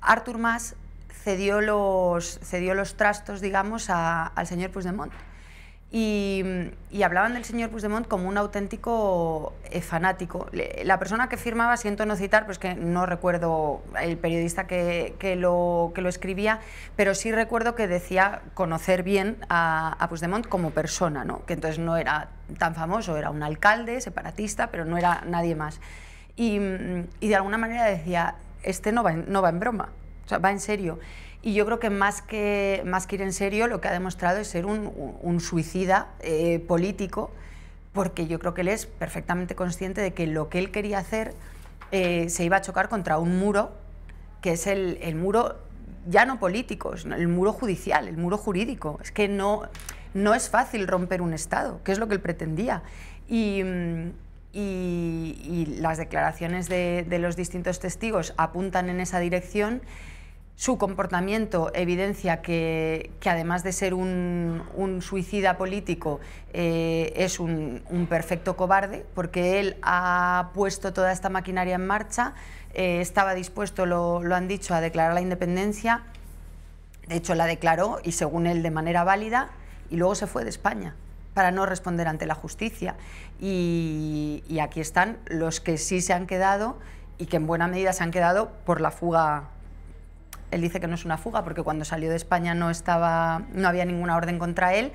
Artur Mas cedió los trastos, digamos, al señor Puigdemont. Y hablaban del señor Puigdemont como un auténtico fanático. La persona que firmaba, siento no citar, pues que no recuerdo el periodista que lo escribía, pero sí recuerdo que decía conocer bien a Puigdemont como persona, ¿no? Que entonces no era tan famoso, era un alcalde separatista, pero no era nadie más. Y de alguna manera decía, este no va en broma, o sea, va en serio. Y yo creo que más que ir en serio, lo que ha demostrado es ser un suicida político, porque yo creo que él es perfectamente consciente de que lo que él quería hacer se iba a chocar contra un muro, que es el muro ya no político, el muro judicial, el muro jurídico. Es que no es fácil romper un Estado, que es lo que él pretendía. Y las declaraciones de los distintos testigos apuntan en esa dirección. Su comportamiento evidencia que además de ser un suicida político, es un perfecto cobarde, porque él ha puesto toda esta maquinaria en marcha, estaba dispuesto, lo han dicho, a declarar la independencia. De hecho, la declaró, y según él, de manera válida, y luego se fue de España. responder ante la justicia. Y aquí están los que sí se han quedado y que en buena medida se han quedado por la fuga. Él dice que no es una fuga porque cuando salió de España no había ninguna orden contra él,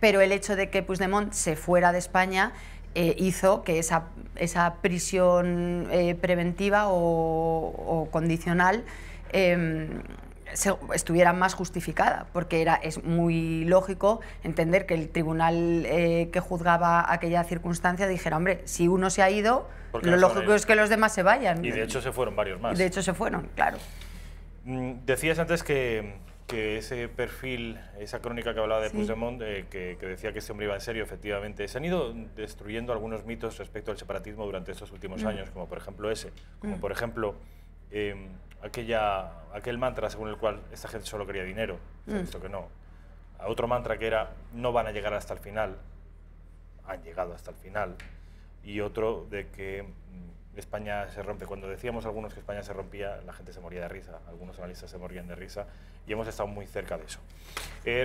pero el hecho de que Puigdemont se fuera de España hizo que esa prisión preventiva o condicional estuviera más justificada, porque es muy lógico entender que el tribunal que juzgaba aquella circunstancia dijera, hombre, si uno se ha ido, lo lógico es que los demás se vayan. Y de hecho se fueron varios más. De hecho se fueron, claro. Decías antes que ese perfil, esa crónica que hablaba de Puigdemont, que decía que este hombre iba en serio, efectivamente, se han ido destruyendo algunos mitos respecto al separatismo durante estos últimos años, como por ejemplo como por ejemplo aquel mantra según el cual esta gente solo quería dinero, se ha visto que no. A otro mantra que era no van a llegar hasta el final, han llegado hasta el final, y otro de que España se rompe. Cuando decíamos algunos que España se rompía, la gente se moría de risa, algunos analistas se morían de risa, y hemos estado muy cerca de eso.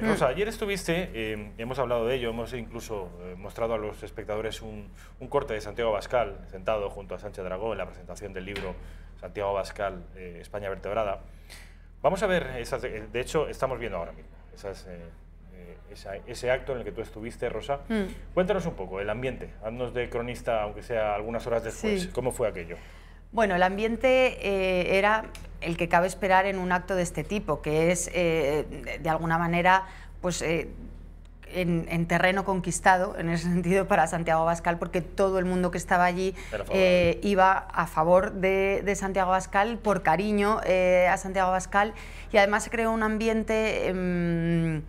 Rosa, ayer estuviste, hemos hablado de ello, hemos incluso mostrado a los espectadores un corte de Santiago Abascal, sentado junto a Sánchez Dragó en la presentación del libro Santiago Abascal, España vertebrada. Vamos a ver, de hecho estamos viendo ahora mismo ese acto en el que tú estuviste, Rosa. Cuéntanos un poco el ambiente, haznos de cronista, aunque sea algunas horas después. ¿Cómo fue aquello? Bueno, el ambiente era el que cabe esperar en un acto de este tipo, que es, de alguna manera, pues en terreno conquistado, en ese sentido, para Santiago Abascal, porque todo el mundo que estaba allí iba a favor de Santiago Abascal, por cariño a Santiago Abascal, y además se creó un ambiente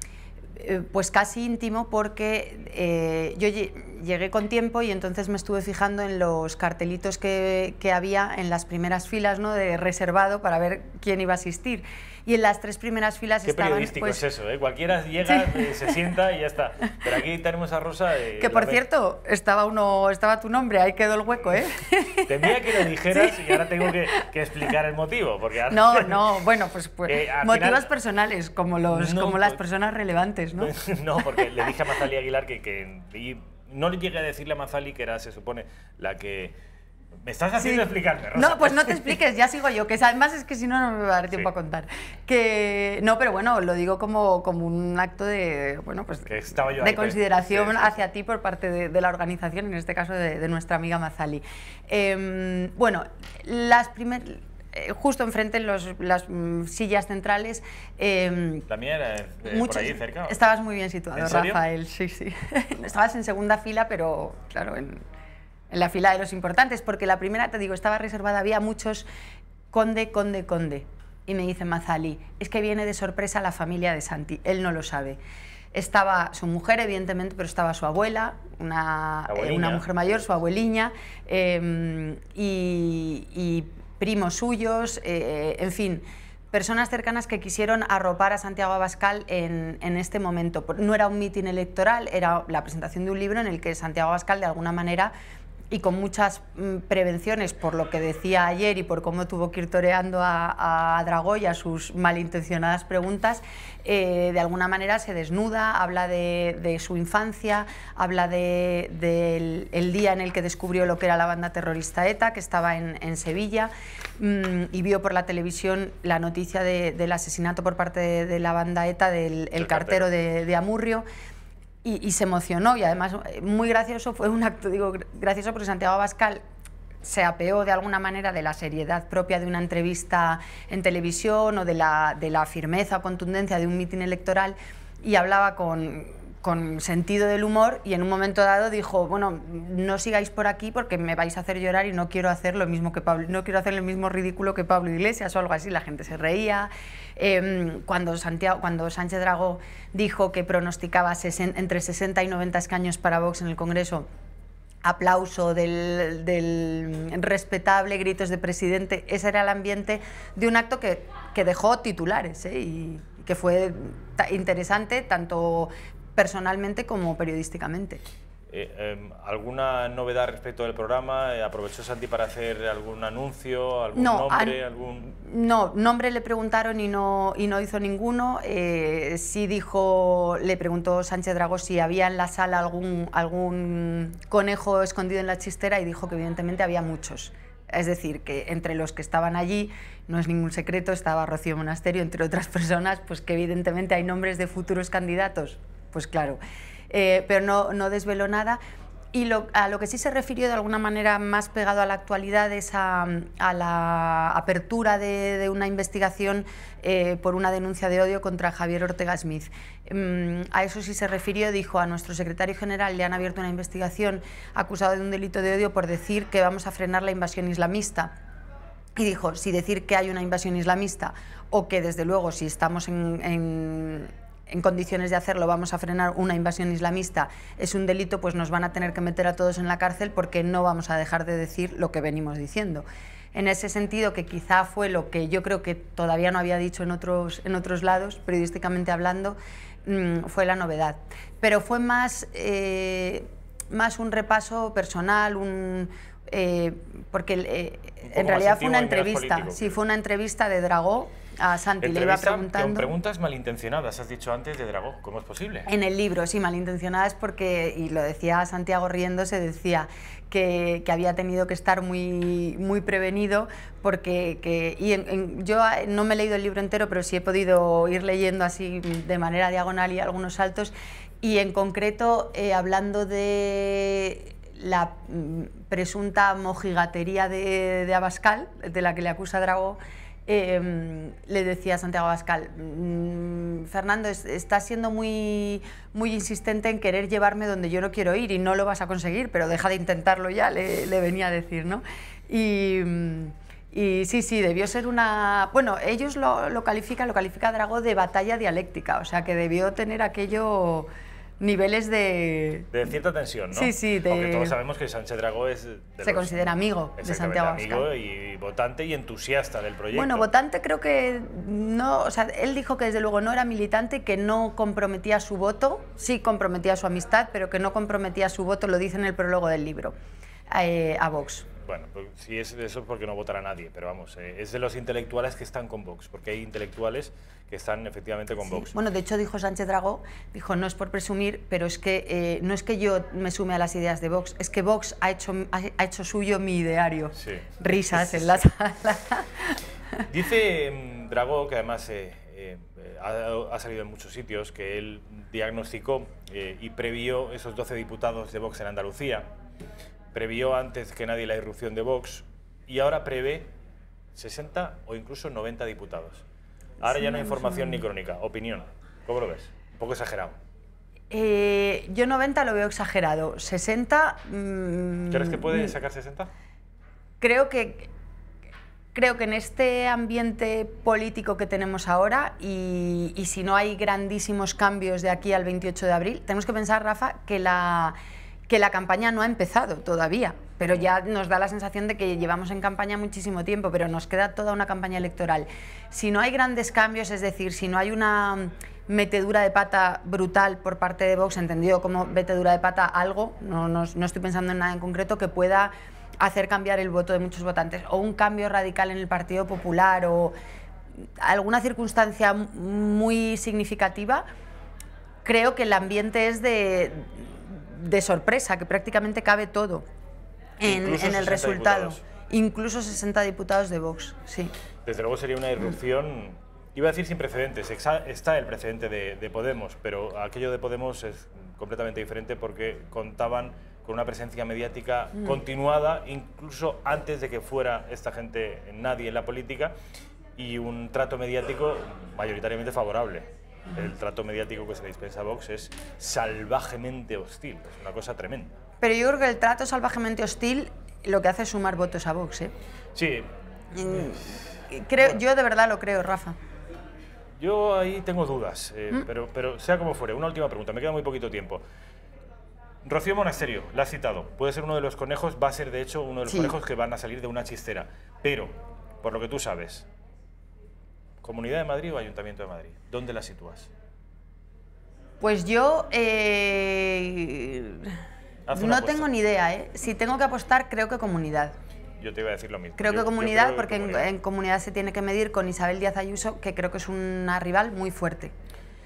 pues casi íntimo, porque yo llegué con tiempo y entonces me estuve fijando en los cartelitos que había en las primeras filas, ¿no?, de reservado, para ver quién iba a asistir. Y en las tres primeras filas estaban... Qué periodístico es eso, ¿eh? Cualquiera llega, se sienta y ya está. Pero aquí tenemos a Rosa... que por cierto, estaba tu nombre, ahí quedó el hueco, ¿eh? Temía que lo dijeras y ahora tengo que explicar el motivo. Porque ahora... No, bueno, pues motivos final... personales, como las personas relevantes, ¿no? No, porque le dije a Mazali Aguilar y no le llegué a decirle a Mazali que era, se supone, la que... Me estás haciendo explicarme, Rosa. No, pues no te expliques, ya sigo yo, que además es que si no, no me va a dar tiempo a contar. No, pero bueno, lo digo como un acto de, bueno, pues, de consideración hacia ti por parte de la organización, en este caso de nuestra amiga Mazali. Bueno, justo enfrente las sillas centrales. La mía era por ahí cerca. Estabas muy bien situado, ¿En serio? Rafael, sí. Estabas en segunda fila, pero claro, en la fila de los importantes, porque la primera, te digo, estaba reservada, había muchos conde. Y me dice Mazali, es que viene de sorpresa la familia de Santi, él no lo sabe. Estaba su mujer, evidentemente, pero estaba su abuela, una mujer mayor, su abueliña, y primos suyos, en fin, personas cercanas que quisieron arropar a Santiago Abascal en este momento. No era un mitin electoral, era la presentación de un libro en el que Santiago Abascal, de alguna manera, y con muchas prevenciones, por lo que decía ayer y por cómo tuvo que ir toreando a Dragó y a sus malintencionadas preguntas, de alguna manera se desnuda, habla de su infancia, habla del día en el que descubrió lo que era la banda terrorista ETA, que estaba en Sevilla, y vio por la televisión la noticia del asesinato por parte de la banda ETA del cartero de Amurrio. Y se emocionó, y además muy gracioso, fue un acto, digo, gracioso porque Santiago Abascal se apeó de alguna manera de la seriedad propia de una entrevista en televisión o de la firmeza o contundencia de un mitin electoral, y hablaba con sentido del humor, y en un momento dado dijo, bueno, no sigáis por aquí porque me vais a hacer llorar y no quiero hacer lo mismo que Pablo, no quiero hacer el mismo ridículo que Pablo Iglesias o algo así. La gente se reía. Cuando Sánchez Dragó dijo que pronosticaba entre 60 y 90 escaños para Vox en el Congreso, aplauso del respetable, gritos de presidente. Ese era el ambiente de un acto que dejó titulares, y que fue interesante tanto personalmente como periodísticamente. ¿Alguna novedad respecto del programa? ¿Aprovechó Santi para hacer algún anuncio, algún nombre? No, nombre le preguntaron y no hizo ninguno. Sí dijo, le preguntó Sánchez Dragó si había en la sala algún conejo escondido en la chistera y dijo que evidentemente había muchos. Es decir, que entre los que estaban allí, no es ningún secreto, estaba Rocío Monasterio, entre otras personas, pues que evidentemente hay nombres de futuros candidatos, pues claro. Pero no desveló nada. Y a lo que sí se refirió de alguna manera más pegado a la actualidad es a la apertura de una investigación por una denuncia de odio contra Javier Ortega Smith. A eso sí se refirió, dijo: a nuestro secretario general le han abierto una investigación acusado de un delito de odio por decir que vamos a frenar la invasión islamista. Y dijo, si decir que hay una invasión islamista o que desde luego si estamos en condiciones de hacerlo vamos a frenar una invasión islamista es un delito, pues nos van a tener que meter a todos en la cárcel porque no vamos a dejar de decir lo que venimos diciendo. En ese sentido, que quizá fue lo que yo creo que todavía no había dicho en otros lados, periodísticamente hablando, fue la novedad. Pero fue más un repaso personal, porque en realidad fue una entrevista, sí, fue una entrevista de Dragó a Santi, le iba preguntando... Con preguntas malintencionadas, has dicho antes, de Dragó, ¿cómo es posible? En el libro, sí, malintencionadas porque, y lo decía Santiago riéndose, decía que había tenido que estar muy prevenido porque... yo no me he leído el libro entero, pero sí he podido ir leyendo así de manera diagonal y algunos saltos, y en concreto hablando de la presunta mojigatería de Abascal, de la que le acusa Dragó, le decía a Santiago Abascal: Fernando, estás siendo muy insistente en querer llevarme donde yo no quiero ir y no lo vas a conseguir, pero deja de intentarlo ya, le venía a decir, ¿no? Y sí, debió ser una... Bueno, ellos lo califica Dragó de batalla dialéctica, o sea que debió tener aquello... niveles de cierta tensión, ¿no? Sí. Porque todos sabemos que Sánchez Dragó se considera amigo de Santiago Abascal. Amigo y votante y entusiasta del proyecto. Bueno, votante creo que no... O sea, él dijo que desde luego no era militante, que no comprometía su voto, sí comprometía su amistad, pero que no comprometía su voto, lo dice en el prólogo del libro, a Vox. Bueno, pues si es de eso, porque no votará nadie, pero vamos, es de los intelectuales que están con Vox, porque hay intelectuales que están efectivamente con Vox. Bueno, de hecho dijo Sánchez Dragó, dijo, no es por presumir, pero es que no es que yo me sume a las ideas de Vox, es que Vox ha hecho suyo mi ideario. Sí. Risas en la sala. Dice Dragó, que además ha salido en muchos sitios, que él diagnosticó y previó esos 12 diputados de Vox en Andalucía, previó antes que nadie la irrupción de Vox y ahora prevé 60 o incluso 90 diputados. Ahora ya no hay información ni crónica, opinión. ¿Cómo lo ves? Un poco exagerado. Yo 90 lo veo exagerado. 60... ¿Crees que puede sacar 60? Creo que en este ambiente político que tenemos ahora y si no hay grandísimos cambios de aquí al 28 de abril, tenemos que pensar, Rafa, que la campaña no ha empezado todavía, pero ya nos da la sensación de que llevamos en campaña muchísimo tiempo, pero nos queda toda una campaña electoral. Si no hay grandes cambios, es decir, si no hay una metedura de pata brutal por parte de Vox, entendido como metedura de pata algo, no estoy pensando en nada en concreto, que pueda hacer cambiar el voto de muchos votantes, o un cambio radical en el Partido Popular, o alguna circunstancia muy significativa, creo que el ambiente es de sorpresa, que prácticamente cabe todo en el resultado. Diputados. Incluso 60 diputados de Vox, sí. Desde luego sería una irrupción, iba a decir sin precedentes, está el precedente de Podemos, pero aquello de Podemos es completamente diferente porque contaban con una presencia mediática continuada, incluso antes de que fuera esta gente nadie en la política, y un trato mediático mayoritariamente favorable. El trato mediático que se le dispensa a Vox es salvajemente hostil, es una cosa tremenda. Pero yo creo que el trato salvajemente hostil lo que hace es sumar votos a Vox, ¿eh? Sí. Yo de verdad lo creo, Rafa. Yo ahí tengo dudas, pero sea como fuere, una última pregunta, me queda muy poquito tiempo. Rocío Monasterio, la has citado, puede ser uno de los conejos, va a ser de hecho uno de los conejos que van a salir de una chistera, pero, por lo que tú sabes, ¿Comunidad de Madrid o Ayuntamiento de Madrid? ¿Dónde la sitúas? Pues yo No tengo ni idea, ¿eh? Si tengo que apostar, creo que Comunidad. Yo te iba a decir lo mismo. Creo que Comunidad, porque en Comunidad se tiene que medir con Isabel Díaz Ayuso, que creo que es una rival muy fuerte.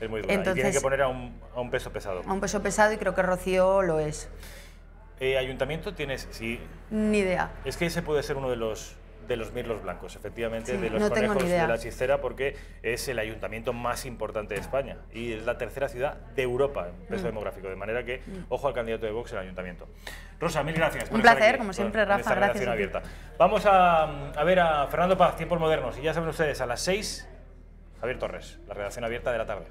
Es muy dura. Entonces, y tiene que poner a un peso pesado. A un peso pesado, y creo que Rocío lo es. ¿Ayuntamiento tienes? Sí. Ni idea. Es que ese puede ser uno de los mirlos blancos, efectivamente, sí, de los conejos de la hechicera, porque es el ayuntamiento más importante de España y es la tercera ciudad de Europa en peso demográfico, de manera que, ojo al candidato de Vox en el ayuntamiento. Rosa, mil gracias. Un placer, como siempre, Rafa, gracias. Abierta. Vamos a ver a Fernando Paz, Tiempos Modernos, y ya saben ustedes, a las 6, Javier Torres, la redacción abierta de la tarde.